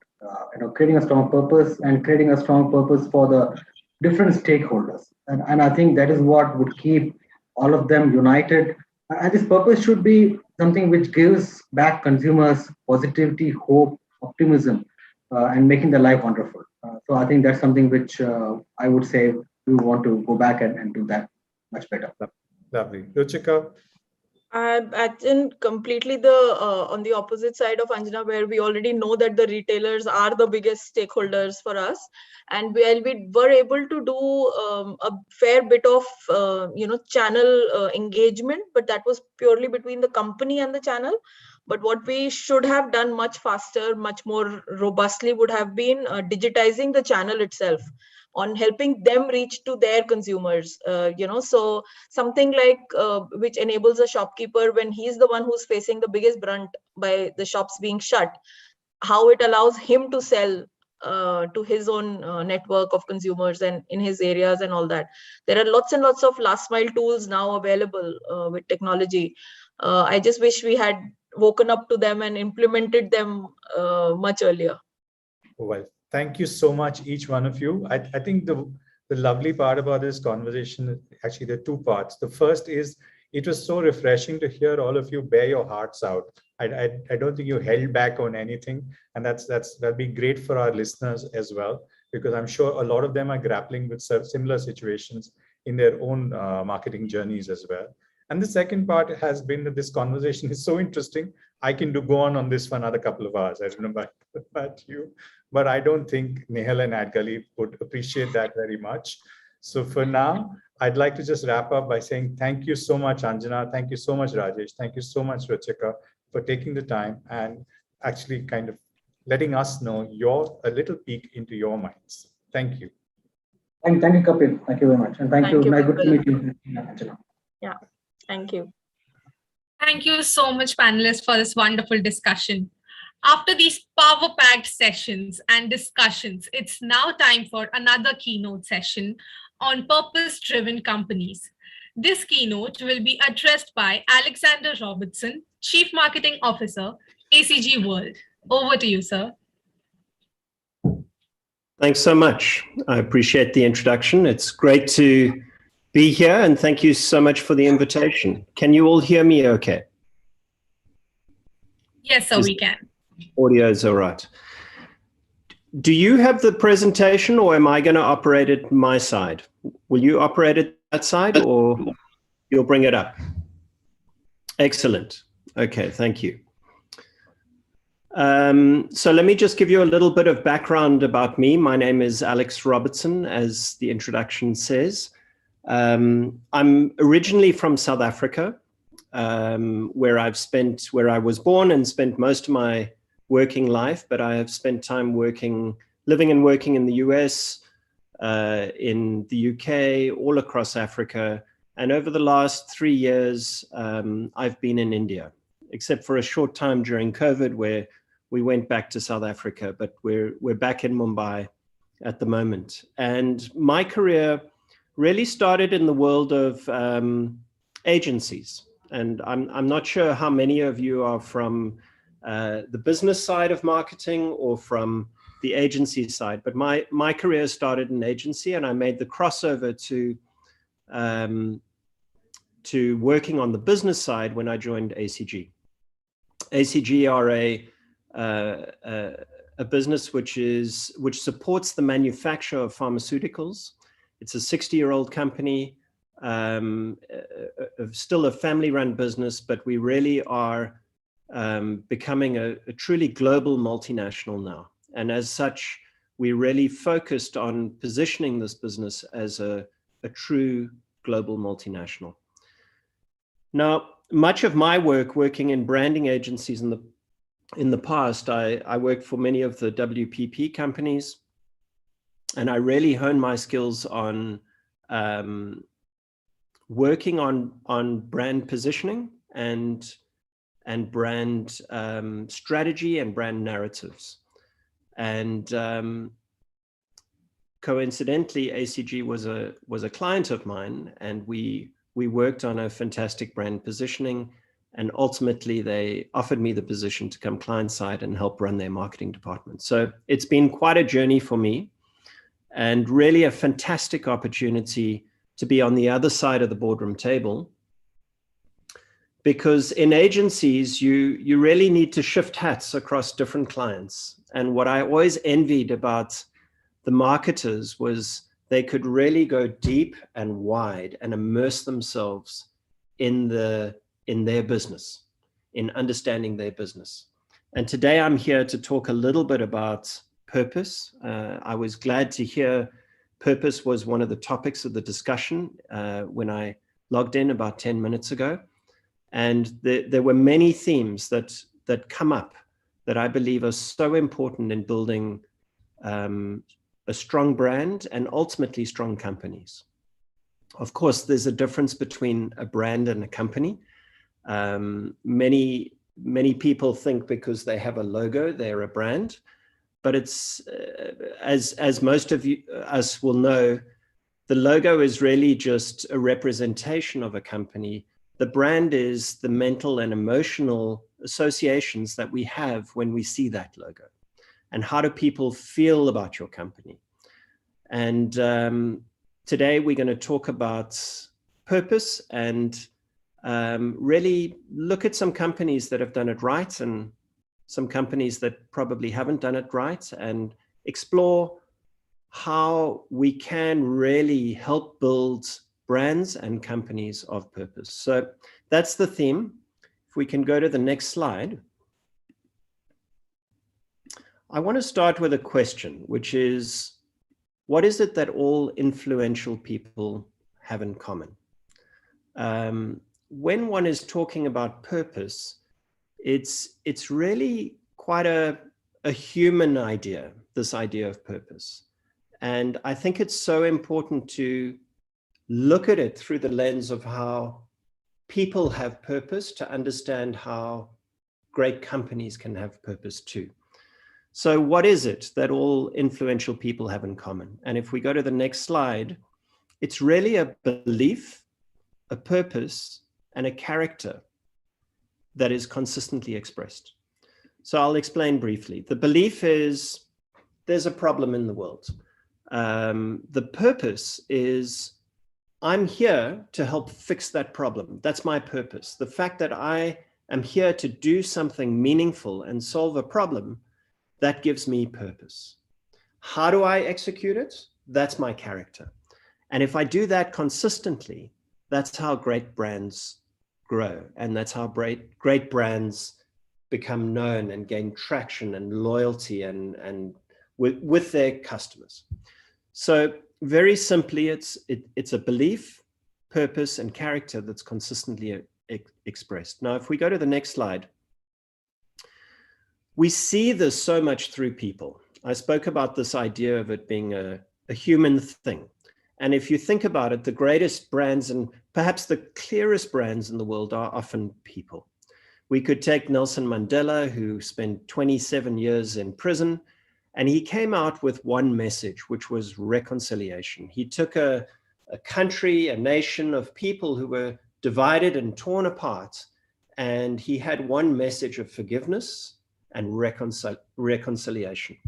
Speaker 12: Creating a strong purpose and creating a strong purpose for the different stakeholders. And I think that is what would keep all of them united. And this purpose should be something which gives back consumers positivity, hope, optimism, and making their life wonderful. So I think that's something which I would say we want to go back and do that much better.
Speaker 10: Lovely. Ruchika?
Speaker 13: I think completely on the opposite side of Anjana, where we already know that the retailers are the biggest stakeholders for us, and we were able to do a fair bit of channel engagement, but that was purely between the company and the channel. But what we should have done much faster, much more robustly, would have been digitizing the channel itself, on helping them reach to their consumers, so something like which enables a shopkeeper, when he's the one who's facing the biggest brunt by the shops being shut, how it allows him to sell to his own network of consumers and in his areas and all that. There are lots and lots of last mile tools now available with technology. I just wish we had woken up to them and implemented them much earlier.
Speaker 10: Well, thank you so much, each one of you. I think the lovely part about this conversation, actually there are two parts. The first is, it was so refreshing to hear all of you bare your hearts out. I don't think you held back on anything, and that'd be great for our listeners as well, because I'm sure a lot of them are grappling with similar situations in their own marketing journeys as well. And the second part has been that this conversation is so interesting. I can go on this for another couple of hours. I don't know about you, but I don't think Nehal and Adgali would appreciate that very much. So for now, I'd like to just wrap up by saying thank you so much, Anjana. Thank you so much, Rajesh. Thank you so much, Ruchika, for taking the time and actually kind of letting us know a little peek into your minds. Thank you.
Speaker 12: Thank you, Kapil. Thank you very much. And thank you. Nice, good to meet you, Anjana.
Speaker 13: Yeah, thank you.
Speaker 1: Thank you so much, panelists, for this wonderful discussion. After these power-packed sessions and discussions, it's now time for another keynote session on purpose-driven companies. This keynote will be addressed by Alexander Robertson, Chief Marketing Officer, ACG World. Over to you, sir.
Speaker 14: Thanks so much. I appreciate the introduction. It's great to be here, and thank you so much for the invitation. Can you all hear me okay?
Speaker 1: Yes, sir, we can.
Speaker 14: Audio is all right. Do you have the presentation, or am I going to operate it my side? Will you operate it that side, or you'll bring it up? Excellent. Okay, thank you. So let me just give you a little bit of background about me. My name is Alex Robertson, as the introduction says. I'm originally from South Africa, where I was born and spent most of my working life, but I have spent time living and working in the US, in the UK, all across Africa. And over the last 3 years, I've been in India, except for a short time during COVID where we went back to South Africa, but we're back in Mumbai at the moment. And my career really started in the world of agencies. And I'm not sure how many of you are from the business side of marketing or from the agency side, but my career started in agency, and I made the crossover to working on the business side when I joined ACG. ACG are a business which supports the manufacture of pharmaceuticals. It's a 60-year-old company, still a family-run business, but we really are becoming a truly global multinational now. And as such, we really focused on positioning this business as a true global multinational. Now, much of my work working in branding agencies in the past, I worked for many of the WPP companies, and I really honed my skills on working on brand positioning and brand strategy and brand narratives. And coincidentally, ACG was a client of mine, and we worked on a fantastic brand positioning, and ultimately they offered me the position to come client side and help run their marketing department. So it's been quite a journey for me, and really a fantastic opportunity to be on the other side of the boardroom table, because in agencies, you really need to shift hats across different clients. And what I always envied about the marketers was they could really go deep and wide and immerse themselves in their business, in understanding their business. And today I'm here to talk a little bit about purpose. I was glad to hear purpose was one of the topics of the discussion when I logged in about 10 minutes ago. And there were many themes that come up that I believe are so important in building a strong brand and ultimately strong companies. Of course, there's a difference between a brand and a company. Many people think because they have a logo, they're a brand, but it's as most of us will know, the logo is really just a representation of a company. The brand is the mental and emotional associations that we have when we see that logo. And how do people feel about your company? And today we're going to talk about purpose and really look at some companies that have done it right and some companies that probably haven't done it right, and explore how we can really help build brands and companies of purpose. So that's the theme. If we can go to the next slide. I want to start with a question, which is, what is it that all influential people have in common? When one is talking about purpose, it's really quite a human idea, this idea of purpose. And I think it's so important to look at it through the lens of how people have purpose, to understand how great companies can have purpose too. So what is it that all influential people have in common? And if we go to the next slide, it's really a belief, a purpose, and a character that is consistently expressed. So I'll explain briefly. The belief is there's a problem in the world. The purpose is I'm here to help fix that problem. That's my purpose. The fact that I am here to do something meaningful and solve a problem, that gives me purpose. How do I execute it? That's my character. And if I do that consistently, that's how great brands grow. And that's how great brands become known and gain traction and loyalty and with their customers. So very simply, it's a belief, purpose, and character that's consistently expressed. Now, if we go to the next slide, we see this so much through people. I spoke about this idea of it being a human thing. And if you think about it, the greatest brands and perhaps the clearest brands in the world are often people. We could take Nelson Mandela, who spent 27 years in prison, and he came out with one message, which was reconciliation. He took a country, a nation of people who were divided and torn apart, and he had one message of forgiveness and reconciliation.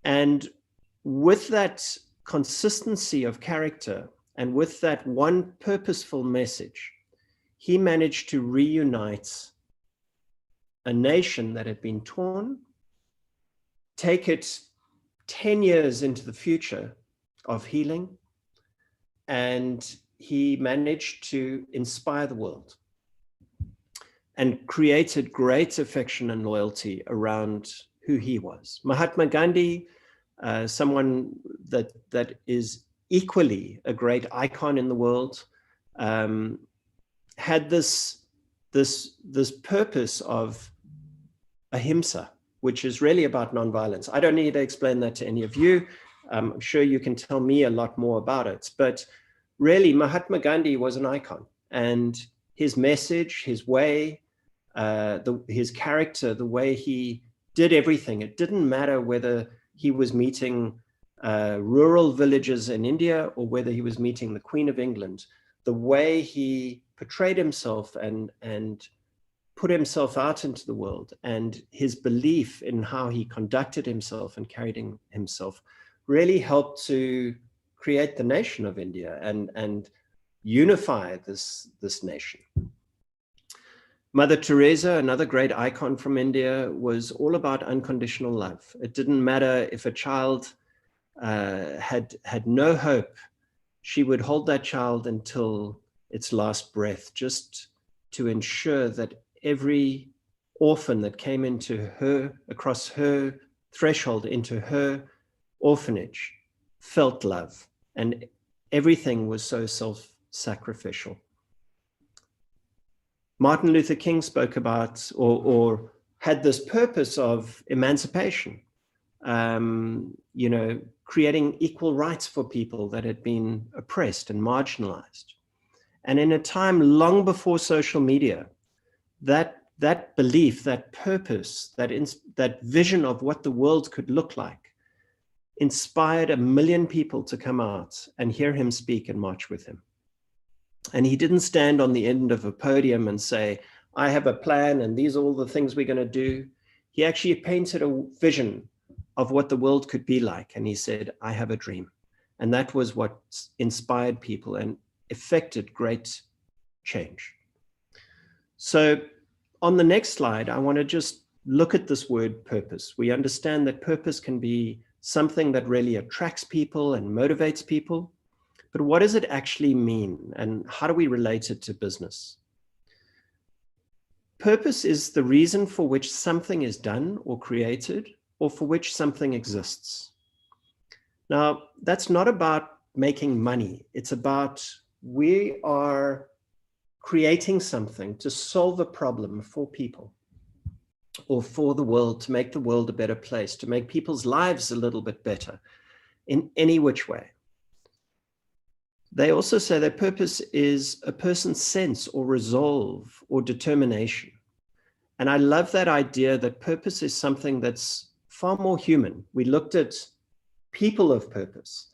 Speaker 14: And with that consistency of character and with that one purposeful message, he managed to reunite a nation that had been torn, take it 10 years into the future of healing, and he managed to inspire the world and created great affection and loyalty around who he was. Mahatma Gandhi, someone that is equally a great icon in the world, had this purpose of ahimsa, which is really about nonviolence. I don't need to explain that to any of you. I'm sure you can tell me a lot more about it, but really Mahatma Gandhi was an icon, and his message, his way, his character, the way he did everything. It didn't matter whether he was meeting rural villages in India or whether he was meeting the Queen of England. The way he portrayed himself and put himself out into the world, and his belief in how he conducted himself and carried himself really helped to create the nation of India and unify this nation. Mother Teresa, another great icon from India, was all about unconditional love. It didn't matter if a child had no hope, she would hold that child until its last breath, just to ensure that every orphan that came into her, across her threshold into her orphanage, felt love, and everything was so self-sacrificial. Martin Luther King spoke about or had this purpose of emancipation, creating equal rights for people that had been oppressed and marginalized. And in a time long before social media, that belief, that purpose, that vision of what the world could look like inspired 1 million people to come out and hear him speak and march with him. And he didn't stand on the end of a podium and say, I have a plan and these are all the things we're going to do. He actually painted a vision of what the world could be like. And he said, I have a dream. And that was what inspired people and effected great change. So on the next slide, I want to just look at this word purpose. We understand that purpose can be something that really attracts people and motivates people. But what does it actually mean, and how do we relate it to business? Purpose is the reason for which something is done or created, or for which something exists. Now, that's not about making money. It's about we are creating something to solve a problem for people or for the world, to make the world a better place, to make people's lives a little bit better in any which way. They also say their purpose is a person's sense or resolve or determination. And I love that idea that purpose is something that's far more human. We looked at people of purpose.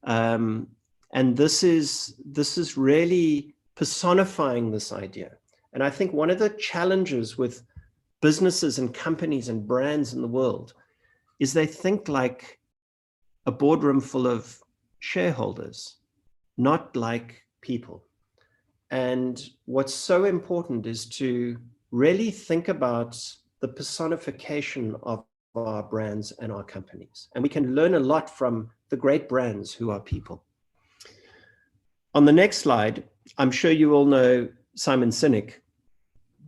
Speaker 14: And this is really personifying this idea. And I think one of the challenges with businesses and companies and brands in the world is they think like a boardroom full of shareholders, not like people. And what's so important is to really think about the personification of our brands and our companies. And we can learn a lot from the great brands who are people. On the next slide, I'm sure you all know Simon Sinek.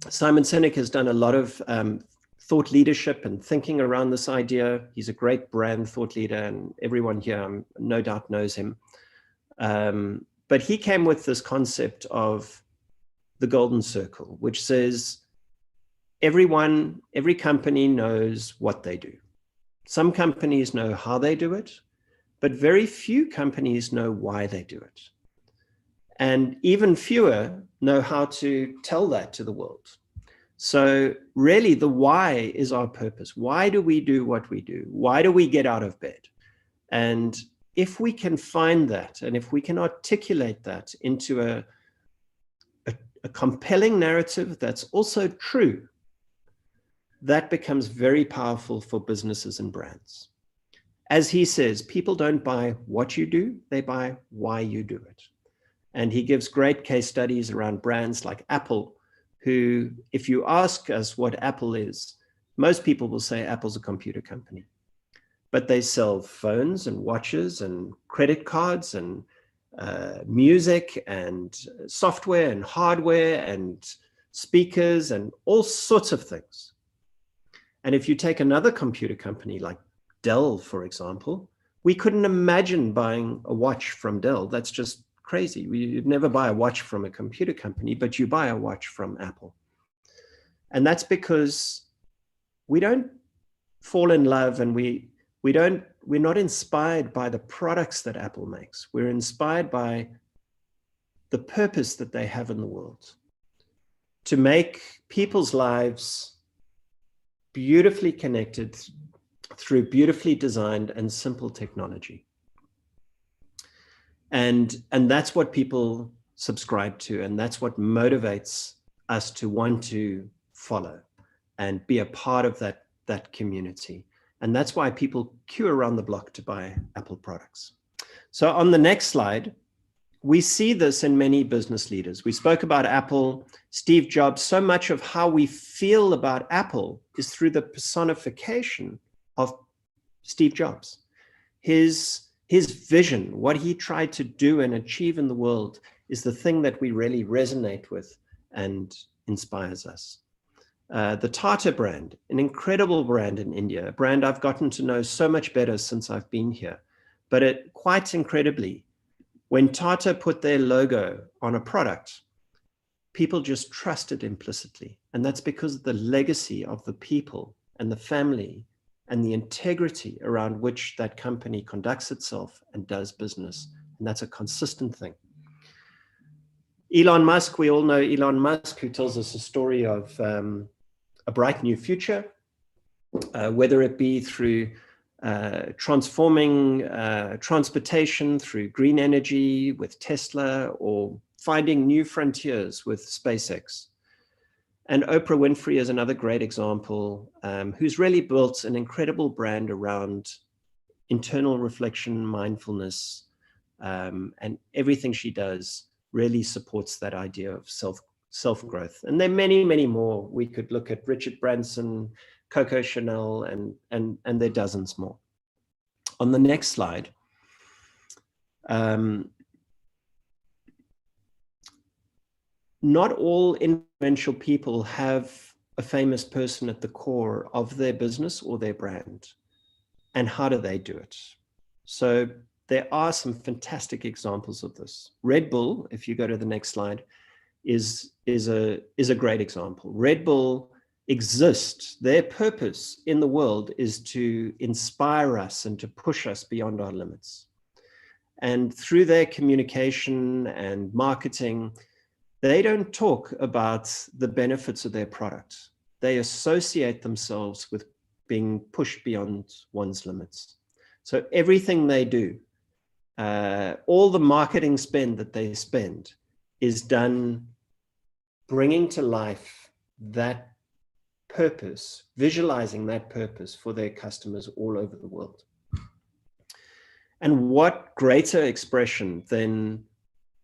Speaker 14: Simon Sinek has done a lot of thought leadership and thinking around this idea. He's a great brand thought leader, and everyone here no doubt knows him. But he came with this concept of the golden circle, which says every company knows what they do. Some companies know how they do it, but very few companies know why they do it. And even fewer know how to tell that to the world. So really the why is our purpose. Why do we do what we do? Why do we get out of bed? And if we can find that, and if we can articulate that into a compelling narrative that's also true, that becomes very powerful for businesses and brands. As he says, people don't buy what you do, they buy why you do it. And he gives great case studies around brands like Apple, who, if you ask us what Apple is, most people will say Apple's a computer company. But they sell phones and watches and credit cards and music and software and hardware and speakers and all sorts of things. And if you take another computer company like Dell, for example, we couldn't imagine buying a watch from Dell. That's just crazy. You'd never buy a watch from a computer company, but you buy a watch from Apple. And that's because we don't fall in love, and we're not inspired by the products that Apple makes. We're inspired by the purpose that they have in the world to make people's lives beautifully connected through beautifully designed and simple technology. And that's what people subscribe to, and that's what motivates us to want to follow and be a part of that community. And that's why people queue around the block to buy Apple products. So on the next slide, we see this in many business leaders. We spoke about Apple, Steve Jobs. So much of how we feel about Apple is through the personification of Steve Jobs. His vision, what he tried to do and achieve in the world, is the thing that we really resonate with and inspires us. The Tata brand, an incredible brand in India, a brand I've gotten to know so much better since I've been here. But quite incredibly, when Tata put their logo on a product, people just trust it implicitly. And that's because of the legacy of the people and the family and the integrity around which that company conducts itself and does business. And that's a consistent thing. Elon Musk, we all know Elon Musk, who tells us a story of a bright new future, whether it be through transforming transportation through green energy with Tesla, or finding new frontiers with SpaceX. And Oprah Winfrey is another great example, who's really built an incredible brand around internal reflection, mindfulness, and everything she does really supports that idea of self-growth. And there are many, many more. We could look at Richard Branson, Coco Chanel, and there are dozens more. On the next slide, not all influential people have a famous person at the core of their business or their brand. And how do they do it? So there are some fantastic examples of this. Red Bull, if you go to the next slide, is a great example. Red Bull exists. Their purpose in the world is to inspire us and to push us beyond our limits. And through their communication and marketing, they don't talk about the benefits of their product. They associate themselves with being pushed beyond one's limits. So everything they do, all the marketing spend that they spend is done bringing to life that purpose, visualizing that purpose for their customers all over the world. And what greater expression than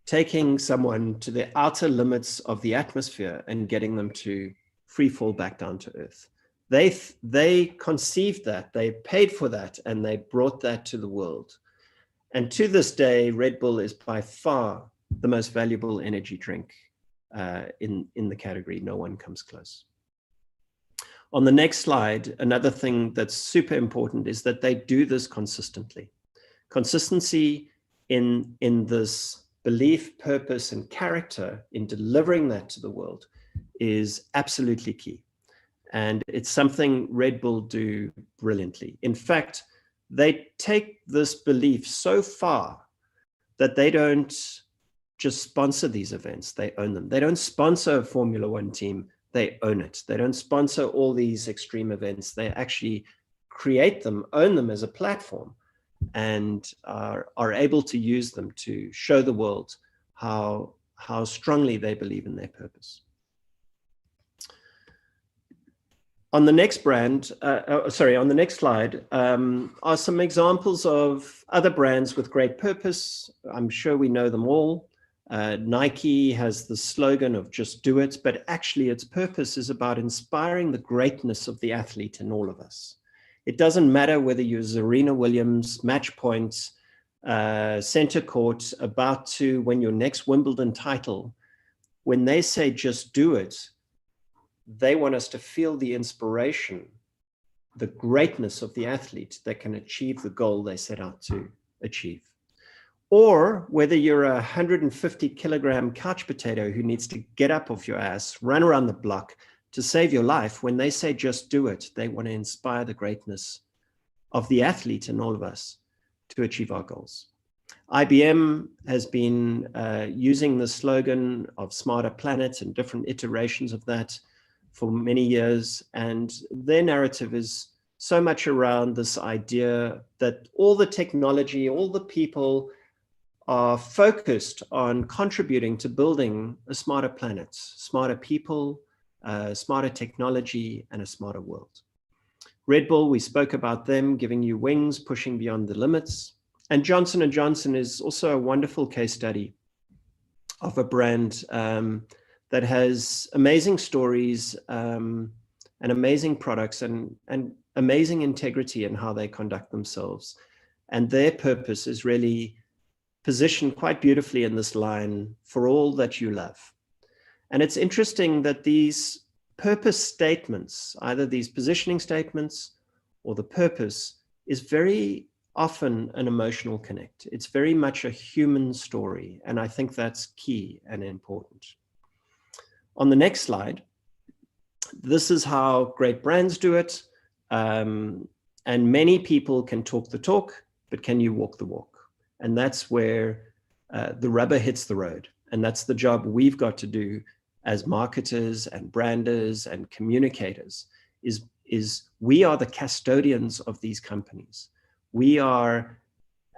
Speaker 14: taking someone to the outer limits of the atmosphere and getting them to free fall back down to earth. They conceived that, they paid for that, and they brought that to the world. And to this day, Red Bull is by far the most valuable energy drink in the category. No one comes close. On the next slide, another thing that's super important is that they do this consistently. Consistency in this belief, purpose, and character in delivering that to the world is absolutely key. And it's something Red Bull do brilliantly. In fact, they take this belief so far that they don't just sponsor these events, they own them. They don't sponsor a Formula One team, they own it. They don't sponsor all these extreme events. They actually create them, own them as a platform, and are able to use them to show the world how strongly they believe in their purpose. On the next on the next slide are some examples of other brands with great purpose. I'm sure we know them all. Nike has the slogan of just do it, but actually its purpose is about inspiring the greatness of the athlete in all of us. It doesn't matter whether you're Serena Williams, match points, center court, about to win your next Wimbledon title. When they say just do it, they want us to feel the inspiration, the greatness of the athlete that can achieve the goal they set out to achieve. Or whether you're a 150 kilogram couch potato who needs to get up off your ass, run around the block to save your life, when they say just do it, they want to inspire the greatness of the athlete in all of us to achieve our goals. IBM has been using the slogan of Smarter Planet and different iterations of that for many years. And their narrative is so much around this idea that all the technology, all the people are focused on contributing to building a smarter planet, smarter people, smarter technology, and a smarter world. Red Bull, we spoke about them giving you wings, pushing beyond the limits. And Johnson & Johnson is also a wonderful case study of a brand that has amazing stories and amazing products and amazing integrity in how they conduct themselves. And their purpose is really positioned quite beautifully in this line, for all that you love. And it's interesting that these purpose statements, either these positioning statements or the purpose, is very often an emotional connect. It's very much a human story. And I think that's key and important. On the next slide, this is how great brands do it. And many people can talk the talk, but can you walk the walk? And that's where the rubber hits the road. And that's the job we've got to do as marketers and branders and communicators, is we are the custodians of these companies. We are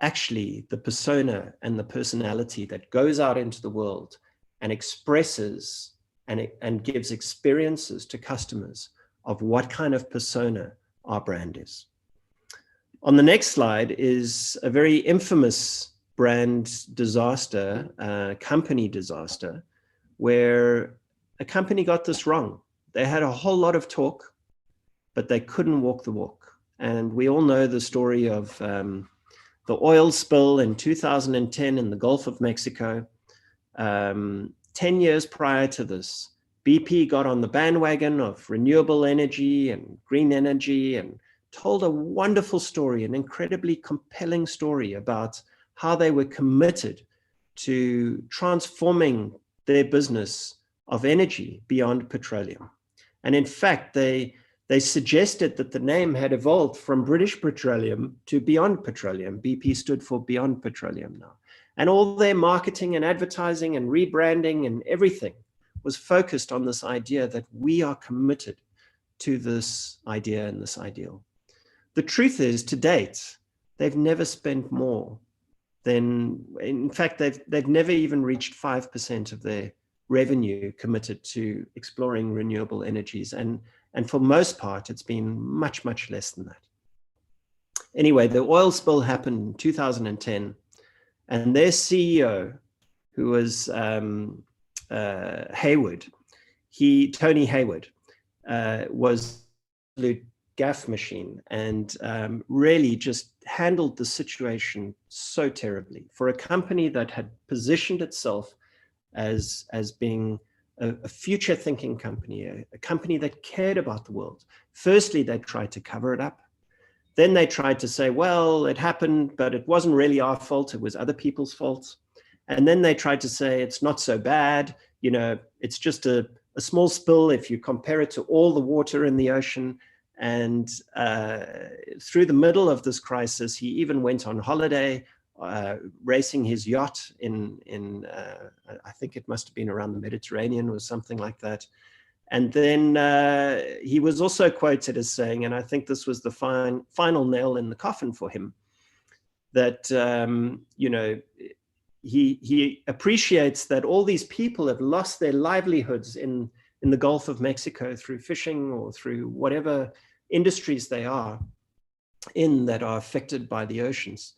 Speaker 14: actually the persona and the personality that goes out into the world and expresses and gives experiences to customers of what kind of persona our brand is. On the next slide is a very infamous brand disaster, company disaster, where a company got this wrong. They had a whole lot of talk, but they couldn't walk the walk. And we all know the story of the oil spill in 2010 in the Gulf of Mexico. 10 years prior to this, BP got on the bandwagon of renewable energy and green energy and told a wonderful story, an incredibly compelling story about how they were committed to transforming their business of energy beyond petroleum. And in fact, they suggested that the name had evolved from British Petroleum to Beyond Petroleum. BP stood for Beyond Petroleum now. And all their marketing and advertising and rebranding and everything was focused on this idea that we are committed to this idea and this ideal. The truth is, to date, they've never spent more than, in fact, they've never even reached 5% of their revenue committed to exploring renewable energies. And for most part, it's been much, much less than that. Anyway, the oil spill happened in 2010, and their CEO, who was Hayward, Tony Hayward, was the gaff machine and really just handled the situation so terribly for a company that had positioned itself as being a future-thinking company, a company that cared about the world. Firstly, they tried to cover it up. Then they tried to say, well, it happened, but it wasn't really our fault. It was other people's fault. And then they tried to say, it's not so bad. You know, it's just a small spill if you compare it to all the water in the ocean. And through the middle of this crisis, he even went on holiday, racing his yacht in I think it must have been around the Mediterranean or something like that. And then he was also quoted as saying, and I think this was the final nail in the coffin for him, that you know, he appreciates that all these people have lost their livelihoods in the Gulf of Mexico through fishing or through whatever industries they are in that are affected by the oceans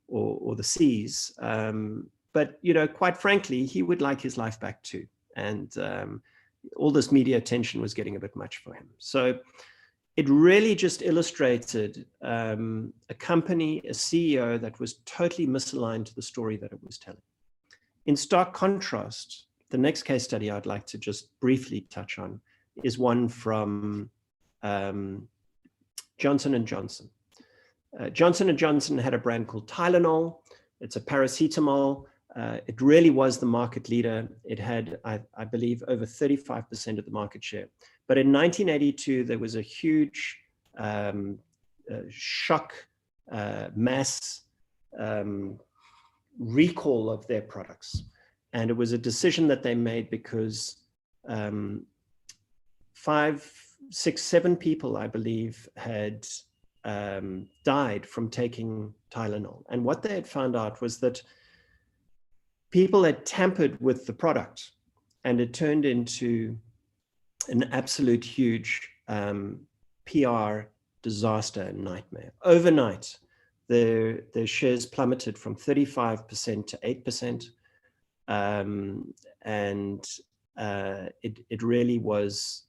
Speaker 14: or the seas. But, you know, quite frankly, he would like his life back too. And all this media attention was getting a bit much for him. So it really just illustrated a company, a CEO that was totally misaligned to the story that it was telling. In stark contrast, the next case study I'd like to just briefly touch on is one from Johnson & Johnson. Johnson & Johnson had a brand called Tylenol. It's a paracetamol. It really was the market leader. It had, I believe, over 35% of the market share. But in 1982, there was a huge shock, mass recall of their products. And it was a decision that they made because 5, 6, 7 people, I believe, had died from taking Tylenol. And what they had found out was that people had tampered with the product, and it turned into an absolute huge PR disaster and nightmare. Overnight, their shares plummeted from 35% to 8%. It really was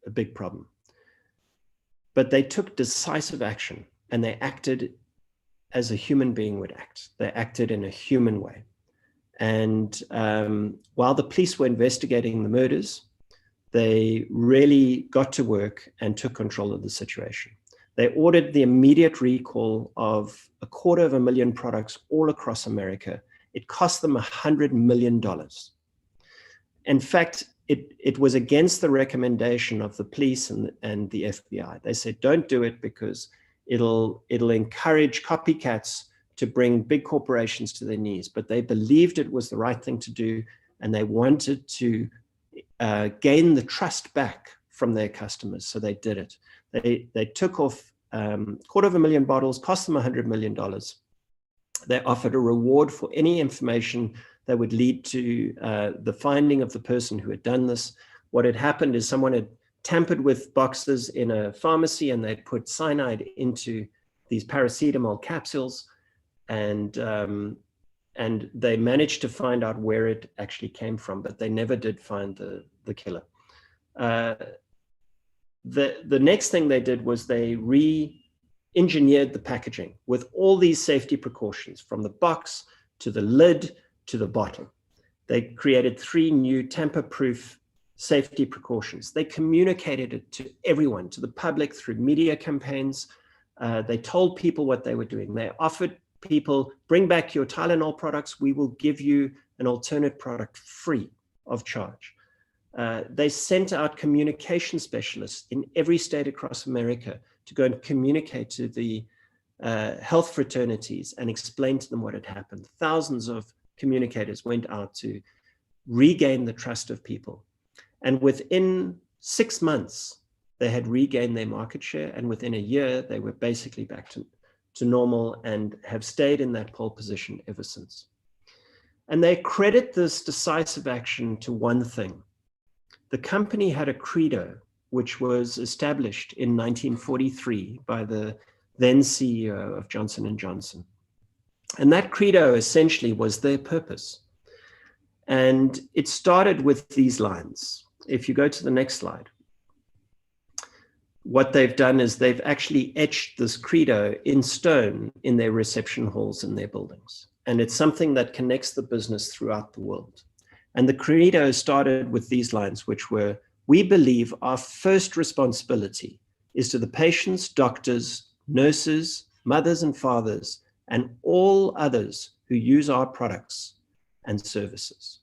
Speaker 14: a big problem. But they took decisive action, and they acted as a human being would act. They acted in a human way. And while the police were investigating the murders, they really got to work and took control of the situation. They ordered the immediate recall of 250,000 products all across America. It cost them $100 million. In fact, it was against the recommendation of the police and the FBI. They said, don't do it because it'll encourage copycats to bring big corporations to their knees. But they believed it was the right thing to do, and they wanted to gain the trust back from their customers. So they did it. They took off 250,000 bottles, cost them $100 million. They offered a reward for any information that would lead to the finding of the person who had done this. What had happened is someone had tampered with boxes in a pharmacy, and they'd put cyanide into these paracetamol capsules, and they managed to find out where it actually came from, but they never did find the killer. The next thing they did was they re-engineered the packaging with all these safety precautions, from the box to the lid to the bottle. They created 3 new tamper-proof safety precautions. They communicated it to everyone, to the public through media campaigns. They told people what they were doing. They offered people, bring back your Tylenol products. We will give you an alternate product free of charge. They sent out communication specialists in every state across America to go and communicate to the health fraternities and explain to them what had happened. Thousands of communicators went out to regain the trust of people. And within 6 months, they had regained their market share. And within a year, they were basically back to normal and have stayed in that pole position ever since. And they credit this decisive action to one thing. The company had a credo, which was established in 1943 by the then CEO of Johnson & Johnson. And that credo essentially was their purpose. And it started with these lines. If you go to the next slide, what they've done is they've actually etched this credo in stone in their reception halls in their buildings. And it's something that connects the business throughout the world. And the credo started with these lines, which were, we believe our first responsibility is to the patients, doctors, nurses, mothers and fathers, and all others who use our products and services.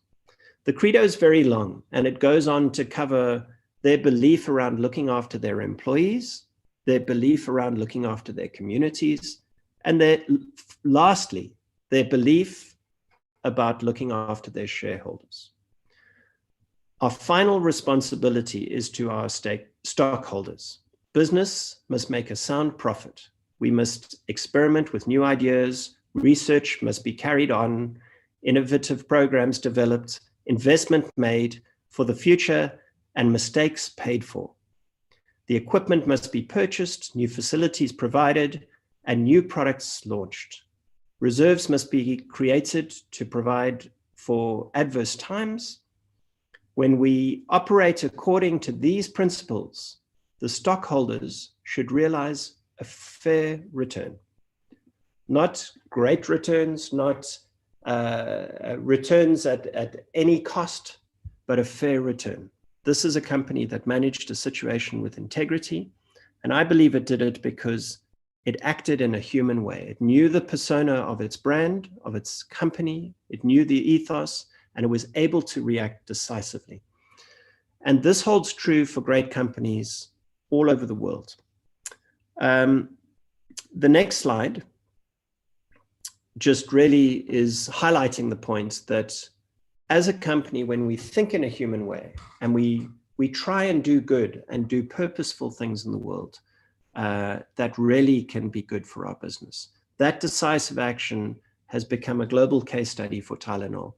Speaker 14: The credo is very long, and it goes on to cover their belief around looking after their employees, their belief around looking after their communities, and lastly, their belief about looking after their shareholders. Our final responsibility is to our stockholders. Business must make a sound profit. We must experiment with new ideas. Research must be carried on, innovative programs developed, investment made for the future, and mistakes paid for. The equipment must be purchased, new facilities provided, and new products launched. Reserves must be created to provide for adverse times. When we operate according to these principles, the stockholders should realize a fair return. Not great returns, not returns at any cost, but a fair return. This is a company that managed a situation with integrity, and I believe it did it because it acted in a human way. It knew the persona of its brand, of its company, it knew the ethos, and it was able to react decisively. And this holds true for great companies all over the world. The next slide just really is highlighting the point that as a company, when we think in a human way and we try and do good and do purposeful things in the world, that really can be good for our business. That decisive action has become a global case study for Tylenol,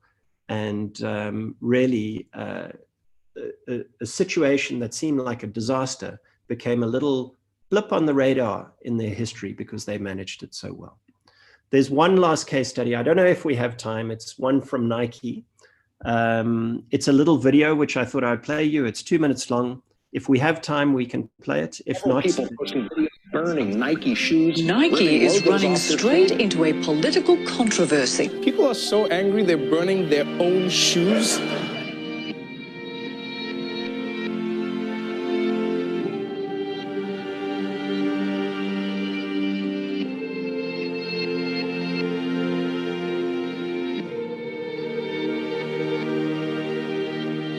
Speaker 14: and really a situation that seemed like a disaster became a little blip on the radar in their history because they managed it so well. There's one last case study. I don't know if we have time. It's one from Nike. It's a little video, which I thought I'd play you. It's 2 minutes long. If we have time, we can play it. If not,
Speaker 15: people posting burning Nike shoes.
Speaker 16: Nike is running straight into a political controversy.
Speaker 15: People are so angry they're burning their own shoes.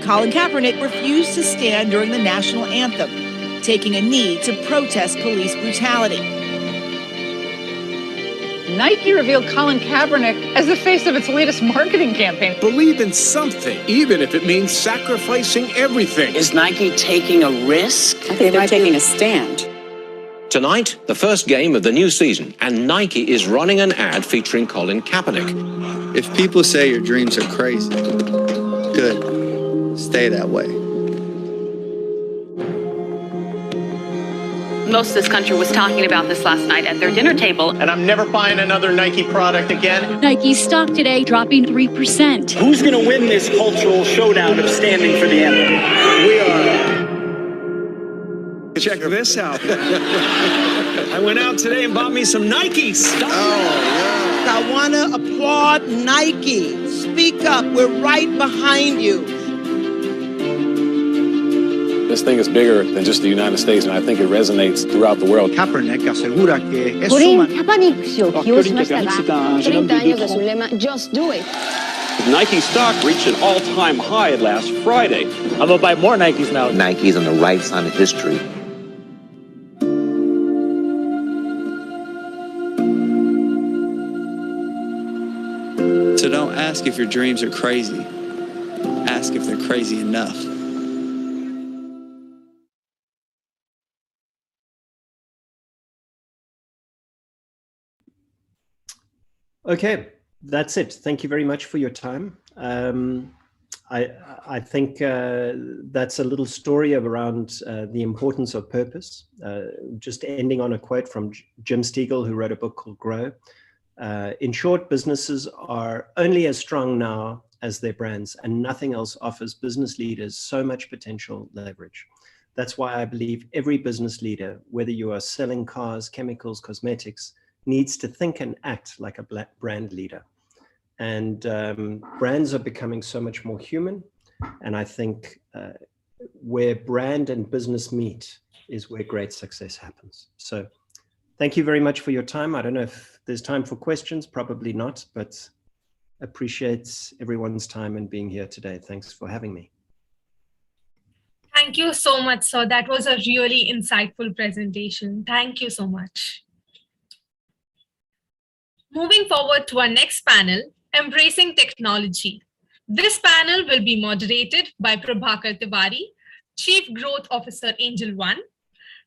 Speaker 17: Colin Kaepernick refused to stand during the national anthem, taking a knee to protest police brutality.
Speaker 18: Nike revealed Colin Kaepernick as the face of its latest marketing campaign.
Speaker 15: Believe in something, even if it means sacrificing everything.
Speaker 16: Is Nike taking a risk? I think they're taking a stand.
Speaker 19: Tonight, the first game of the new season, and Nike is running an ad featuring Colin Kaepernick.
Speaker 20: If people say your dreams are crazy, good. Stay that way.
Speaker 21: Most of this country was talking about this last night at their dinner table.
Speaker 22: And I'm never buying another Nike product again.
Speaker 23: Nike's stock today dropping 3%.
Speaker 24: Who's going to win this cultural showdown of standing for the anthem?
Speaker 22: We are.
Speaker 24: Check this out. I went out today and bought me some Nikes.
Speaker 22: Oh, yeah.
Speaker 17: I want to applaud Nike. Speak up. We're right behind you.
Speaker 15: This thing is bigger than just the United States, and I think it resonates throughout the world.
Speaker 2: Kaepernick assegura que es
Speaker 3: Just do it.
Speaker 24: Nike stock reached an all-time high last Friday.
Speaker 6: I'm gonna buy more Nikes now.
Speaker 9: Nike's on the right side of history.
Speaker 20: So don't ask if your dreams are crazy. Ask if they're crazy enough.
Speaker 14: Okay, that's it. Thank you very much for your time. I think that's a little story around the importance of purpose. Just ending on a quote from Jim Stegall, who wrote a book called Grow. In short, businesses are only as strong now as their brands, and nothing else offers business leaders so much potential leverage. That's why I believe every business leader, whether you are selling cars, chemicals, cosmetics, needs to think and act like a brand leader. And brands are becoming so much more human. And I think where brand and business meet is where great success happens. So thank you very much for your time. I don't know if there's time for questions, probably not, but appreciate everyone's time and being here today. Thanks for having me.
Speaker 1: Thank you so much, sir. That was a really insightful presentation. Thank you so much. Moving forward to our next panel, Embracing Technology. This panel will be moderated by Prabhakar Tiwari, Chief Growth Officer, Angel One,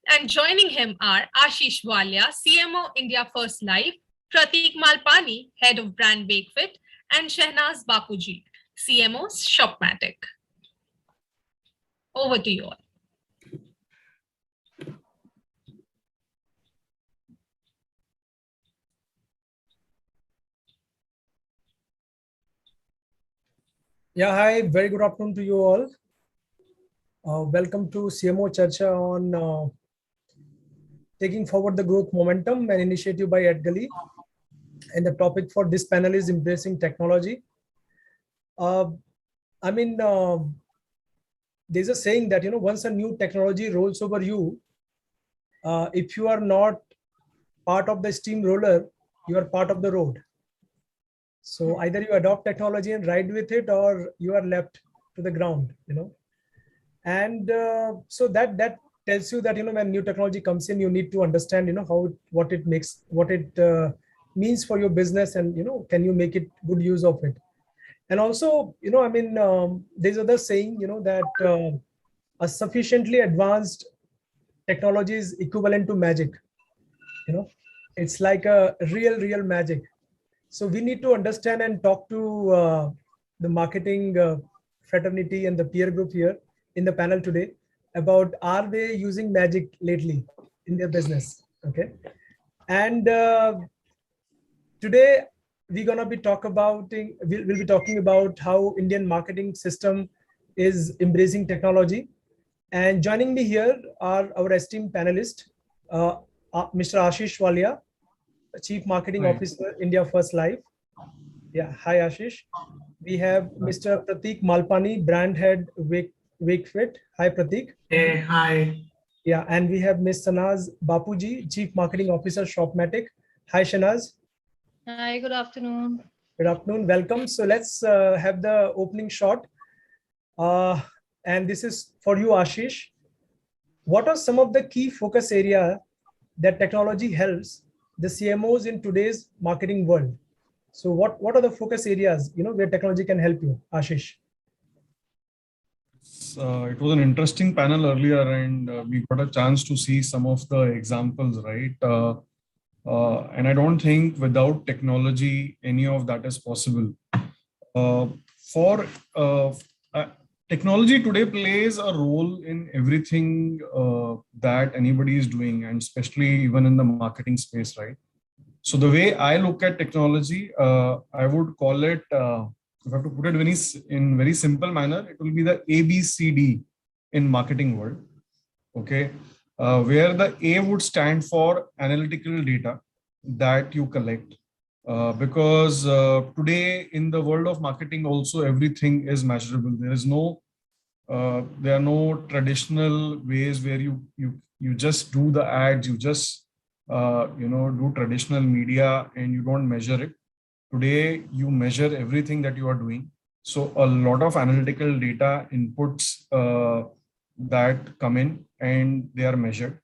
Speaker 1: and joining him are Ashish Walia, CMO India First Life, Prateek Malpani, Head of Brand Wakefit, and Shehnaz Bapuji, CMOs Shopmatic. Over to you all.
Speaker 25: Yeah, hi, very good afternoon to you all. Welcome to CMO Charcha on taking forward the growth momentum, an initiative by Ed Gully. And the topic for this panel is embracing technology. There's a saying that, once a new technology rolls over you, if you are not part of the steamroller, you are part of the road. So either you adopt technology and ride with it, or you are left to the ground, And so that tells you that, when new technology comes in, you need to understand, what it means for your business, and, can you make it good use of it? And also, there's other saying, that a sufficiently advanced technology is equivalent to magic. It's like a real magic. So we need to understand and talk to the marketing fraternity and the peer group here in the panel today about, are they using magic lately in their business? Okay. And today we're going to be we'll be talking about how Indian marketing system is embracing technology. And joining me here are our esteemed panelists, Mr. Ashish Walia, Chief Marketing Officer, India First Life. Yeah, hi Ashish. We have Mr. Prateek Malpani, Brand Head, Wakefit. Hi Prateek.
Speaker 26: Hey, hi.
Speaker 25: Yeah, and we have Ms. Shehnaz Bapuji, Chief Marketing Officer, Shopmatic. Hi Shehnaz.
Speaker 27: Hi, good afternoon.
Speaker 25: Good afternoon, welcome. So let's have the opening shot. And this is for you, Ashish. What are some of the key focus areas that technology helps the CMOs in today's marketing world? So what are the focus areas, where technology can help you, Ashish?
Speaker 28: It was an interesting panel earlier, and we got a chance to see some of the examples, right? And I don't think without technology, any of that is possible. Technology today plays a role in everything that anybody is doing, and especially even in the marketing space, right? So the way I look at technology, I would call it, if I have to put it in very simple manner, it will be the ABCD in marketing world, okay? Where the A would stand for analytical data that you collect. Because today in the world of marketing also, everything is measurable. There is no There are no traditional ways where you just do the ads, you just do traditional media and you don't measure it. Today, you measure everything that you are doing. So a lot of analytical data inputs that come in and they are measured.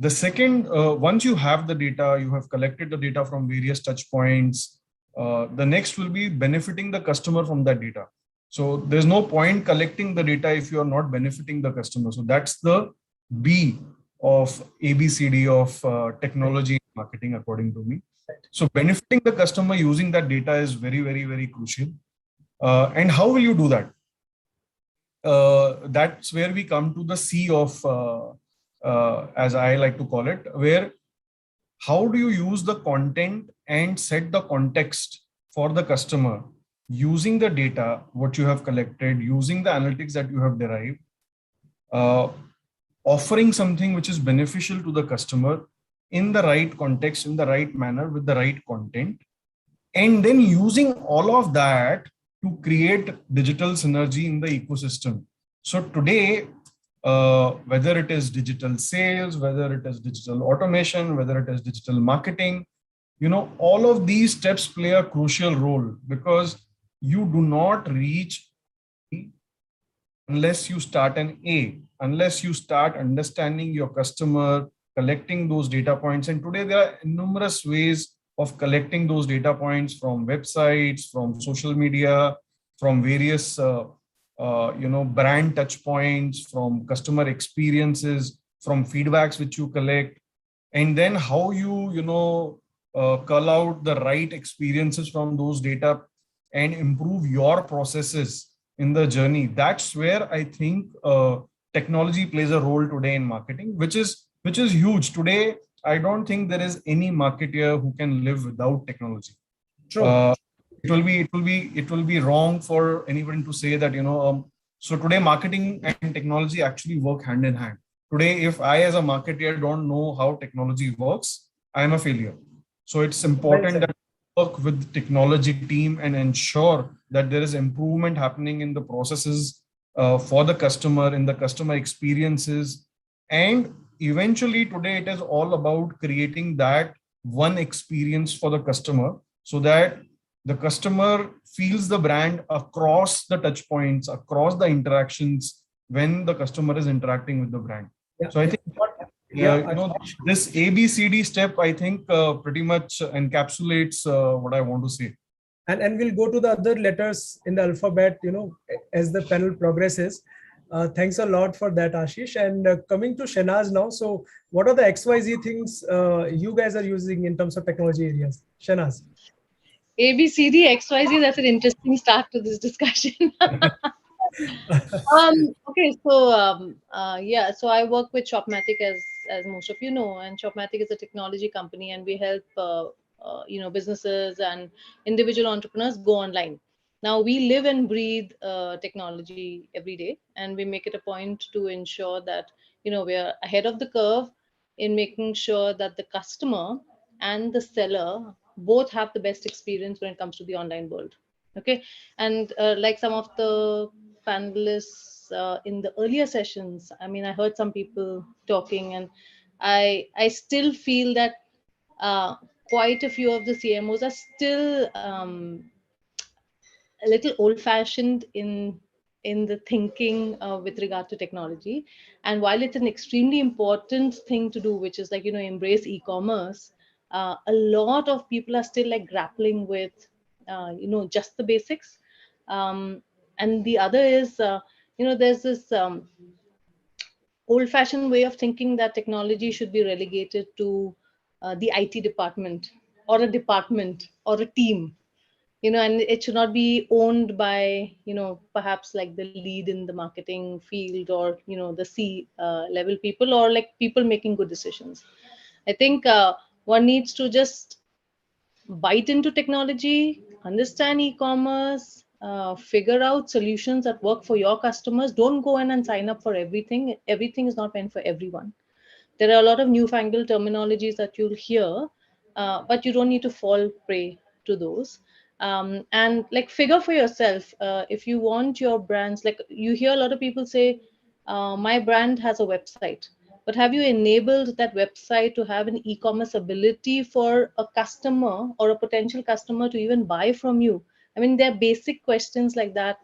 Speaker 28: The second, once you have the data, you have collected the data from various touch points, the next will be benefiting the customer from that data. So there's no point collecting the data if you are not benefiting the customer. So that's the B of ABCD of technology marketing, according to me. So benefiting the customer using that data is very, very, very crucial. And how will you do that? That's where we come to the C of, as I like to call it, where how do you use the content and set the context for the customer using the data, what you have collected, using the analytics that you have derived, offering something which is beneficial to the customer in the right context, in the right manner, with the right content, and then using all of that to create digital synergy in the ecosystem. So today, whether it is digital sales, whether it is digital automation, whether it is digital marketing, all of these steps play a crucial role, because you do not reach unless you start an A, unless you start understanding your customer, collecting those data points. And today there are numerous ways of collecting those data points from websites, from social media, from various brand touch points, from customer experiences, from feedbacks which you collect, and then how you cull out the right experiences from those data and improve your processes in the journey. That's where I think technology plays a role today in marketing, which is huge. Today, I don't think there is any marketer who can live without technology.
Speaker 25: True.
Speaker 28: It will be wrong for anyone to say that, so today marketing and technology actually work hand in hand. Today, if I as a marketer don't know how technology works, I am a failure. So it's important that work with the technology team and ensure that there is improvement happening in the processes for the customer, in the customer experiences. And eventually today it is all about creating that one experience for the customer, so that the customer feels the brand across the touch points, across the interactions when the customer is interacting with the brand. Yeah. So I think this ABCD step, I think pretty much encapsulates what I want to say.
Speaker 25: And we'll go to the other letters in the alphabet, as the panel progresses. Thanks a lot for that, Ashish. And coming to Shehnaz now. So what are the XYZ things you guys are using in terms of technology areas? Shehnaz.
Speaker 27: ABCD, XYZ, that's an interesting start to this discussion. Okay, so so I work with Shopmatic as most of you know, and Shopmatic is a technology company, and we help businesses and individual entrepreneurs go online. Now we live and breathe technology every day, and we make it a point to ensure that we are ahead of the curve in making sure that the customer and the seller both have the best experience when it comes to the online world. Okay, and like some of the panelists in the earlier sessions, I mean, I heard some people talking, and I still feel that quite a few of the CMOs are still a little old-fashioned in the thinking with regard to technology. And while it's an extremely important thing to do, which is embrace e-commerce, a lot of people are still grappling with just the basics. And the other is there's this old-fashioned way of thinking that technology should be relegated to the IT department or a team, and it should not be owned by perhaps the lead in the marketing field, or the C level people, or people making good decisions. I think one needs to just bite into technology, understand e-commerce, figure out solutions that work for your customers. Don't go in and sign up for everything. Everything is not meant for everyone. There are a lot of newfangled terminologies that you'll hear, but you don't need to fall prey to those. And like figure for yourself, if you want your brands, like you hear a lot of people say, my brand has a website, but have you enabled that website to have an e-commerce ability for a customer or a potential customer to even buy from you? I mean, there are basic questions like that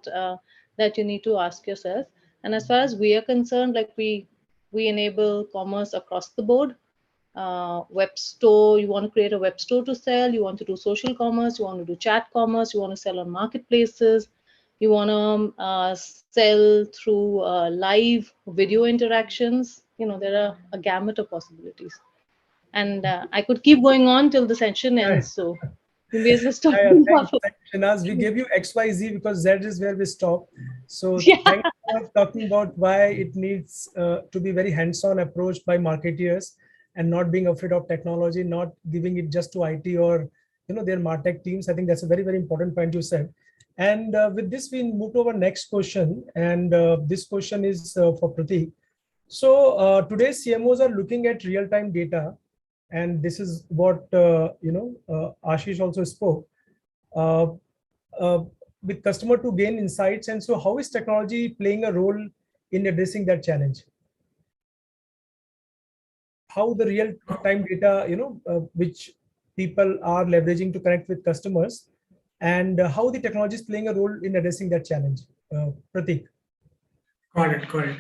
Speaker 27: that you need to ask yourself. And as far as we are concerned, like we enable commerce across the board. Web store, you want to create a web store to sell, you want to do social commerce, you want to do chat commerce, you want to sell on marketplaces, you want to sell through live video interactions. You know, there are a gamut of possibilities, and I could keep going on till the session ends, so we may as well stop.
Speaker 25: Thanks, Shinaz. We gave you XYZ because Z is where we stop. So thanks for talking about why it needs to be very hands-on approach by marketeers and not being afraid of technology, not giving it just to IT or their MarTech teams. I think that's a very, very important point you said. And with this, we move to our next question. And this question is for Prateek. So today CMOs are looking at real-time data. And this is what Ashish also spoke with customer to gain insights. And so, how is technology playing a role in addressing that challenge? How the real-time data, which people are leveraging to connect with customers, and how the technology is playing a role in addressing that challenge. Prateek.
Speaker 4: Got it.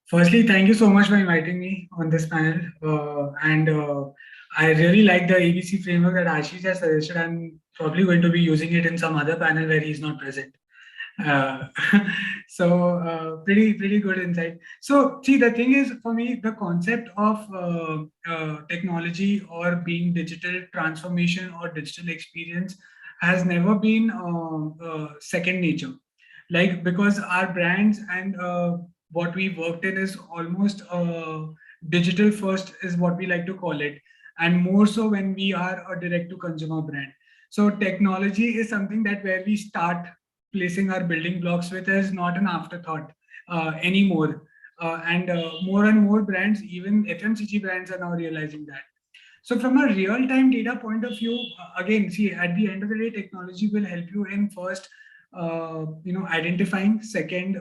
Speaker 4: Firstly, thank you so much for inviting me on this panel. I really like the ABC framework that Ashish has suggested. I'm probably going to be using it in some other panel where he's not present. Pretty good insight. So see, the thing is, for me, the concept of technology or being digital transformation or digital experience has never been second nature. Like, because our brands and what we worked in is almost digital first is what we like to call it. And more so when we are a direct to consumer brand. So technology is something that where we start placing our building blocks with is not an afterthought anymore. More and more brands, even FMCG brands, are now realizing that. So from a real-time data point of view, again, see, at the end of the day, technology will help you in first, identifying, second,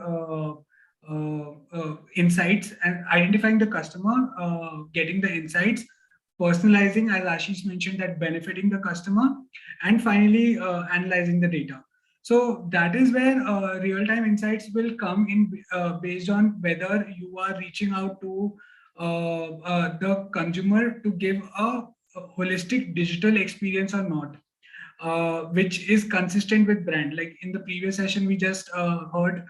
Speaker 4: insights, and identifying the customer, getting the insights, personalizing, as Ashish mentioned, that benefiting the customer, and finally analyzing the data. So that is where real-time insights will come in based on whether you are reaching out to the consumer to give a holistic digital experience or not, which is consistent with brand. Like in the previous session, we just heard,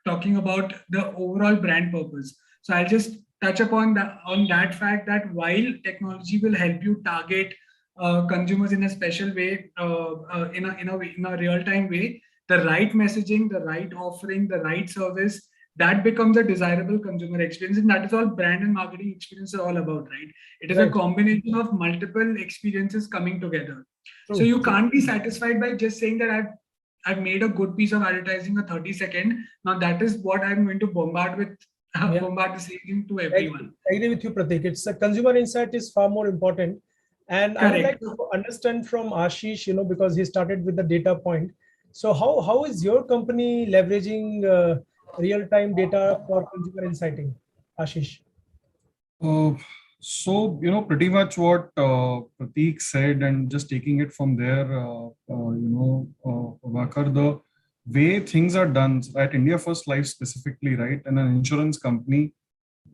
Speaker 4: talking about the overall brand purpose. So I'll just touch upon that fact that while technology will help you target consumers in a special way, in a real-time way, the right messaging, the right offering, the right service, that becomes a desirable consumer experience. And that is all brand and marketing experience are all about, right? It is a combination of multiple experiences coming together. So you can't be satisfied by just saying that I've made a good piece of advertising, a 30-second. Now that is what I'm going to bombard with. Bombard the same thing to everyone.
Speaker 25: I agree with you, Prateek. It's a consumer insight is far more important. And I would like to understand from Ashish, because he started with the data point. So how is your company leveraging real-time data for consumer insighting, Ashish?
Speaker 28: So, pretty much what Prateek said, and just taking it from there, Vakar, the way things are done at India First Life specifically, right, and an insurance company,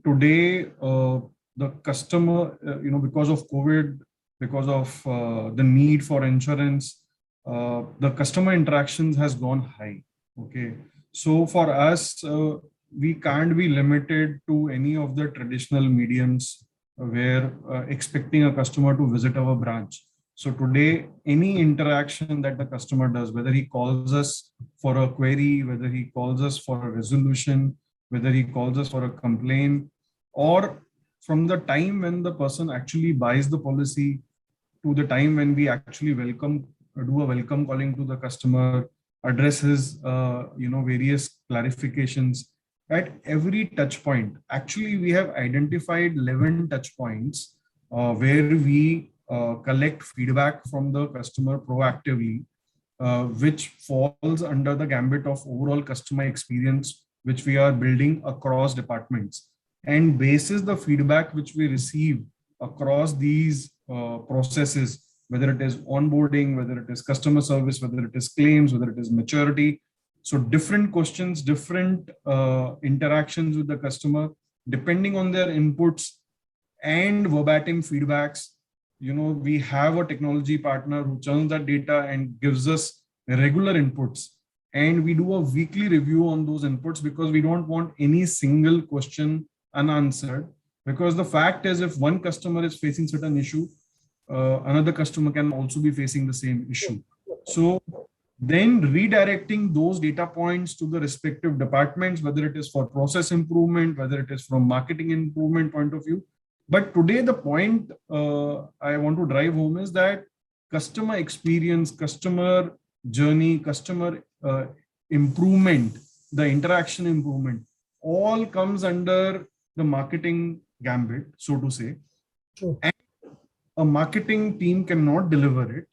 Speaker 28: today, the customer, because of COVID, because of the need for insurance, the customer interactions has gone high. Okay. So for us, we can't be limited to any of the traditional mediums where expecting a customer to visit our branch. So today, any interaction that the customer does, whether he calls us for a query, whether he calls us for a resolution, whether he calls us for a complaint, or from the time when the person actually buys the policy to the time when we actually do a welcome calling to the customer, address his, various clarifications. At every touch point, actually, we have identified 11 touch points where we collect feedback from the customer proactively, which falls under the gambit of overall customer experience, which we are building across departments. And basis the feedback which we receive across these processes, whether it is onboarding, whether it is customer service, whether it is claims, whether it is maturity. So different questions, different interactions with the customer, depending on their inputs and verbatim feedbacks. We have a technology partner who churns that data and gives us regular inputs. And we do a weekly review on those inputs because we don't want any single question unanswered. Because the fact is, if one customer is facing certain issue, another customer can also be facing the same issue. So then redirecting those data points to the respective departments, whether it is for process improvement, whether it is from marketing improvement point of view. But today, the point I want to drive home is that customer experience, customer journey, customer improvement, the interaction improvement, all comes under the marketing gambit, so to say.
Speaker 25: Sure.
Speaker 28: And a marketing team cannot deliver it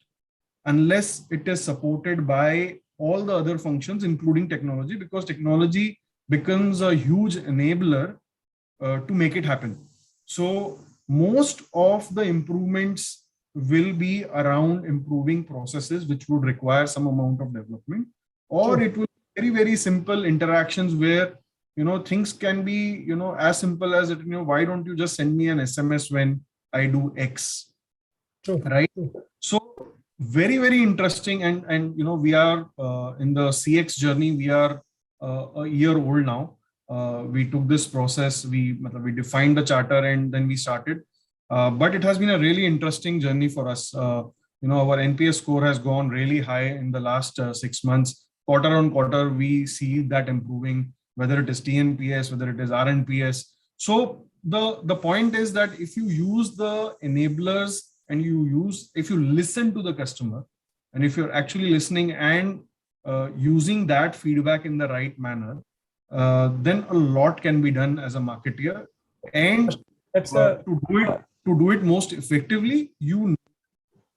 Speaker 28: unless it is supported by all the other functions, including technology, because technology becomes a huge enabler to make it happen. So most of the improvements will be around improving processes, which would require some amount of development, or it will be very, very simple interactions where, things can be, as simple as, why don't you just send me an SMS when I do X, right? So very, very interesting. And we are in the CX journey. We are a year old now. We took this process, we defined the charter and then we started. But it has been a really interesting journey for us. Our NPS score has gone really high in the last 6 months. Quarter on quarter, we see that improving, whether it is TNPS, whether it is RNPS. So the point is that if you use the enablers and if you listen to the customer, and if you're actually listening and using that feedback in the right manner, then a lot can be done as a marketeer. And to do it most effectively, you need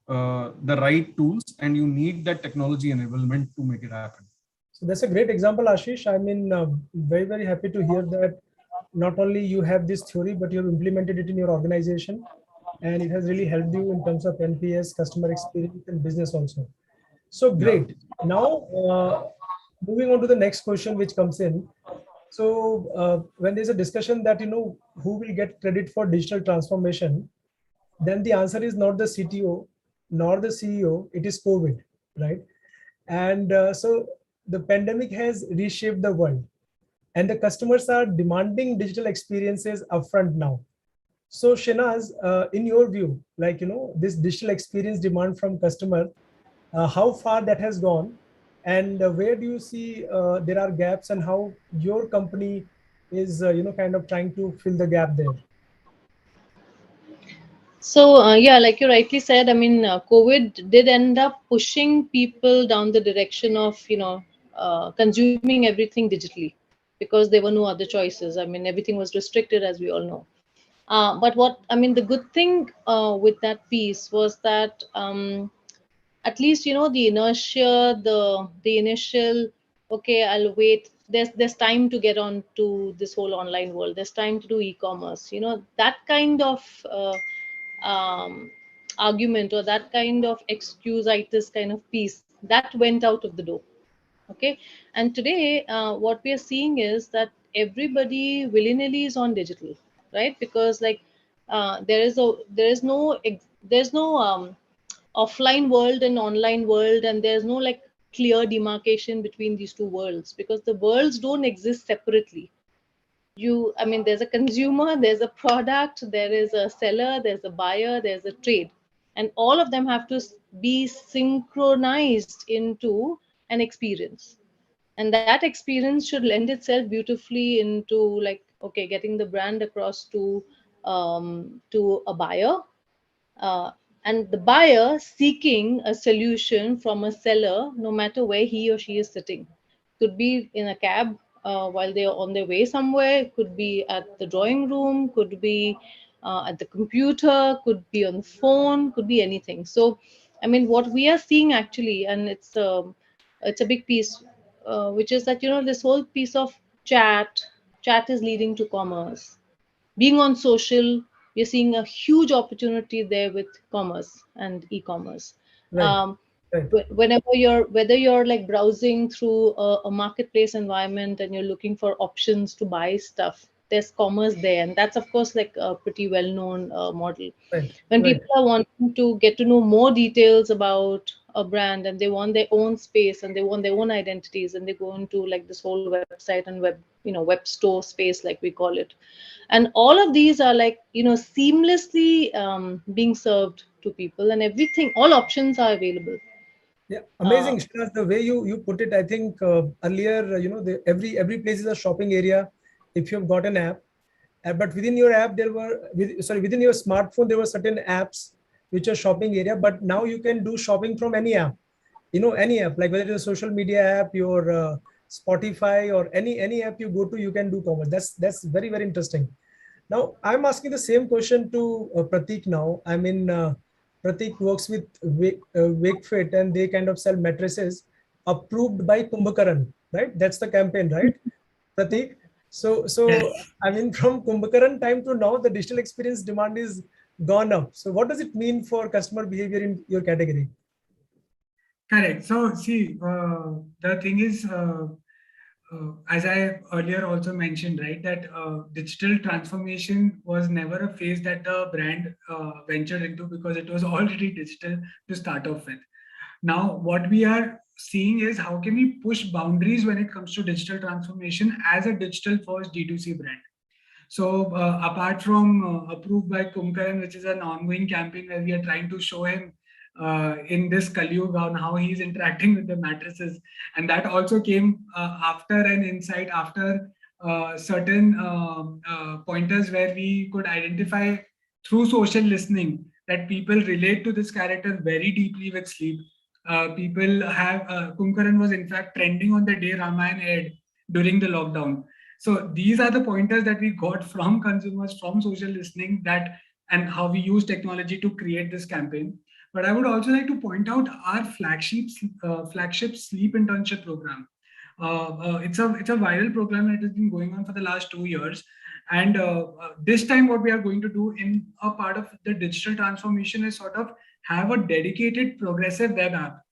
Speaker 28: the right tools and you need that technology enablement to make it happen.
Speaker 25: So that's a great example, Ashish. I mean, very, very happy to hear that not only you have this theory, but you've implemented it in your organization. And it has really helped you in terms of NPS, customer experience, and business also. So great. Yeah. Now, moving on to the next question which comes in. So when there's a discussion that, who will get credit for digital transformation, then the answer is not the CTO, nor the CEO, it is COVID, right? And so the pandemic has reshaped the world and the customers are demanding digital experiences upfront now. So Shenaz, in your view, this digital experience demand from customer, how far that has gone, and where do you see there are gaps, and how your company is, kind of trying to fill the gap there?
Speaker 27: So yeah, like you rightly said, I mean, COVID did end up pushing people down the direction of, consuming everything digitally, because there were no other choices. I mean, everything was restricted, as we all know. But the good thing with that piece was that at least, the inertia, the initial, okay, I'll wait. There's time to get on to this whole online world. There's time to do e-commerce. That kind of argument or that kind of excuse-itis kind of piece that went out of the door. Okay, and today what we are seeing is that everybody willy-nilly is on digital, right? Because there's no offline world and online world, and there's no clear demarcation between these two worlds, because the worlds don't exist separately. There's a consumer, there's a product, there is a seller, there's a buyer, there's a trade, and all of them have to be synchronized into an experience. And that experience should lend itself beautifully into getting the brand across to a buyer, and the buyer seeking a solution from a seller, no matter where he or she is sitting. Could be in a cab while they are on their way somewhere, could be at the drawing room, could be at the computer, could be on the phone, could be anything. So, I mean, what we are seeing actually, and it's a big piece, which is that, you know, this whole piece of chat is leading to commerce. Being on social, we're seeing a huge opportunity there with commerce and e-commerce.
Speaker 25: Right. Right.
Speaker 27: Whether you're like browsing through a marketplace environment and you're looking for options to buy stuff, there's commerce there, and that's of course like a pretty well-known model.
Speaker 25: Right.
Speaker 27: When
Speaker 25: Right.
Speaker 27: people are wanting to get to know more details about a brand and they want their own space and they want their own identities, and they go into like this whole website and web store space, like we call it, and all of these are like, you know, seamlessly being served to people, and everything, all options are available.
Speaker 25: Yeah, amazing, Shrinath, the way you put it. I think earlier, you know, every place is a shopping area if you've got an app. But within your app, within your smartphone, there were certain apps which are shopping area. But now you can do shopping from any app. You know, any app, like whether it's a social media app, your Spotify, or any app you go to, you can do commerce. That's very, very interesting. Now I'm asking the same question to Pratik now. I mean, Pratik works with Wakefit, and they kind of sell mattresses approved by Kumbhakaran, right? That's the campaign, right, Pratik? So
Speaker 4: Yes.
Speaker 25: I mean, from Kumbhakaran time to now, the digital experience demand is gone up. So what does it mean for customer behavior in your category?
Speaker 4: Correct. So see, the thing is, as I earlier also mentioned, right, that digital transformation was never a phase that the brand ventured into, because it was already digital to start off with. Now, what we are seeing is how can we push boundaries when it comes to digital transformation as a digital first D2C brand. So apart from approved by Kumkaran, which is an ongoing campaign where we are trying to show him in this Kali Yuga on how he's interacting with the mattresses, and that also came after an insight, after certain pointers where we could identify through social listening that people relate to this character very deeply with sleep. People have Kumkaran was in fact trending on the day Ramayana aired during the lockdown. So these are the pointers that we got from consumers, from social listening, that and how we use technology to create this campaign. But I would also like to point out our flagship sleep internship program. It's a viral program that has been going on for the last 2 years. And this time what we are going to do in a part of the digital transformation is sort of have a dedicated progressive web app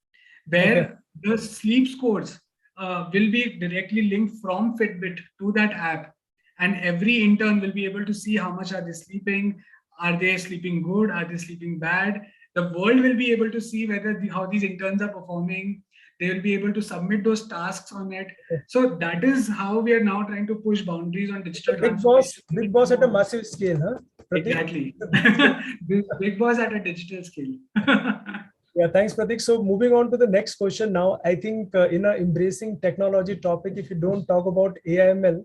Speaker 4: where the sleep scores will be directly linked from Fitbit to that app. And every intern will be able to see how much are they sleeping. Are they sleeping good? Are they sleeping bad? The world will be able to see how these interns are performing. They will be able to submit those tasks on it. So that is how we are now trying to push boundaries on digital transformation.
Speaker 25: Big boss at a massive scale, huh? Pratik?
Speaker 4: Exactly. Big boss at a digital scale.
Speaker 25: Yeah, thanks, Pratik. So moving on to the next question now, I think in our embracing technology topic, if you don't talk about AIML,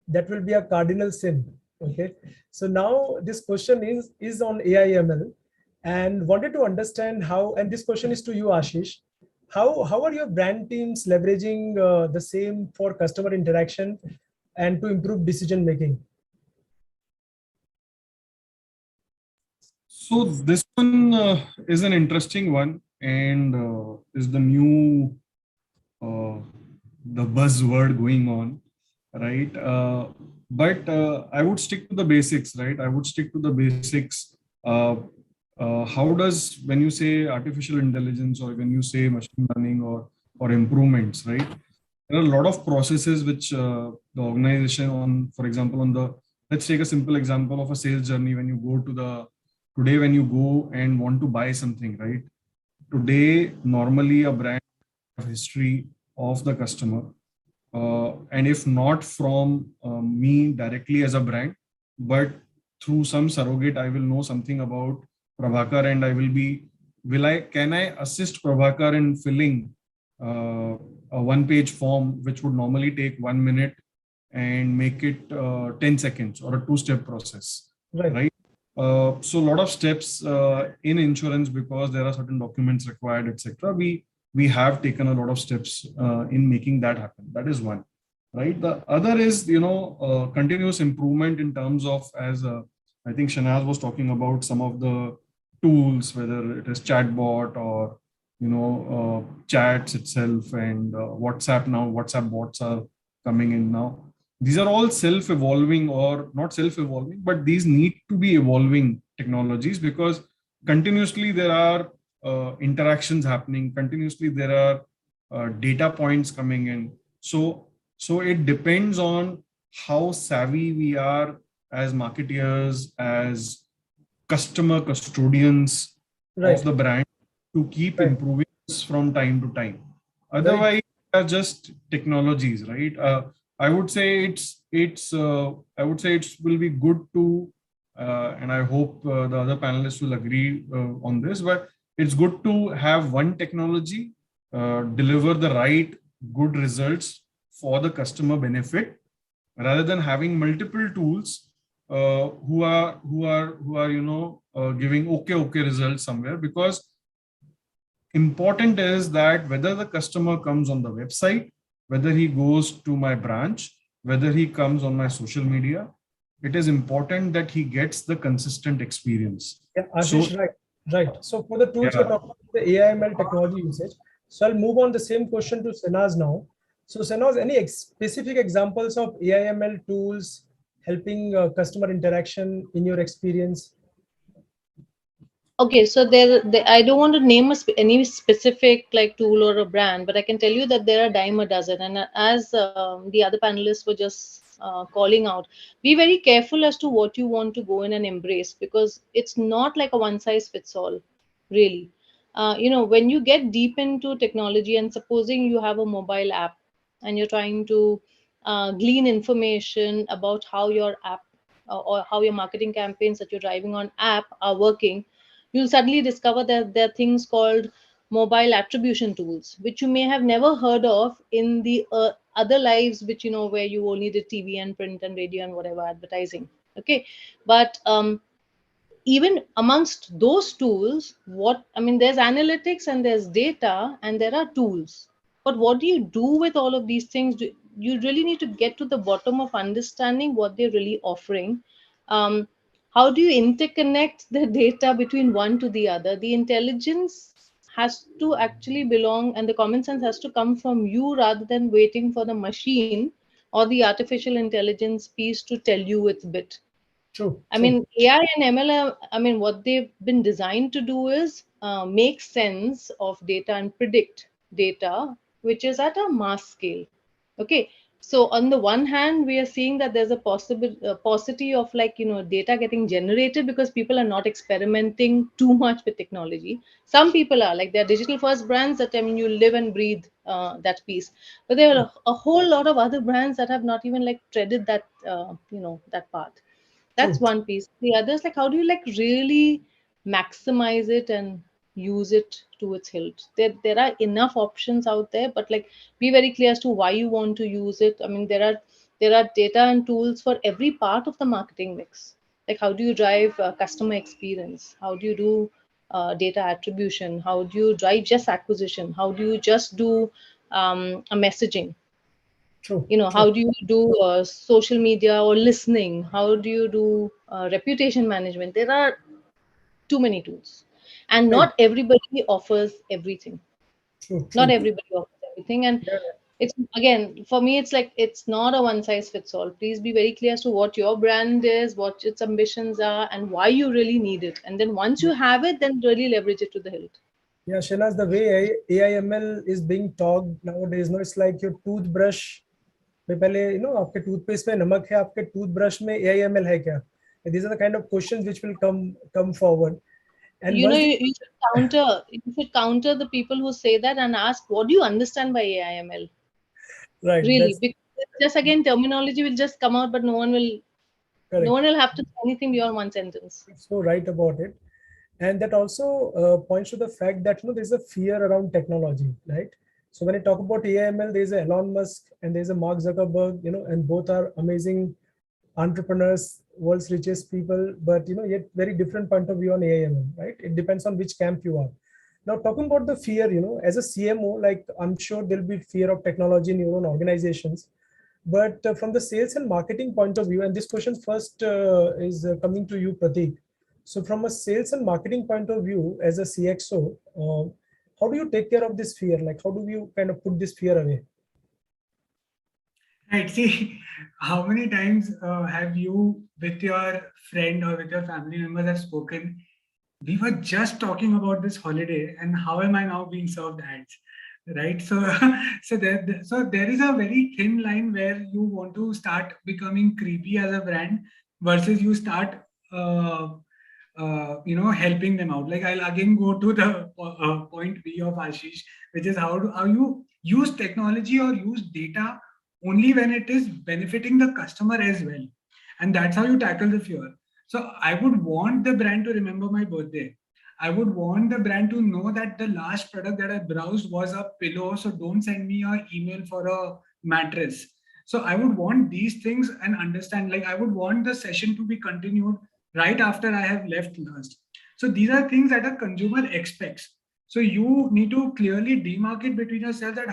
Speaker 25: that will be a cardinal sin. Okay. So now this question is on AIML, and wanted to understand how, and this question is to you, Ashish, how are your brand teams leveraging the same for customer interaction and to improve decision making?
Speaker 28: So this one is an interesting one, and is the new the buzzword going on, right? But I would stick to the basics, right? I would stick to the basics. How does, when you say artificial intelligence or when you say machine learning or improvements, right? There are a lot of processes which the organization on, for example, let's take a simple example of a sales journey. When you go to today, when you go and want to buy something, right? Today, normally a brand has history of the customer. And if not from me directly as a brand, but through some surrogate, I will know something about Prabhakar, and can I assist Prabhakar in filling a one-page form, which would normally take 1 minute, and make it 10 seconds or a 2-step process, right? So a lot of steps in insurance, because there are certain documents required, etc. We have taken a lot of steps in making that happen. That is one, right? The other is, continuous improvement in terms of, as I think Shanaz was talking about some of the tools, whether it is chatbot or chats itself, and WhatsApp now. WhatsApp bots are coming in now. These are all self-evolving, or not self-evolving, but these need to be evolving technologies, because continuously there are interactions happening. Continuously there are data points coming in. So it depends on how savvy we are as marketeers, as customer custodians of the brand, to keep improving this from time to time. Otherwise, they are just technologies, right? I would say it will be good to, and I hope the other panelists will agree on this, but it's good to have one technology deliver the right good results for the customer benefit, rather than having multiple tools who are giving okay results somewhere. Because important is that whether the customer comes on the website, whether he goes to my branch, whether he comes on my social media, it is important that he gets the consistent experience.
Speaker 25: Yeah, Ashish, right. So for the tools, we're talking about the AIML technology usage. So I'll move on the same question to Senaz now. So Senaz, any specific examples of AIML tools helping customer interaction in your experience?
Speaker 27: Okay, so I don't want to name any specific like tool or a brand, but I can tell you that there are dime a dozen. And as the other panelists were just calling out, be very careful as to what you want to go in and embrace, because it's not like a one size fits all, really. When you get deep into technology, and supposing you have a mobile app and you're trying to glean information about how your app or how your marketing campaigns that you're driving on app are working, you'll suddenly discover that there are things called mobile attribution tools, which you may have never heard of in the other lives, which where you only did TV and print and radio and whatever advertising. Okay, but even amongst those tools, there's analytics and there's data and there are tools. But what do you do with all of these things? You really need to get to the bottom of understanding what they're really offering. How do you interconnect the data between one to the other? The intelligence has to actually belong, and the common sense has to come from you, rather than waiting for the machine or the artificial intelligence piece to tell you its bit.
Speaker 25: True.
Speaker 27: AI and ML, what they've been designed to do is make sense of data and predict data, which is at a mass scale. Okay. So on the one hand, we are seeing that there's a paucity of data getting generated because people are not experimenting too much with technology. Some people are, like, they're digital first brands that, you live and breathe that piece. But there are a whole lot of other brands that have not even treaded that, that path. That's one piece. The other is how do you really maximize it and use it to its hilt? There are enough options out there, but be very clear as to why you want to use it. There are data and tools for every part of the marketing mix. How do you drive customer experience? How do you do data attribution? How do you drive just acquisition? How do you just do a messaging?
Speaker 25: True.
Speaker 27: How do you do social media or listening? How do you do reputation management? There are too many tools, and not everybody offers everything.
Speaker 25: True.
Speaker 27: Not everybody offers everything, and it's, again, for me, it's not a one size fits all. Please be very clear as to what your brand is, what its ambitions are, and why you really need it. And then once you have it, then really leverage it to the hilt.
Speaker 25: Yeah, Shanaz, the way AIML is being talked nowadays, it's like your toothbrush. पहले आपके toothpaste में नमक है, आपके toothbrush में AIML है क्या? These are the kind of questions which will come forward. And
Speaker 27: you should counter the people who say that and ask, what do you understand by AIML?
Speaker 25: Right.
Speaker 27: Really, because just again terminology will just come out, but no one will have to say anything beyond one sentence.
Speaker 25: So right about it. And that also points to the fact that there's a fear around technology, right? So when I talk about AIML, there's a Elon Musk and there's a Mark Zuckerberg, and both are amazing entrepreneurs, world's richest people, but yet very different point of view on AIML, right? It depends on which camp you are. Now talking about the fear, as a CMO, I'm sure there'll be fear of technology in your own organizations. But from the sales and marketing point of view, and this question first is coming to you, Prateek. So from a sales and marketing point of view, as a CXO, how do you take care of this fear? Like, how do you kind of put this fear away?
Speaker 4: Right. See, how many times have you, with your friend or with your family members, have spoken? We were just talking about this holiday, and how am I now being served ads? Right. So, so there is a very thin line where you want to start becoming creepy as a brand versus you start, helping them out. Like, I'll again go to the point B of Ashish, which is how you use technology or use data only when it is benefiting the customer as well, and that's how you tackle the fear. So I would want the brand to remember my birthday. I would want the brand to know that the last product that I browsed was a pillow, so don't send me an email for a mattress. So I would want these things and understand, like, I would want the session to be continued right after I have left last. So these are things that a consumer expects. So you need to clearly demarcate between yourself that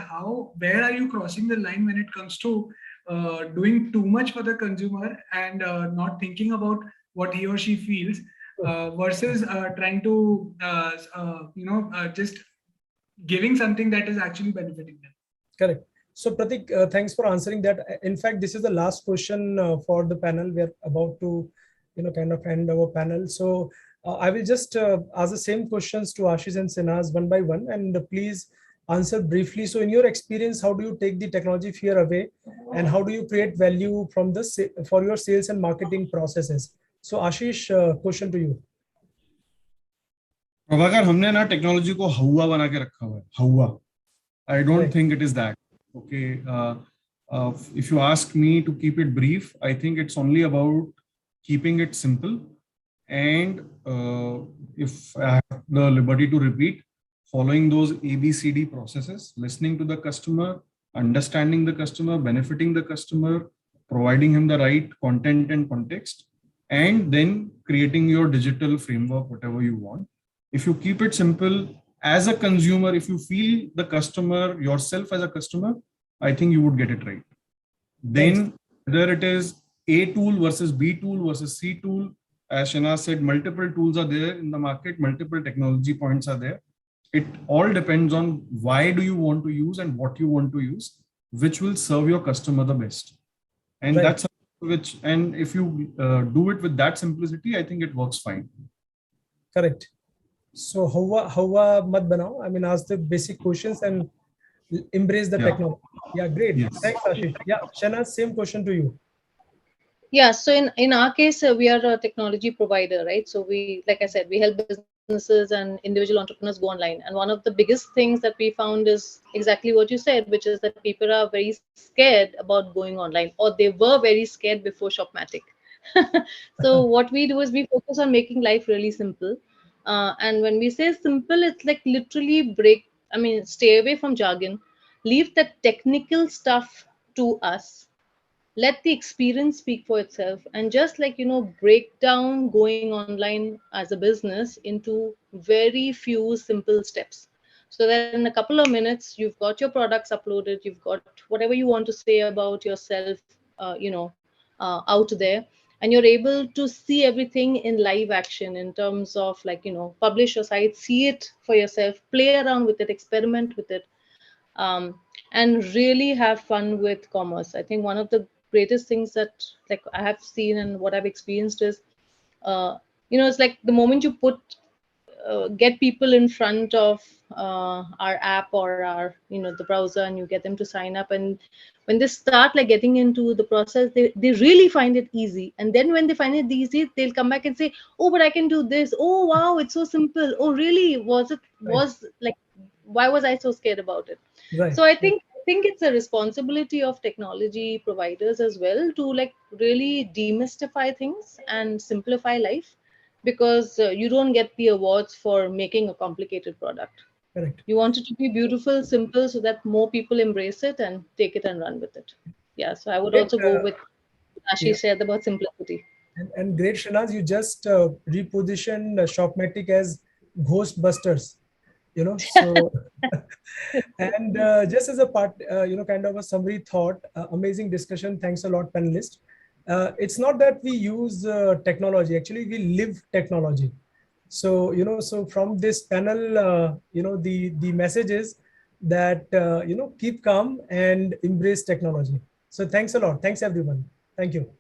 Speaker 4: where are you crossing the line when it comes to doing too much for the consumer and not thinking about what he or she feels versus trying to just giving something that is actually benefiting them.
Speaker 25: Correct. So Prateek, thanks for answering that. In fact, this is the last question for the panel. We are about to, kind of end our panel. So I will just ask the same questions to Ashish and Sinhas one by one, and please answer briefly. So in your experience, how do you take the technology fear away, and how do you create value from for your sales and marketing processes? So Ashish, question to you.
Speaker 28: Prabhakar, हमने ना technology को हवा बना के रखा हुआ है. हवा. I don't think it is that. Okay. If you ask me to keep it brief, I think it's only about keeping it simple. And if I have the liberty to repeat, following those ABCD processes, listening to the customer, understanding the customer, benefiting the customer, providing him the right content and context, and then creating your digital framework, whatever you want. If you keep it simple, as a consumer, if you feel the customer yourself as a customer, I think you would get it right. Then whether it is A tool versus B tool versus C tool, as Shana said, multiple tools are there in the market, multiple technology points are there. It all depends on why do you want to use and what you want to use, which will serve your customer the best. And that's and if you do it with that simplicity, I think it works fine.
Speaker 25: Correct. So hawa mat banao. I mean, ask the basic questions and embrace the technology. Yeah, great. Yes. Thanks, Ashish. Yeah, Shana, same question to you.
Speaker 27: Yeah, so in our case, we are a technology provider, right? So we, like I said, we help businesses and individual entrepreneurs go online. And one of the biggest things that we found is exactly what you said, which is that people are very scared about going online, or they were very scared before Shopmatic. So what we do is we focus on making life really simple. And when we say simple, it's like literally stay away from jargon, leave the technical stuff to us. Let the experience speak for itself, and just break down going online as a business into very few simple steps, so that in a couple of minutes you've got your products uploaded, you've got whatever you want to say about yourself out there, and you're able to see everything in live action in terms of publish your site, see it for yourself, play around with it, experiment with it, and really have fun with commerce. I think one of the greatest things that I have seen and what I've experienced is, it's like the moment you get people in front of our app or our, the browser, and you get them to sign up, and when they start getting into the process, they really find it easy. And then when they find it easy, they'll come back and say, oh, but I can do this. Oh, wow, it's so simple. Oh, really? Why was I so scared about it?
Speaker 25: Right.
Speaker 27: So I think it's a responsibility of technology providers as well to really demystify things and simplify life, because you don't get the awards for making a complicated product.
Speaker 25: Correct.
Speaker 27: You want it to be beautiful, simple, so that more people embrace it and take it and run with it. Yeah. So I would also go with Ashish said about simplicity.
Speaker 25: And great, Shanaz, you just repositioned Shopmatic as Ghostbusters. So and just as a part, kind of a summary thought, amazing discussion. Thanks a lot, panelists. It's not that we use technology, actually we live technology. So, so from this panel, the message is that, keep calm and embrace technology. So thanks a lot. Thanks everyone. Thank you.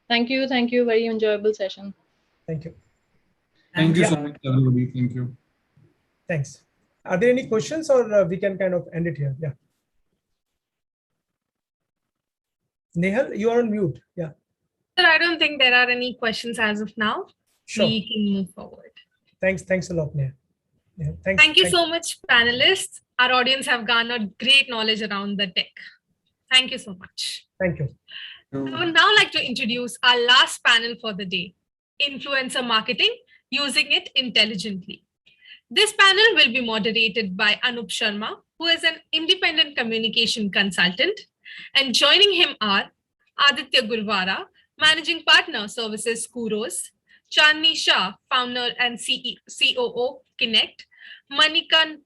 Speaker 27: Thank you. Thank you. Very enjoyable session.
Speaker 25: Thank you.
Speaker 28: Thank you so much, everybody. Thank you.
Speaker 25: Thanks. Are there any questions, or we can kind of end it here? Yeah. Nehal, you are on mute. Yeah.
Speaker 1: Sir, I don't think there are any questions as of now.
Speaker 25: Sure.
Speaker 1: We can move forward.
Speaker 25: Thanks a lot, Nehal. Yeah, thanks.
Speaker 1: Thank you so much, panelists. Our audience have garnered great knowledge around the tech. Thank you so much.
Speaker 25: Thank you.
Speaker 1: I would now like to introduce our last panel for the day, Influencer Marketing, Using It Intelligently. This panel will be moderated by Anup Sharma, who is an independent communication consultant, and joining him are Aditya Gurwara, Managing Partner, Services Kuros, Chandni Shah, Founder and COO, Connect, Manikanta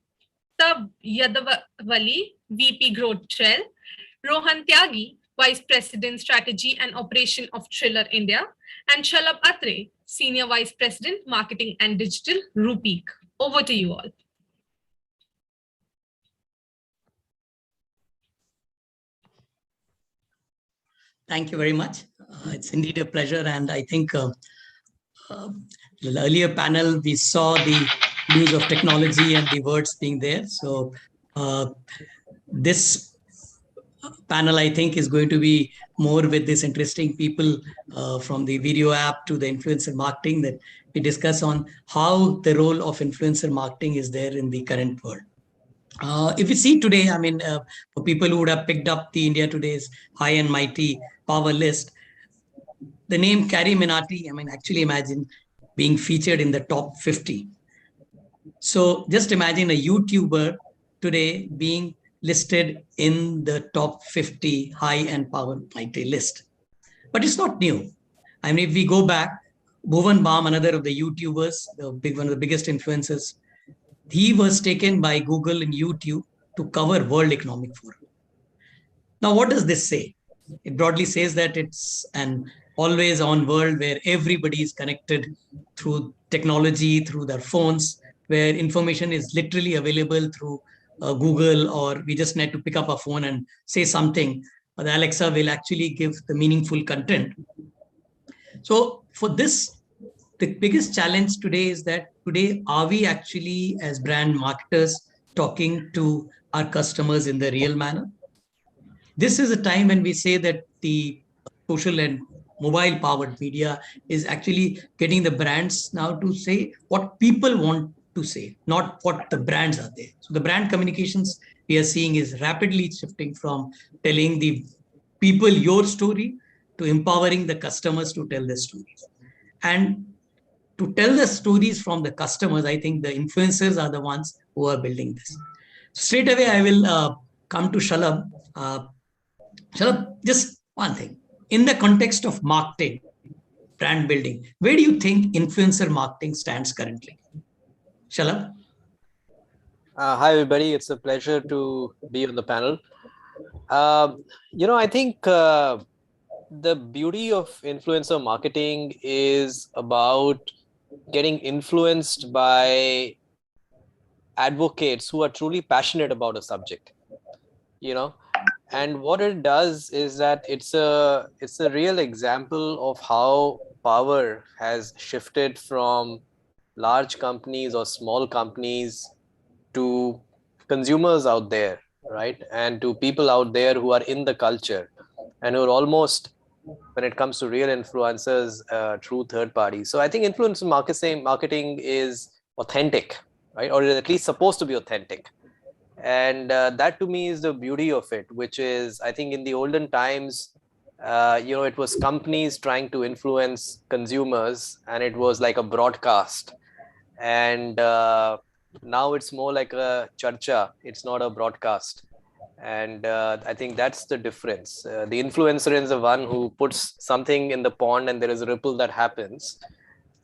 Speaker 1: Yadavali, VP Growth Trail, Rohan Tyagi, Vice President Strategy and Operation of Triller India, and Shalabh Atre, Senior Vice President Marketing and Digital, Rupeek. Over to you all.
Speaker 5: Thank you very much. It's indeed a pleasure. And I think the earlier panel, we saw the use of technology and the words being there. So this panel, I think, is going to be more with this interesting people from the video app to the influencer marketing, that we discuss on how the role of influencer marketing is there in the current world. If you see today, I mean, for people who would have picked up the India Today's high and mighty power list, the name Carrie Minati, I mean, actually imagine being featured in the top 50. So just imagine a YouTuber today being listed in the top 50 high and power mighty list. But it's not new. I mean, if we go back, Bhuvan Bam, another of the YouTubers, one of the biggest influencers, he was taken by Google and YouTube to cover World Economic Forum. Now, what does this say? It broadly says that it's an always on world where everybody is connected through technology, through their phones, where information is literally available through Google, or we just need to pick up a phone and say something. The Alexa will actually give the meaningful content. So for this, the biggest challenge today is that today, are we actually as brand marketers talking to our customers in the real manner? This is a time when we say that the social and mobile powered media is actually getting the brands now to say what people want to say, not what the brands are there. So the brand communications we are seeing is rapidly shifting from telling the people your story to empowering the customers to tell their stories. And to tell the stories from the customers, I think the influencers are the ones who are building this. So straight away, I will come to Shalabh. Shalabh, just one thing. In the context of marketing, brand building, where do you think influencer marketing stands currently? Shalabh?
Speaker 7: Hi, everybody. It's a pleasure to be on the panel. I think the beauty of influencer marketing is about getting influenced by advocates who are truly passionate about a subject, and what it does is that it's a real example of how power has shifted from large companies or small companies to consumers out there, right? And to people out there who are in the culture and who are almost, when it comes to real influencers, true third parties. So I think influencer marketing is authentic, right? Or at least supposed to be authentic. And that to me is the beauty of it, which is, I think in the olden times, it was companies trying to influence consumers, and it was like a broadcast. And now it's more like a charcha. It's not a broadcast. And I think that's the difference. The influencer is the one who puts something in the pond and there is a ripple that happens.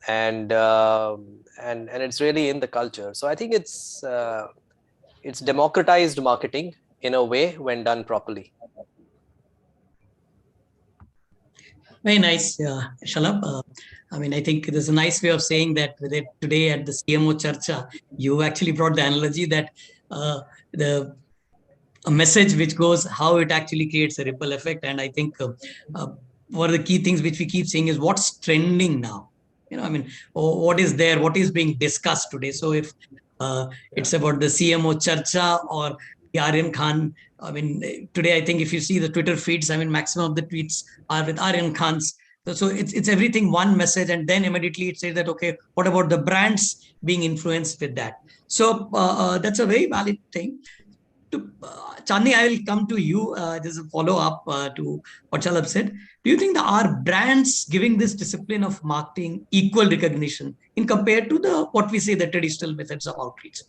Speaker 7: and it's really in the culture. So I think it's democratized marketing in a way when done properly.
Speaker 5: Very nice, Shalabh. I mean, I think there's a nice way of saying that today at the CMO Charcha, you actually brought the analogy that a message which goes how it actually creates a ripple effect. And I think one of the key things which we keep saying is what's trending now. I mean, what is there, what is being discussed today. So if it's about the CMO Charcha or the Aryan Khan, I mean, today, I think if you see the Twitter feeds, I mean, maximum of the tweets are with Aryan Khan's. So it's everything one message. And then immediately it says that, okay, what about the brands being influenced with that? So that's a very valid thing. Chandni, I will come to you. This is a follow-up to what Shalabh said. Do you think that are brands giving this discipline of marketing equal recognition in compared to what we say the traditional methods of outreach?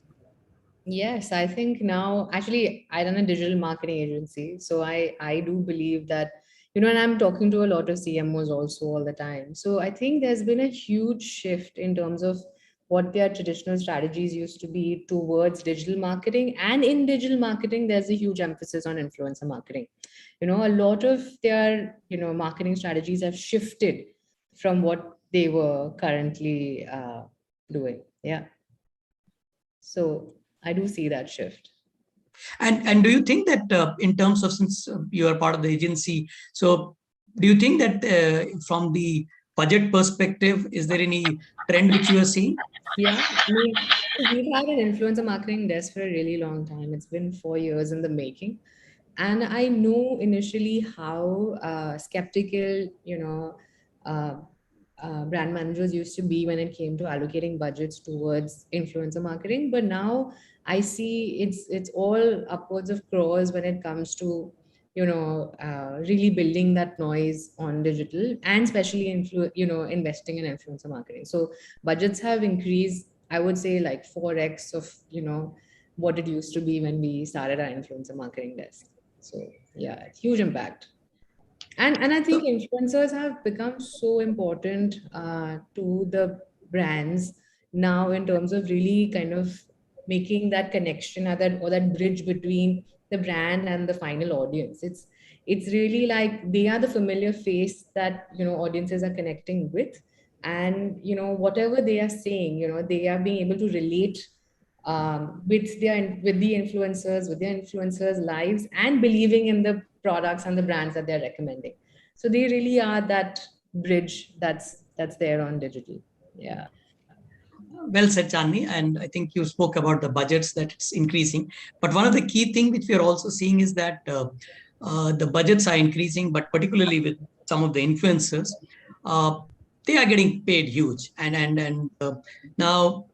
Speaker 8: Yes, I think now, actually, I run a digital marketing agency. So I do believe that, and I'm talking to a lot of CMOs also all the time. So I think there's been a huge shift in terms of what their traditional strategies used to be towards digital marketing. And in digital marketing, there's a huge emphasis on influencer marketing. A lot of their, marketing strategies have shifted from what they were currently doing. Yeah. So I do see that shift.
Speaker 5: And do you think that in terms of, since you are part of the agency, so do you think that from the budget perspective, is there any trend which you are seeing?
Speaker 8: Yeah, I mean, we've had an influencer marketing desk for a really long time. It's been 4 years in the making. And I know initially how skeptical, brand managers used to be when it came to allocating budgets towards influencer marketing. But now I see it's all upwards of crores when it comes to, really building that noise on digital and especially investing in influencer marketing. So budgets have increased, I would say, like 4x of, what it used to be when we started our influencer marketing desk. So yeah, huge impact. And I think influencers have become so important to the brands now in terms of really kind of making that connection or that bridge between the brand and the final audience. It's really like they are the familiar face that audiences are connecting with, and whatever they are saying, they are being able to relate with the influencers, with their influencers' lives, and believing in the products and the brands that they're recommending. So they really are that bridge that's there on digital. Yeah.
Speaker 5: Well said, Chandni. And I think you spoke about the budgets that it's increasing. But one of the key things which we are also seeing is that the budgets are increasing, but particularly with some of the influencers, they are getting paid huge. And now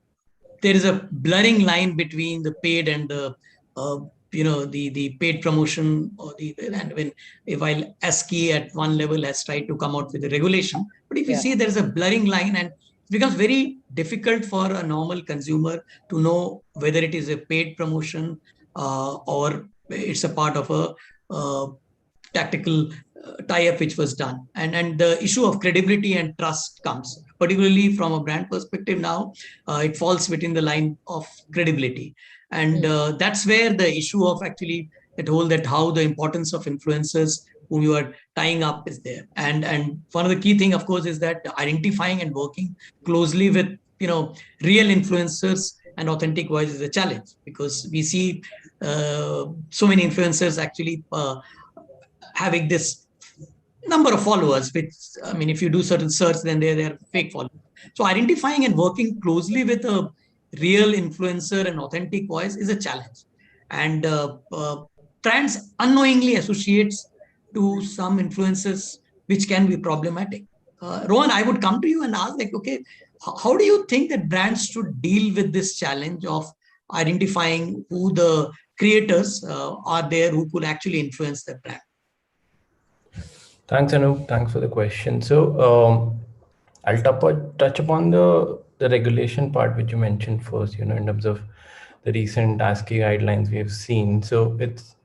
Speaker 5: there is a blurring line between the paid and the the paid promotion, or while ASCII at one level has tried to come out with a regulation, but if you see there is a blurring line, and it becomes very difficult for a normal consumer to know whether it is a paid promotion or it's a part of a tactical tie-up which was done. And the issue of credibility and trust comes, particularly from a brand perspective now, it falls within the line of credibility. And that's where the issue of actually that how the importance of influencers whom you are tying up is there. And one of the key thing, of course, is that identifying and working closely with real influencers and authentic voice is a challenge, because we see so many influencers actually having this number of followers, which, I mean, if you do certain search, then they're fake followers. So identifying and working closely with a real influencer and authentic voice is a challenge. And brands unknowingly associates to some influencers, which can be problematic. Rohan, I would come to you and ask, like, okay, how do you think that brands should deal with this challenge of identifying who the creators are there who could actually influence the brand?
Speaker 10: Thanks, Anup. Thanks for the question. So I'll touch upon the regulation part, which you mentioned first, in terms of the recent ASCII guidelines we have seen. So it's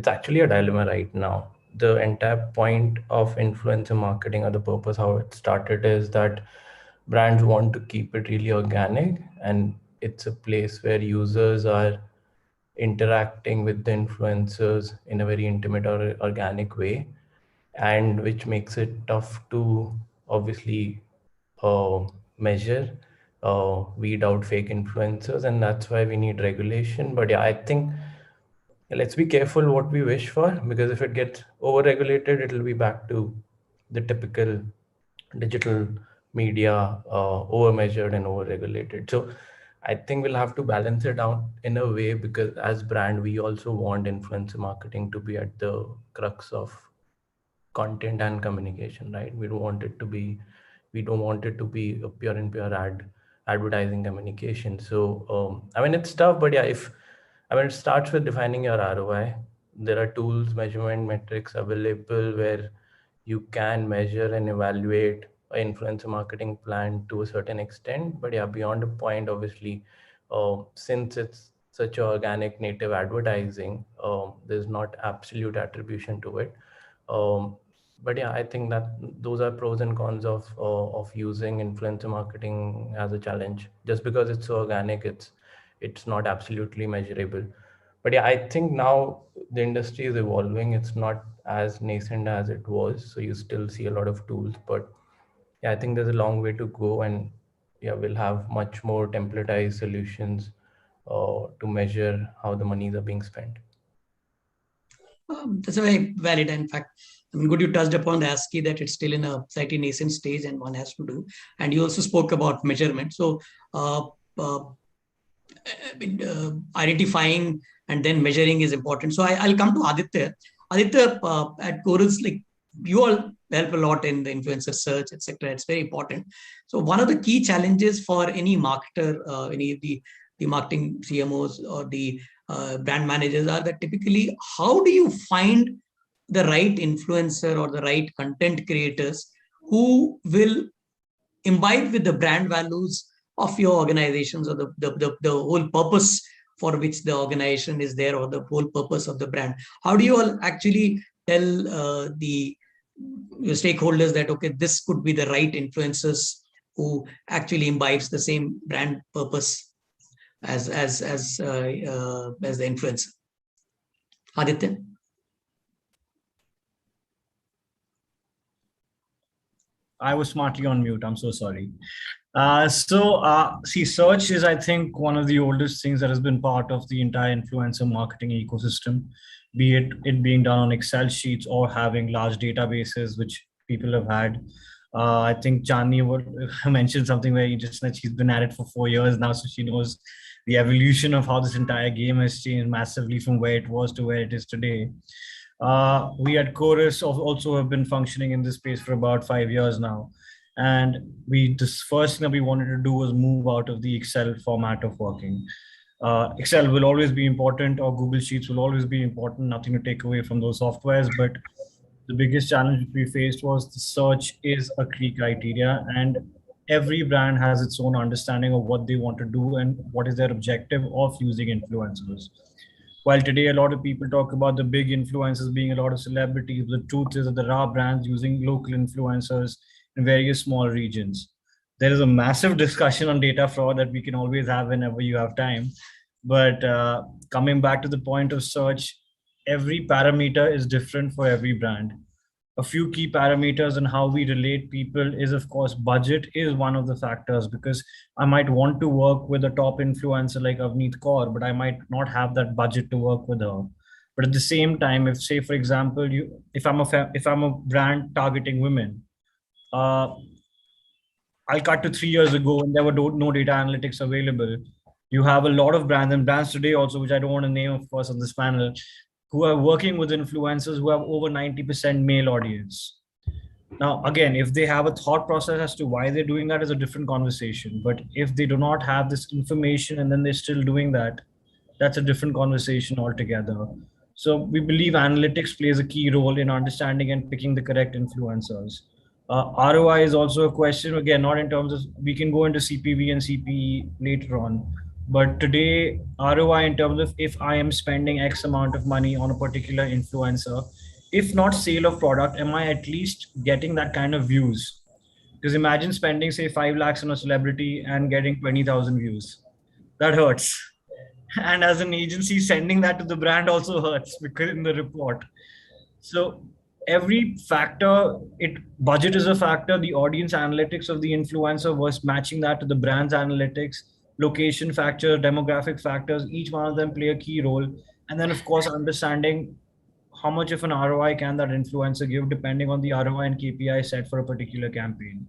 Speaker 10: actually a dilemma right now. The entire point of influencer marketing, or the purpose how it started, is that brands want to keep it really organic, and it's a place where users are interacting with the influencers in a very intimate or organic way, and which makes it tough to obviously measure, weed out fake influencers, and that's why we need regulation. But yeah, I think let's be careful what we wish for, because if it gets over-regulated, it'll be back to the typical digital media, over-measured and over-regulated. So I think we'll have to balance it out in a way, because as brand, we also want influencer marketing to be at the crux of content and communication, right? We don't want it to be a pure and pure advertising communication. So I mean, it's tough, but yeah, it starts with defining your ROI. There are tools, measurement metrics available where you can measure and evaluate an influencer marketing plan to a certain extent. But yeah, beyond a point, obviously, since it's such organic native advertising, there's not absolute attribution to it. But yeah, I think that those are pros and cons of using influencer marketing as a challenge. Just because it's so organic, it's not absolutely measurable. But yeah, I think now the industry is evolving. It's not as nascent as it was. So you still see a lot of tools, but yeah, I think there's a long way to go, and yeah, we'll have much more templatized solutions to measure how the monies are being spent.
Speaker 5: That's a very valid. In fact, I mean, good you touched upon the ASCII, that it's still in a slightly nascent stage and one has to do. And you also spoke about measurement. So identifying and then measuring is important. So I'll come to Aditya. Aditya, at Chorus, like you all help a lot in the influencer search, etc. It's very important. So one of the key challenges for any marketer, any of the marketing CMOs or the brand managers are that typically, how do you find the right influencer or the right content creators who will imbibe with the brand values of your organizations, or the whole purpose for which the organization is there, or the whole purpose of the brand? How do you all actually tell your stakeholders that, okay, this could be the right influencers who actually imbibes the same brand purpose as the influencer? Aditya?
Speaker 11: I was smartly on mute. I'm so sorry. See, search is, I think, one of the oldest things that has been part of the entire influencer marketing ecosystem, be it being done on Excel sheets or having large databases, which people have had. I think Chandni mentioned something where he just said she's been at it for 4 years now, so she knows the evolution of how this entire game has changed massively from where it was to where it is today. We at Chorus also have been functioning in this space for about 5 years now. And this first thing that we wanted to do was move out of the Excel format of working. Excel will always be important, or Google Sheets will always be important, nothing to take away from those softwares. But the biggest challenge we faced was the search is a key criteria, and every brand has its own understanding of what they want to do and what is their objective of using influencers. While today a lot of people talk about the big influencers being a lot of celebrities, the truth is that there are brands using local influencers in various small regions. There is a massive discussion on data fraud that we can always have whenever you have time. But coming back to the point of search, every parameter is different for every brand. A few key parameters on how we relate people is, of course, budget is one of the factors, because I might want to work with a top influencer like Avneet Kaur, but I might not have that budget to work with her. But at the same time, if, say, for example, if I'm a brand targeting women, I'll cut to 3 years ago when there were no data analytics available. You have a lot of brands, and brands today also, which I don't want to name, of course, on this panel, who are working with influencers who have over 90% male audience. Now, again, if they have a thought process as to why they're doing that is a different conversation. But if they do not have this information and then they're still doing that, that's a different conversation altogether. So we believe analytics plays a key role in understanding and picking the correct influencers. ROI is also a question, again, not in terms of, we can go into CPV and CPE later on. But today, ROI in terms of if I am spending X amount of money on a particular influencer, if not sale of product, am I at least getting that kind of views? Because imagine spending, say, 5 lakhs on a celebrity and getting 20,000 views. That hurts. And as an agency, sending that to the brand also hurts because in the report. So every factor, budget is a factor, the audience analytics of the influencer was matching that to the brand's analytics, location factor, demographic factors, each one of them play a key role. And then of course, understanding how much of an ROI can that influencer give depending on the ROI and KPI set for a particular campaign.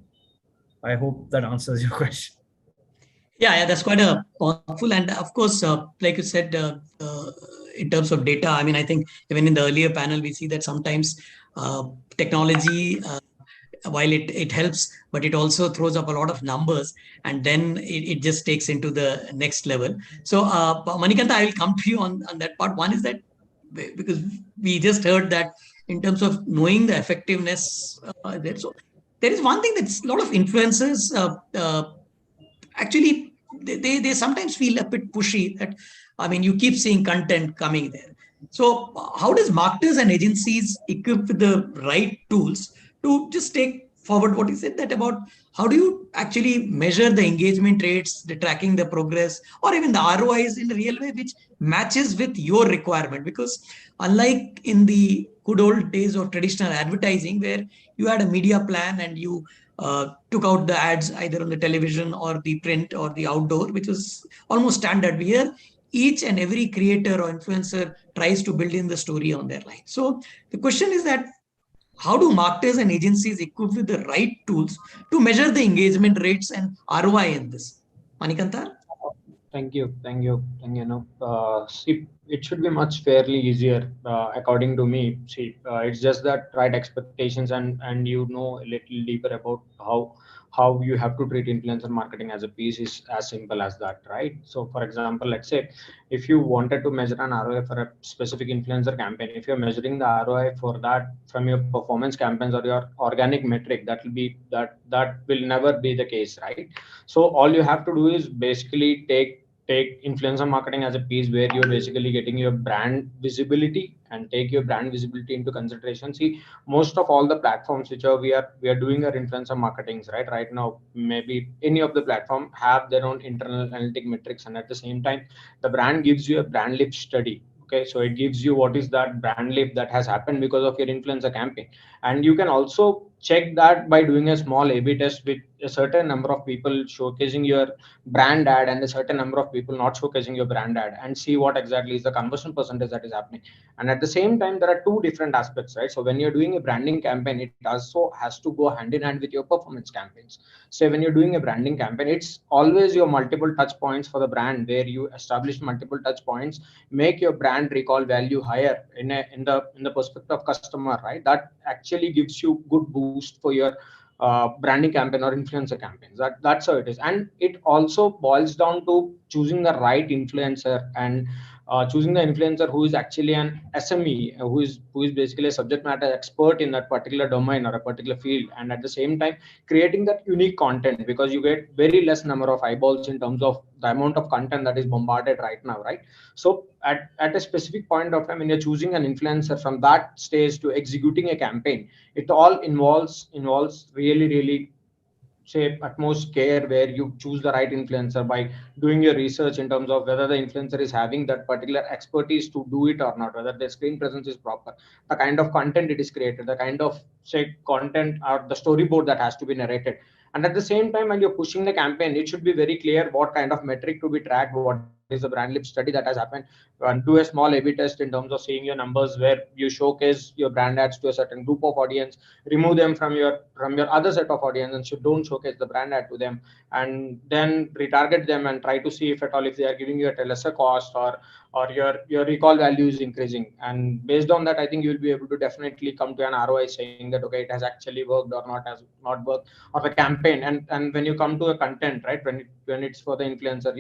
Speaker 11: I hope that answers your question.
Speaker 5: Yeah, that's quite a powerful. And of course, like you said, in terms of data, I mean, I think even in the earlier panel, we see that sometimes technology, while it helps, but it also throws up a lot of numbers, and then it just takes into the next level. So Manikanta, I will come to you on that part. One is that because we just heard that in terms of knowing the effectiveness there. So there is one thing that's a lot of influencers actually they sometimes feel a bit pushy that, I mean, you keep seeing content coming there. So how does marketers and agencies equip with the right tools to just take forward what you said, that about how do you actually measure the engagement rates, the tracking the progress, or even the ROIs in a real way which matches with your requirement? Because unlike in the good old days of traditional advertising where you had a media plan and you took out the ads either on the television or the print or the outdoor, which was almost standard. Here, each and every creator or influencer tries to build in the story on their line. So the question is that how do marketers and agencies equip with the right tools to measure the engagement rates and ROI in this? Manikanta?
Speaker 12: Thank you. See, it should be much fairly easier, according to me. See, it's just that right expectations and you know a little deeper about how you have to treat influencer marketing as a piece is as simple as that, right? So, for example, let's say if you wanted to measure an ROI for a specific influencer campaign, if you're measuring the ROI for that from your performance campaigns or your organic metric, that will never be the case, right? So all you have to do is basically take influencer marketing as a piece where you're basically getting your brand visibility and take your brand visibility into consideration. See, most of all the platforms which we are doing our influencer marketings right now, maybe any of the platform have their own internal analytic metrics, and at the same time the brand gives you a brand lift study. Okay, so it gives you what is that brand lift that has happened because of your influencer campaign, and you can also check that by doing a small A/B test with a certain number of people showcasing your brand ad and a certain number of people not showcasing your brand ad, and see what exactly is the conversion percentage that is happening. And at the same time, there are two different aspects, right? So when you're doing a branding campaign, it also has to go hand in hand with your performance campaigns. So when you're doing a branding campaign, it's always your multiple touch points for the brand, where you establish multiple touch points, make your brand recall value higher in the perspective of customer, right? That actually gives you good boost for your branding campaign or influencer campaigns. That's how it is. And it also boils down to choosing the right influencer and choosing the influencer who is actually an SME, who is basically a subject matter expert in that particular domain or a particular field, and at the same time creating that unique content, because you get very less number of eyeballs in terms of the amount of content that is bombarded right now, right? So at a specific point of time when you're choosing an influencer, from that stage to executing a campaign, it all involves really say utmost care, where you choose the right influencer by doing your research in terms of whether the influencer is having that particular expertise to do it or not, whether the screen presence is proper, the kind of content it is created, the kind of say content or the storyboard that has to be narrated. And at the same time, when you're pushing the campaign, it should be very clear what kind of metric to be tracked, what is the brand lift study that has happened, and do a small A/B test in terms of seeing your numbers, where you showcase your brand ads to a certain group of audience, remove them from your other set of audience, and don't showcase the brand ad to them, and then retarget them and try to see if at all if they are giving you at a lesser cost, or your recall value is increasing. And based on that, I think you'll be able to definitely come to an ROI saying that okay, it has actually worked or has not worked, or the campaign. And when you come to a content, right, when it's for the influencer,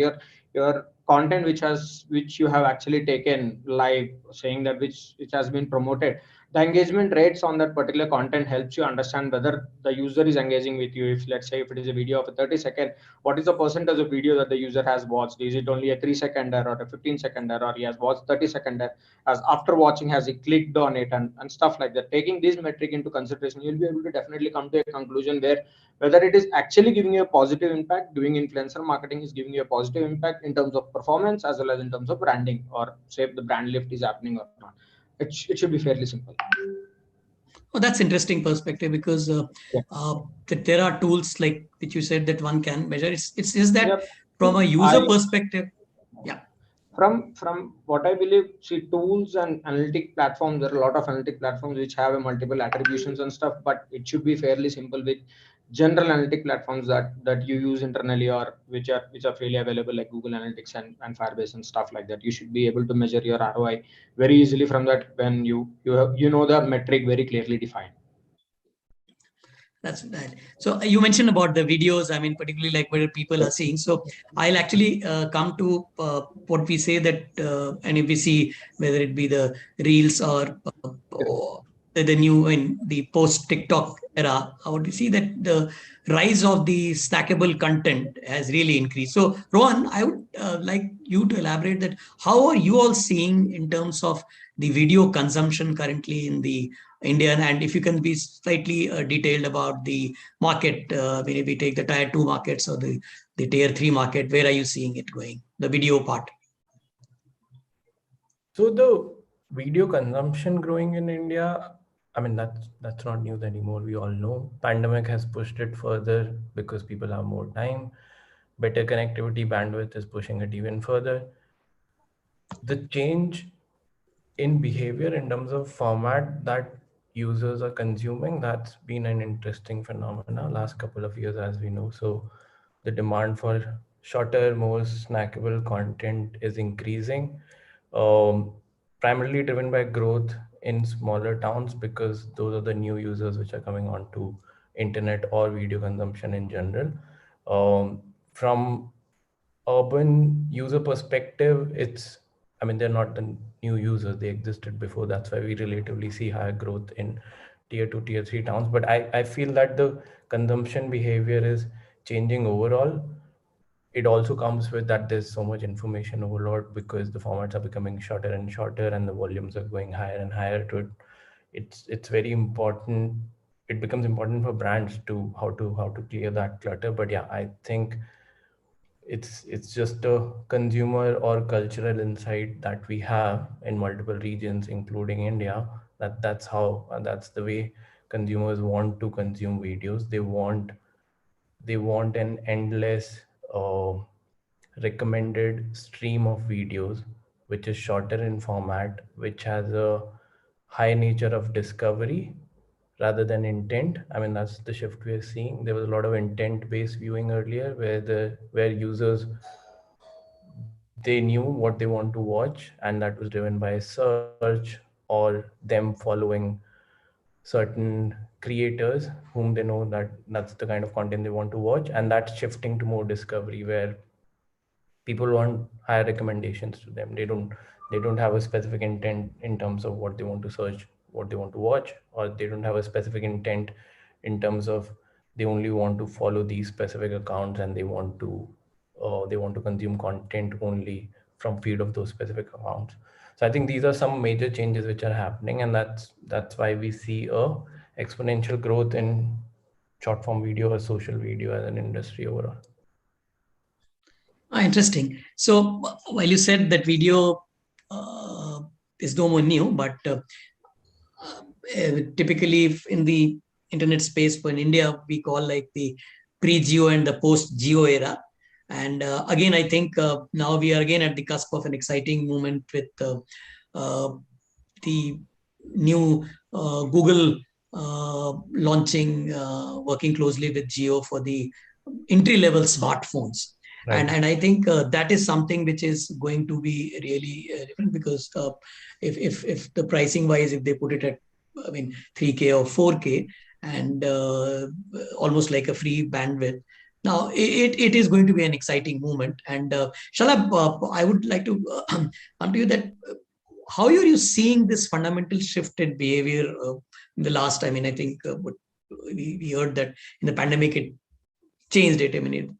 Speaker 12: your content which you have actually taken live, saying that which has been promoted, the engagement rates on that particular content helps you understand whether the user is engaging with you. If let's say if it is a video of a 30-second, what is the percentage of video that the user has watched? Is it only a 3-seconder or a 15-seconder, or he has watched 30-seconder? As after watching, has he clicked on it, and stuff like that? Taking this metric into consideration, you'll be able to definitely come to a conclusion where whether it is actually giving you a positive impact. Doing influencer marketing is giving you a positive impact in terms of performance as well as in terms of branding, or say if the brand lift is happening or not. It should be fairly simple.
Speaker 5: Oh, that's interesting perspective, because that there are tools like which you said that one can measure. It's just that from a user perspective. Yeah.
Speaker 12: From what I believe, see, tools and analytic platforms, there are a lot of analytic platforms which have a multiple attributions and stuff, but it should be fairly simple with general analytic platforms that you use internally, or which are freely available, like Google Analytics and Firebase and stuff like that. You should be able to measure your ROI very easily from that when you know the metric very clearly defined.
Speaker 5: That's that. So you mentioned about the videos, I mean, particularly like whether people are seeing. So I'll actually come to what we say that, and if we see whether it be the reels or the new in the post TikTok era, how would you see that the rise of the stackable content has really increased? So Rohan, I would like you to elaborate that how are you all seeing in terms of the video consumption currently in the India, and if you can be slightly detailed about the market, maybe we take the tier 2 markets or the tier 3 market, where are you seeing it going, the video part?
Speaker 10: So the video consumption growing in India, I mean, that's not news anymore. We all know pandemic has pushed it further because people have more time. Better connectivity bandwidth is pushing it even further. The change in behavior in terms of format that users are consuming, that's been an interesting phenomena last couple of years, as we know. So the demand for shorter, more snackable content is increasing, primarily driven by growth in smaller towns, because those are the new users which are coming onto internet or video consumption in general. From urban user perspective, I mean, they're not the new users, they existed before. That's why we relatively see higher growth in tier 2, tier 3 towns. But I feel that the consumption behavior is changing overall. It also comes with that there's so much information overload because the formats are becoming shorter and shorter and the volumes are going higher and higher to it. It's very important. It becomes important for brands to how to clear that clutter. But yeah, I think it's just a consumer or cultural insight that we have in multiple regions, including India, that's the way consumers want to consume videos. They want an endless recommended stream of videos, which is shorter in format, which has a high nature of discovery rather than intent. I mean, that's the shift we are seeing. There was a lot of intent-based viewing earlier, where users, they knew what they want to watch, and that was driven by search or them following certain creators whom they know that that's the kind of content they want to watch. And that's shifting to more discovery, where people want higher recommendations to them. They don't have a specific intent in terms of what they want to search, what they want to watch, or they don't have a specific intent in terms of they only want to follow these specific accounts and they want to consume content only from feed of those specific accounts. So I think these are some major changes which are happening, and that's why we see a exponential growth in short form video or social video as an industry overall.
Speaker 5: Interesting. So while you said that video is no more new, but typically in the internet space for in India, we call like the pre-Geo and the post-Geo era. And again, I think now we are again at the cusp of an exciting moment with the new Google launching, working closely with Geo for the entry-level smartphones. Right. And I think that is something which is going to be really different, because if the pricing wise, if they put it at, I mean, 3K or 4K and almost like a free bandwidth, now it is going to be an exciting moment. And Shalabh, I would like to come to you that how are you seeing this fundamental shift in behavior in the last? I mean, I think we heard that in the pandemic it changed it. I mean,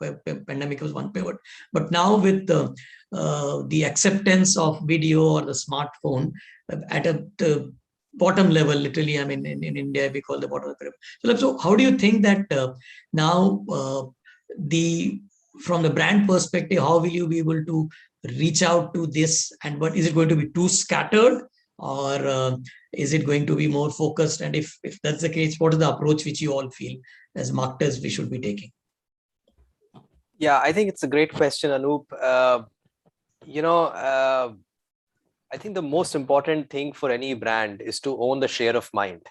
Speaker 5: pandemic was one pivot, but now with the acceptance of video or the smartphone at the bottom level, literally, I mean, in India, we call the bottom of the pyramid. So how do you think that now from the brand perspective, how will you be able to reach out to this? And what is it going to be too scattered, or is it going to be more focused? And if that's the case, what is the approach which you all feel as marketers we should be taking?
Speaker 7: Yeah, I think it's a great question, Anup. I think the most important thing for any brand is to own the share of mind,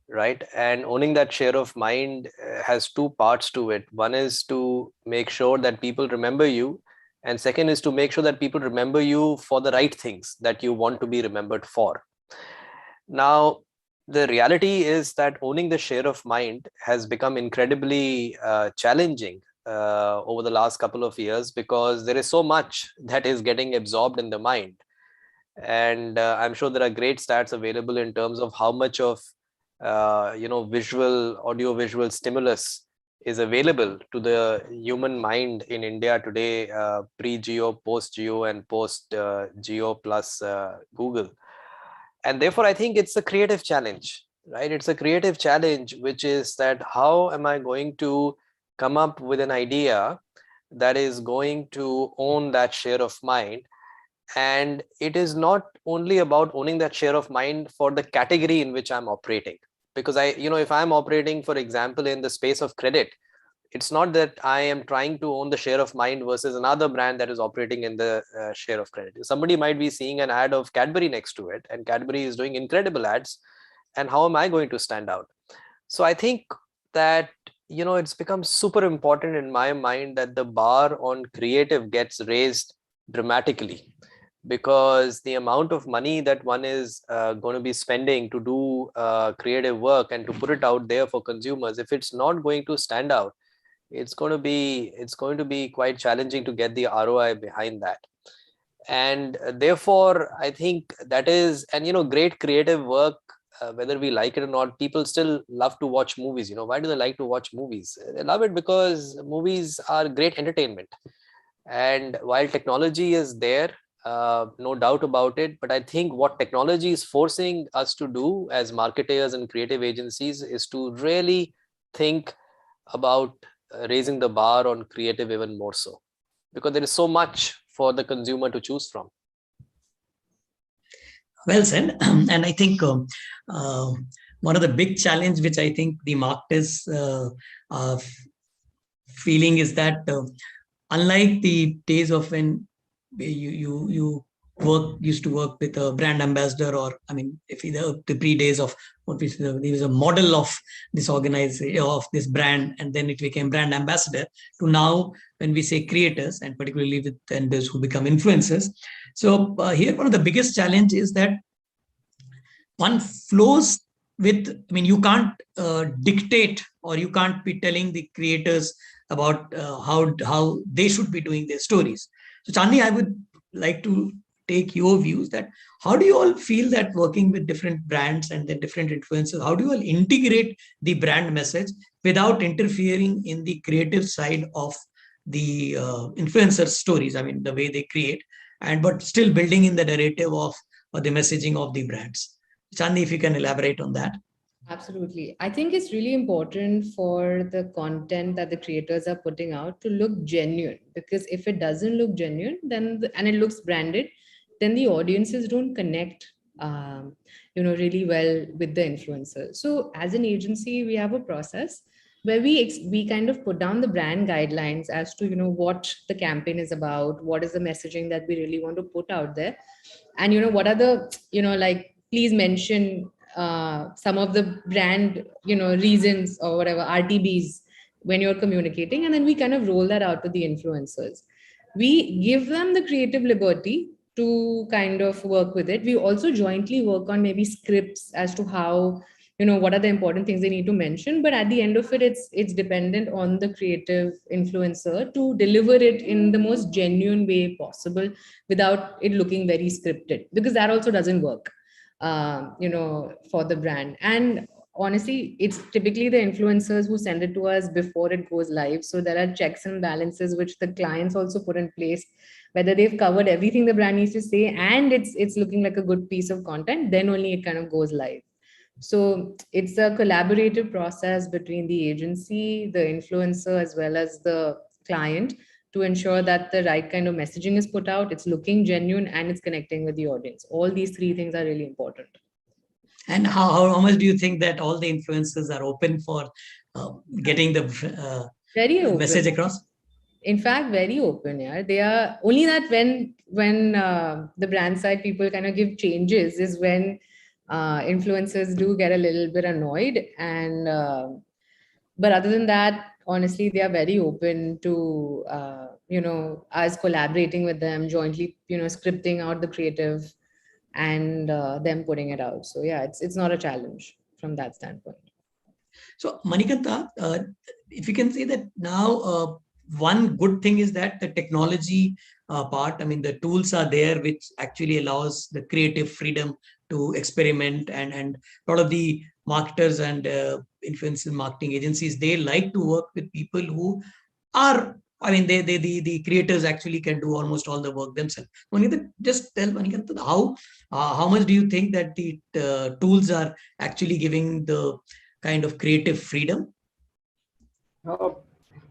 Speaker 7: right? And owning that share of mind has two parts to it. One is to make sure that people remember you, and second is to make sure that people remember you for the right things that you want to be remembered for. Now, the reality is that owning the share of mind has become incredibly challenging over the last couple of years, because there is so much that is getting absorbed in the mind. And I'm sure there are great stats available in terms of how much of audio visual stimulus is available to the human mind in India today, pre-Geo, post-Geo, and post-Geo plus Google. And therefore, I think it's a creative challenge, right? It's a creative challenge, which is that how am I going to come up with an idea that is going to own that share of mind? And it is not only about owning that share of mind for the category in which I'm operating. Because if I'm operating, for example, in the space of credit, it's not that I am trying to own the share of mind versus another brand that is operating in the share of credit. Somebody might be seeing an ad of Cadbury next to it, and Cadbury is doing incredible ads. And how am I going to stand out? So I think that, it's become super important in my mind that the bar on creative gets raised dramatically, because the amount of money that one is going to be spending to do creative work and to put it out there for consumers, if it's not going to stand out, it's going to be quite challenging to get the ROI behind that. And therefore, I think that is, and great creative work, whether we like it or not, people still love to watch movies. Why do they like to watch movies? They love it because movies are great entertainment. And while technology is there, no doubt about it, but I think what technology is forcing us to do as marketers and creative agencies is to really think about raising the bar on creative even more so, because there is so much for the consumer to choose from.
Speaker 5: Well said. And I think one of the big challenge which I think the marketers are feeling is that unlike the days of when you used to work with a brand ambassador, or I mean, if the pre-days of what we say, there was a model of this organization, of this brand, and then it became brand ambassador, to now when we say creators, and particularly with those who become influencers. So here one of the biggest challenge is that one flows with, I mean, you can't dictate, or you can't be telling the creators about how they should be doing their stories. So Chandni, I would like to take your views that how do you all feel that working with different brands and the different influencers, how do you all integrate the brand message without interfering in the creative side of the influencer stories, I mean, the way they create, but still building in the narrative of or the messaging of the brands? Chandni, if you can elaborate on that.
Speaker 8: Absolutely. I think it's really important for the content that the creators are putting out to look genuine, because if it doesn't look genuine, then and it looks branded, then the audiences don't connect really well with the influencer. So as an agency, we have a process where we kind of put down the brand guidelines as to what the campaign is about, what is the messaging that we really want to put out there, and what are the like, please mention some of the brand reasons or whatever RTBs when you're communicating, and then we kind of roll that out to the influencers. We give them the creative liberty to kind of work with it. We also jointly work on maybe scripts as to how what are the important things they need to mention. But at the end of it, it's dependent on the creative influencer to deliver it in the most genuine way possible without it looking very scripted, because that also doesn't work, for the brand. And honestly, it's typically the influencers who send it to us before it goes live. So there are checks and balances which the clients also put in place, whether they've covered everything the brand needs to say and it's looking like a good piece of content, then only it kind of goes live. So it's a collaborative process between the agency, the influencer, as well as the client, to ensure that the right kind of messaging is put out, it's looking genuine, and it's connecting with the audience. All these three things are really important.
Speaker 5: And how much do you think that all the influencers are open for getting the
Speaker 8: very open
Speaker 5: message across?
Speaker 8: In fact, very open. Yeah, they are. Only that when the brand side people kind of give changes is when influencers do get a little bit annoyed. And but other than that, honestly, they are very open to us collaborating with them jointly, scripting out the creative and them putting it out. So yeah, it's not a challenge from that standpoint.
Speaker 5: So Manikanta, if you can say that now, one good thing is that the technology part, I mean, the tools are there, which actually allows the creative freedom to experiment, and a lot of the marketers and influencer marketing agencies, they like to work with people who are, I mean, the creators actually can do almost all the work themselves. Manikanta, just tell Manikanta, how much do you think that the tools are actually giving the kind of creative freedom?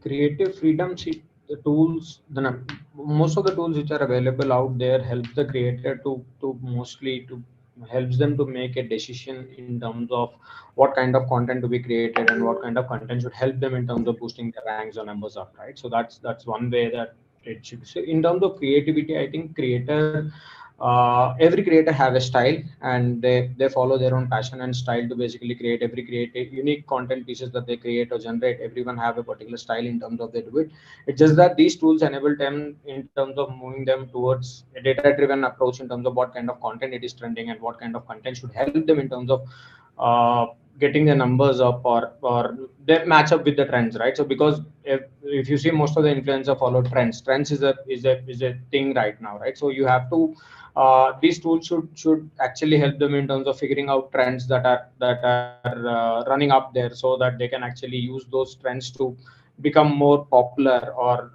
Speaker 12: Creative freedom, see, the tools, most of the tools which are available out there help the creator to mostly to helps them to make a decision in terms of what kind of content to be created and what kind of content should help them in terms of boosting their ranks or numbers up, right? So that's one way that it should. So in terms of creativity, I think every creator have a style, and they follow their own passion and style to basically create unique content pieces that they create or generate. Everyone have a particular style in terms of they do it. It's just that these tools enable them in terms of moving them towards a data driven approach in terms of what kind of content it is trending and what kind of content should help them in terms of getting the numbers up, or they match up with the trends, right? So because if you see, most of the influencers follow trends is a thing right now, right? So you have to these tools should actually help them in terms of figuring out trends that are running up there, so that they can actually use those trends to become more popular, or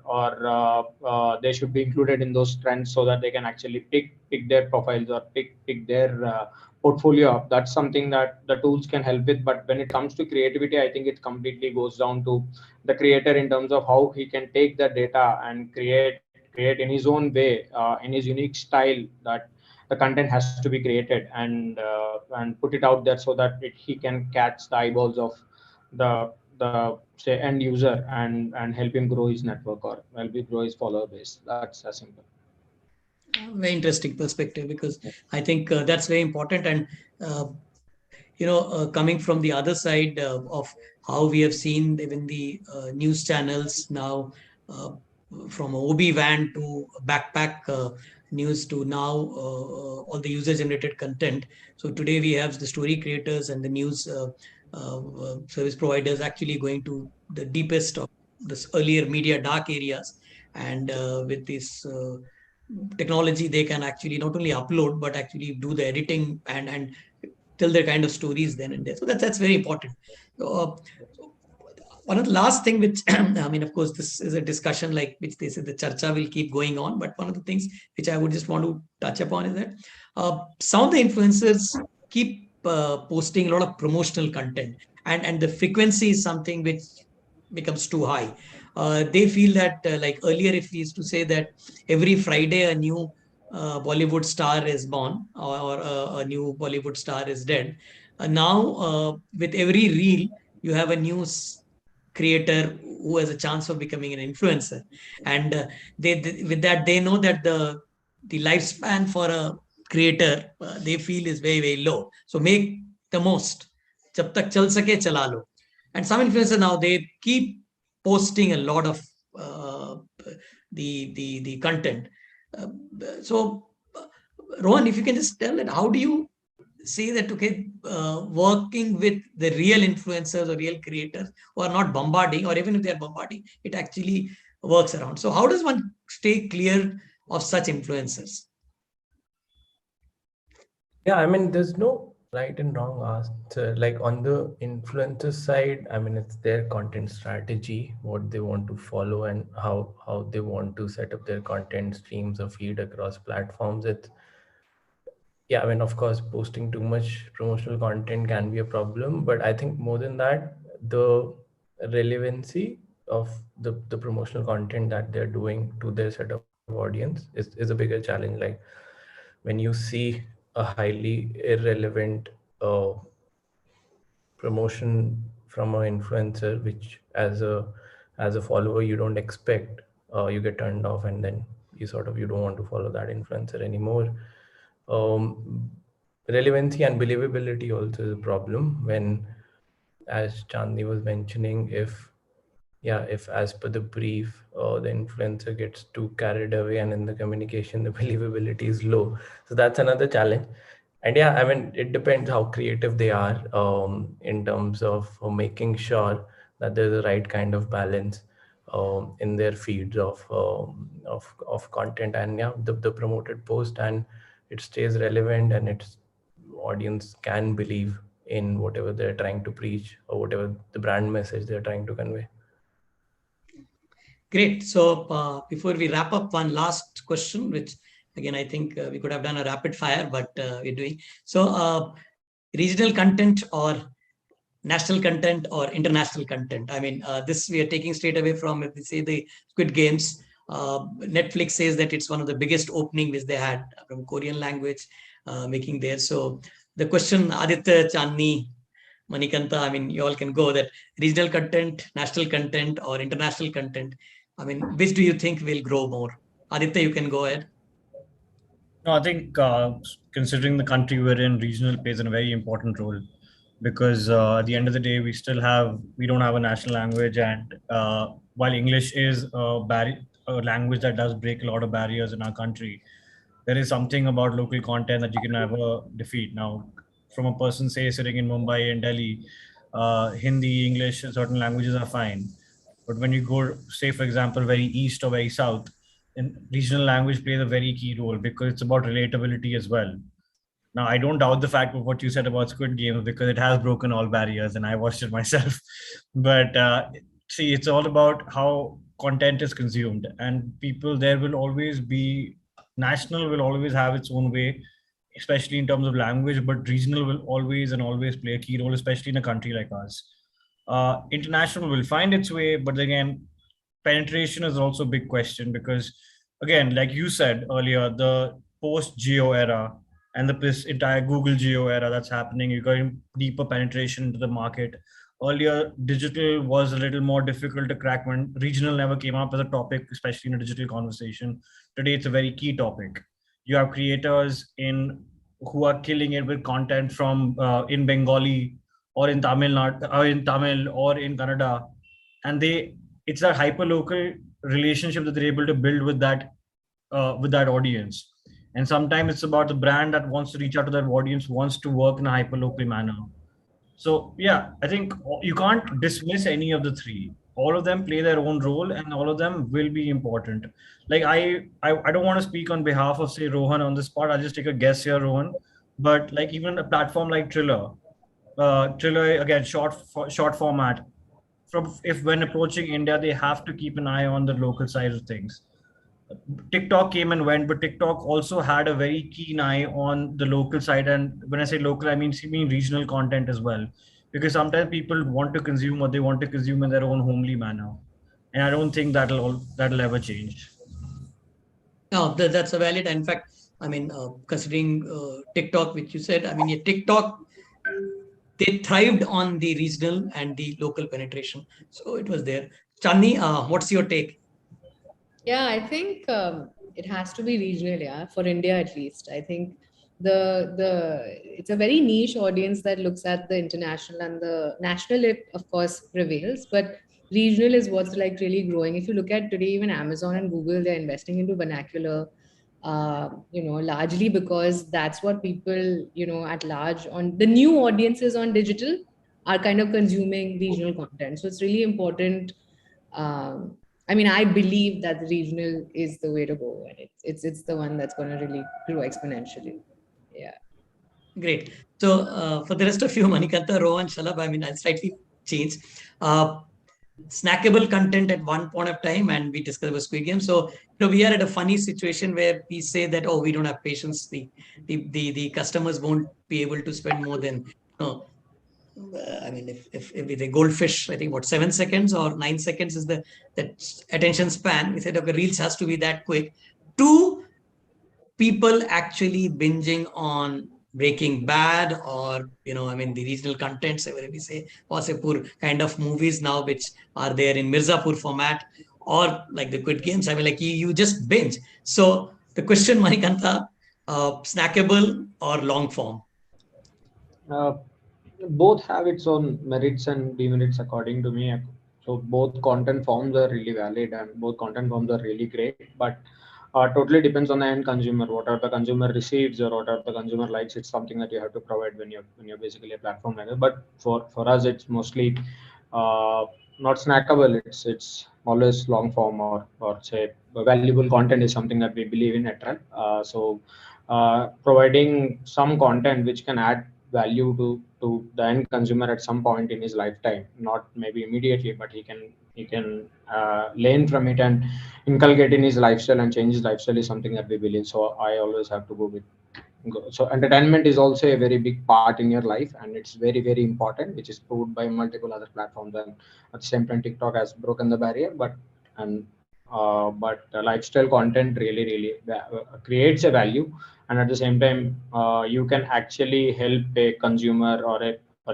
Speaker 12: they should be included in those trends so that they can actually pick their profiles or pick their portfolio up. That's something that the tools can help with. But when it comes to creativity, I think it completely goes down to the creator in terms of how he can take the data and create in his own way, in his unique style, that the content has to be created and put it out there so that he can catch the eyeballs of the say end user, and help him grow his network or help him grow his follower base. That's as simple.
Speaker 5: Very interesting perspective, because I think that's very important. And coming from the other side of how we have seen even the news channels now, from OB van to backpack news to now all the user generated content. So today we have the story creators and the news service providers actually going to the deepest of this earlier media dark areas. And with this technology, they can actually not only upload, but actually do the editing and tell their kind of stories then and there. So that's very important. One of the last thing which, I mean, of course, this is a discussion like which they said the Charcha will keep going on. But one of the things which I would just want to touch upon is that some of the influencers keep posting a lot of promotional content, and the frequency is something which becomes too high. They feel that like earlier, if we used to say that every Friday a new Bollywood star is born, or a new Bollywood star is dead. Now, with every reel, you have a new creator who has a chance of becoming an influencer, and they with that they know that the lifespan for a creator they feel is very low. So make the most. Jab tak chal sake chala lo. And some influencers now, they keep posting a lot of the content. So Rohan, if you can just tell that, how do you say that, okay, working with the real influencers or real creators who are not bombarding, or even if they are bombarding, it actually works around. So how does one stay clear of such influencers?
Speaker 10: Yeah, I mean, there's no right and wrong answer. Like on the influencer side, I mean, it's their content strategy, what they want to follow, and how they want to set up their content streams or feed across platforms. It's yeah, I mean, of course, posting too much promotional content can be a problem, but I think more than that, the relevancy of the promotional content that they're doing to their set of audience is a bigger challenge. Like when you see a highly irrelevant promotion from an influencer, which as a follower you don't expect, you get turned off, and then you don't want to follow that influencer anymore. Relevancy and believability also is a problem when, as Chandni was mentioning, if as per the brief, the influencer gets too carried away and in the communication the believability is low. So that's another challenge. And yeah, I mean, it depends how creative they are in terms of making sure that there's the right kind of balance in their feeds of content, and yeah, the promoted post, and it stays relevant and its audience can believe in whatever they're trying to preach or whatever the brand message they're trying to convey.
Speaker 5: Great. So before we wrap up, one last question, which again, I think we could have done a rapid fire, but we're doing. So regional content or national content or international content? I mean, this we are taking straight away from, if we say the Squid Games, Netflix says that it's one of the biggest opening which they had from Korean language making there. So the question, Aditya, Chandni, Manikanta, I mean, you all can go that regional content, national content, or international content. I mean, which do you think will grow more? Aditya, you can go ahead.
Speaker 11: No, I think considering the country we're in, regional plays a very important role, because at the end of the day, we don't have a national language, and while English is a language that does break a lot of barriers in our country, there is something about local content that you can never defeat. Now, from a person, say, sitting in Mumbai and Delhi, Hindi, English, certain languages are fine. But when you go, say, for example, very east or very south, and regional language plays a very key role because it's about relatability as well. Now, I don't doubt the fact of what you said about Squid Games because it has broken all barriers and I watched it myself. But see, it's all about how content is consumed, and people there will always be, national will always have its own way, especially in terms of language, but regional will always and always play a key role, especially in a country like ours. International will find its way, but again, penetration is also a big question because, again, like you said earlier, the post geo era and this entire Google geo era that's happening, you're going deeper penetration into the market. Earlier, digital was a little more difficult to crack when regional never came up as a topic, especially in a digital conversation. Today, it's a very key topic. You have creators who are killing it with content from in Bengali or in Tamil or in Kannada, and it's that hyper local relationship that they're able to build with that audience. And sometimes it's about the brand that wants to reach out to that audience, wants to work in a hyper local manner. So yeah, I think you can't dismiss any of the three. All of them play their own role, and all of them will be important. Like I don't want to speak on behalf of, say, Rohan on this spot. I'll just take a guess here, Rohan. But like even a platform like Triller again, short format. If when approaching India, they have to keep an eye on the local side of things. TikTok came and went, but TikTok also had a very keen eye on the local side. And when I say local, I mean regional content as well, because sometimes people want to consume what they want to consume in their own homely manner, and I don't think that'll ever change.
Speaker 5: No, that's a valid. In fact, I mean, considering TikTok, which you said, I mean, yeah, TikTok, they thrived on the regional and the local penetration, so it was there. Chandni, what's your take?
Speaker 8: Yeah, I think it has to be regional, yeah, for India at least. I think it's a very niche audience that looks at the international, and the national, it of course prevails, but regional is what's like really growing. If you look at today, even Amazon and Google, they're investing into vernacular. largely because that's what people, at large on the new audiences on digital are kind of consuming regional content. So it's really important. I believe that the regional is the way to go, and it's the one that's going to really grow exponentially. Yeah.
Speaker 5: Great. So for the rest of you, Manikanta, Rohan, Shalabh, I'll slightly change. Snackable content at one point of time, and we discussed about Squid Game. So we are at a funny situation where we say that, oh, we don't have patience. The customers won't be able to spend more than if with a goldfish, I think 7 seconds or 9 seconds is that attention span. We said, okay, reels has to be that quick. To people actually binging on Breaking Bad or the regional contents, whatever we say, Wasipur kind of movies now, which are there in Mirzapur format, or like the Squid Games. You just binge. So the question, Manikanta, snackable or long form?
Speaker 12: Both have its own merits and demerits according to me. So both content forms are really valid and both content forms are really great, but totally depends on the end consumer. Whatever the consumer receives or whatever the consumer likes, it's something that you have to provide when you're basically a platform like that. But for us, it's mostly not snackable. It's always long form or say valuable content is something that we believe in at Trend. So providing some content which can add value to the end consumer at some point in his lifetime, not maybe immediately, but he can learn from it and inculcate in his lifestyle and change his lifestyle is something that we believe. So I always have to go with so entertainment is also a very big part in your life, and it's very, very important, which is proved by multiple other platforms. And at the same time, TikTok has broken the barrier, but lifestyle content really creates a value, and at the same time you can actually help a consumer or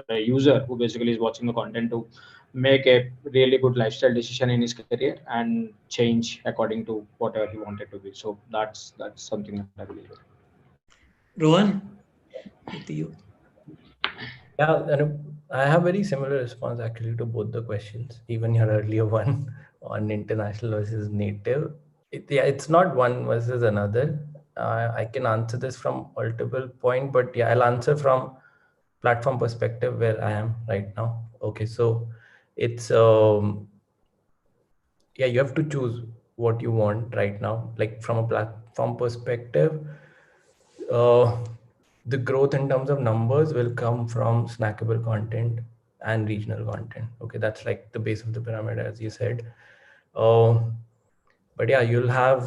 Speaker 12: a user who basically is watching the content to make a really good lifestyle decision in his career and change according to whatever he wanted to be. So that's something that I believe in.
Speaker 5: Rohan, to you.
Speaker 10: Yeah, I have very similar response actually to both the questions, even your earlier one on international versus native. It's not one versus another. I can answer this from multiple point, but I'll answer from platform perspective where I am right now. Okay, so it's you have to choose what you want right now. Like from a platform perspective, the growth in terms of numbers will come from snackable content and regional content. Okay, that's like the base of the pyramid, as you said. But you'll have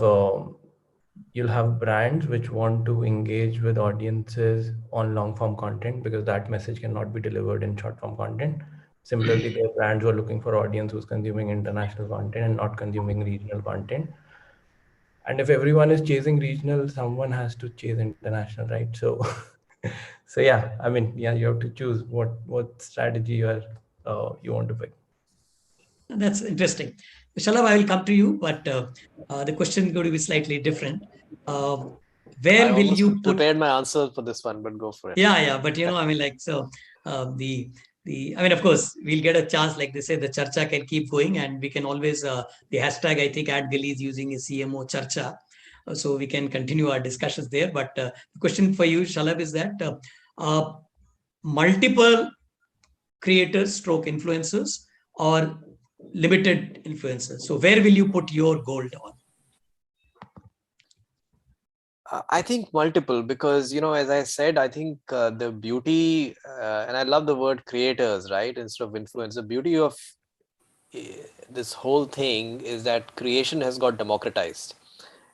Speaker 10: brands which want to engage with audiences on long form content because that message cannot be delivered in short form content. Similarly, there are brands who are looking for audience who's consuming international content and not consuming regional content. And if everyone is chasing regional, someone has to chase international, right? So, you have to choose what strategy you want to pick.
Speaker 5: That's interesting. Shalabh, I will come to you, but the question is going to be slightly different. Where will you
Speaker 7: prepared my answer for this one, but go for it.
Speaker 5: Yeah, but of course, we'll get a chance, like they say, the Charcha can keep going, and we can always the hashtag, I think, @Gali is using a CMO Charcha, so we can continue our discussions there. But the question for you, Shalabh, is that multiple creators stroke influencers or limited influencers? So where will you put your gold on?
Speaker 7: I think multiple, because, as I said, I think the beauty, and I love the word creators, right, instead of influence. The beauty of this whole thing is that creation has got democratized.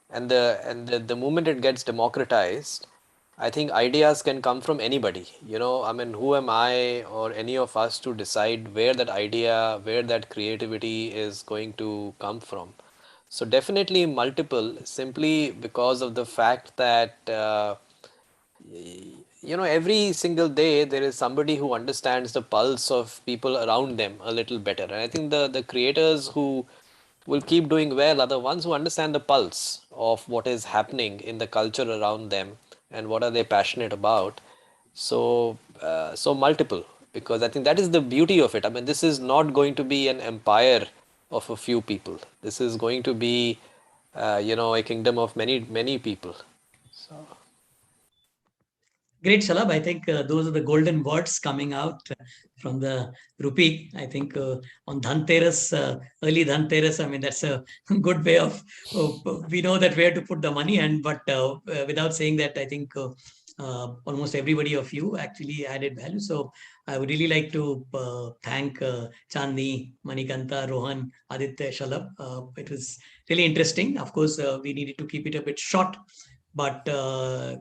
Speaker 7: And the moment it gets democratized, I think ideas can come from anybody. Who am I or any of us to decide where that idea, where that creativity is going to come from? So definitely multiple, simply because of the fact that every single day there is somebody who understands the pulse of people around them a little better. And I think the creators who will keep doing well are the ones who understand the pulse of what is happening in the culture around them and what are they passionate about. So multiple, because I think that is the beauty of it. This is not going to be an empire of a few people. This is going to be a kingdom of many people. So.
Speaker 5: Great, Shalabh. I think those are the golden words coming out from the rupee. I think on Dhanteras, early Dhanteras, I mean, that's a good way of, we know that where to put the money. But without saying that, I think almost everybody of you actually added value. So I would really like to thank Chandni, Manikanta, Rohan, Aditya, Shalabh. It was really interesting. Of course, we needed to keep it a bit short, but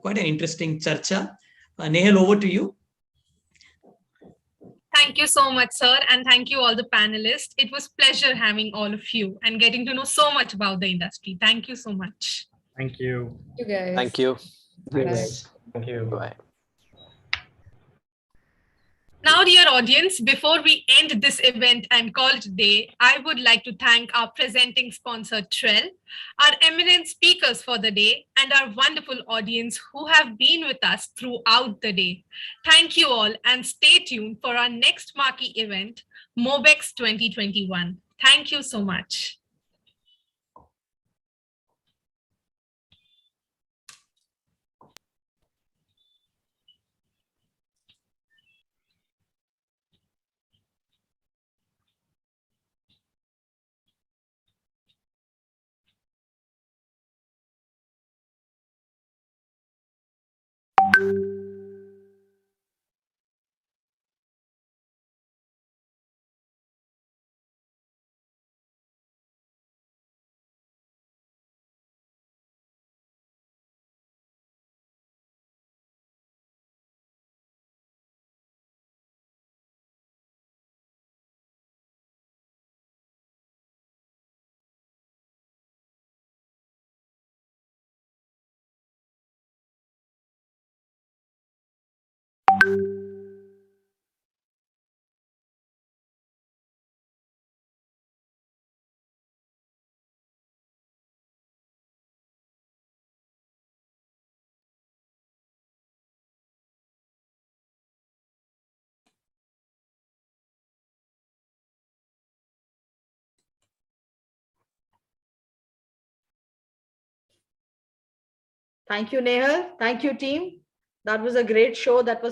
Speaker 5: quite an interesting charcha. Nehal, over to you.
Speaker 1: Thank you so much, sir. And thank you all the panelists. It was pleasure having all of you and getting to know so much about the industry. Thank you so much.
Speaker 11: Thank you.
Speaker 8: Thank you, guys.
Speaker 7: Thank you.
Speaker 12: Thanks.
Speaker 10: Thank you.
Speaker 7: Bye.
Speaker 1: Now, dear audience, before we end this event and call it a day, I would like to thank our presenting sponsor, Trell, our eminent speakers for the day, and our wonderful audience who have been with us throughout the day. Thank you all and stay tuned for our next marquee event, MOBEX 2021. Thank you so much.
Speaker 13: Thank you, Nehal. Thank you, team. That was a great show. That was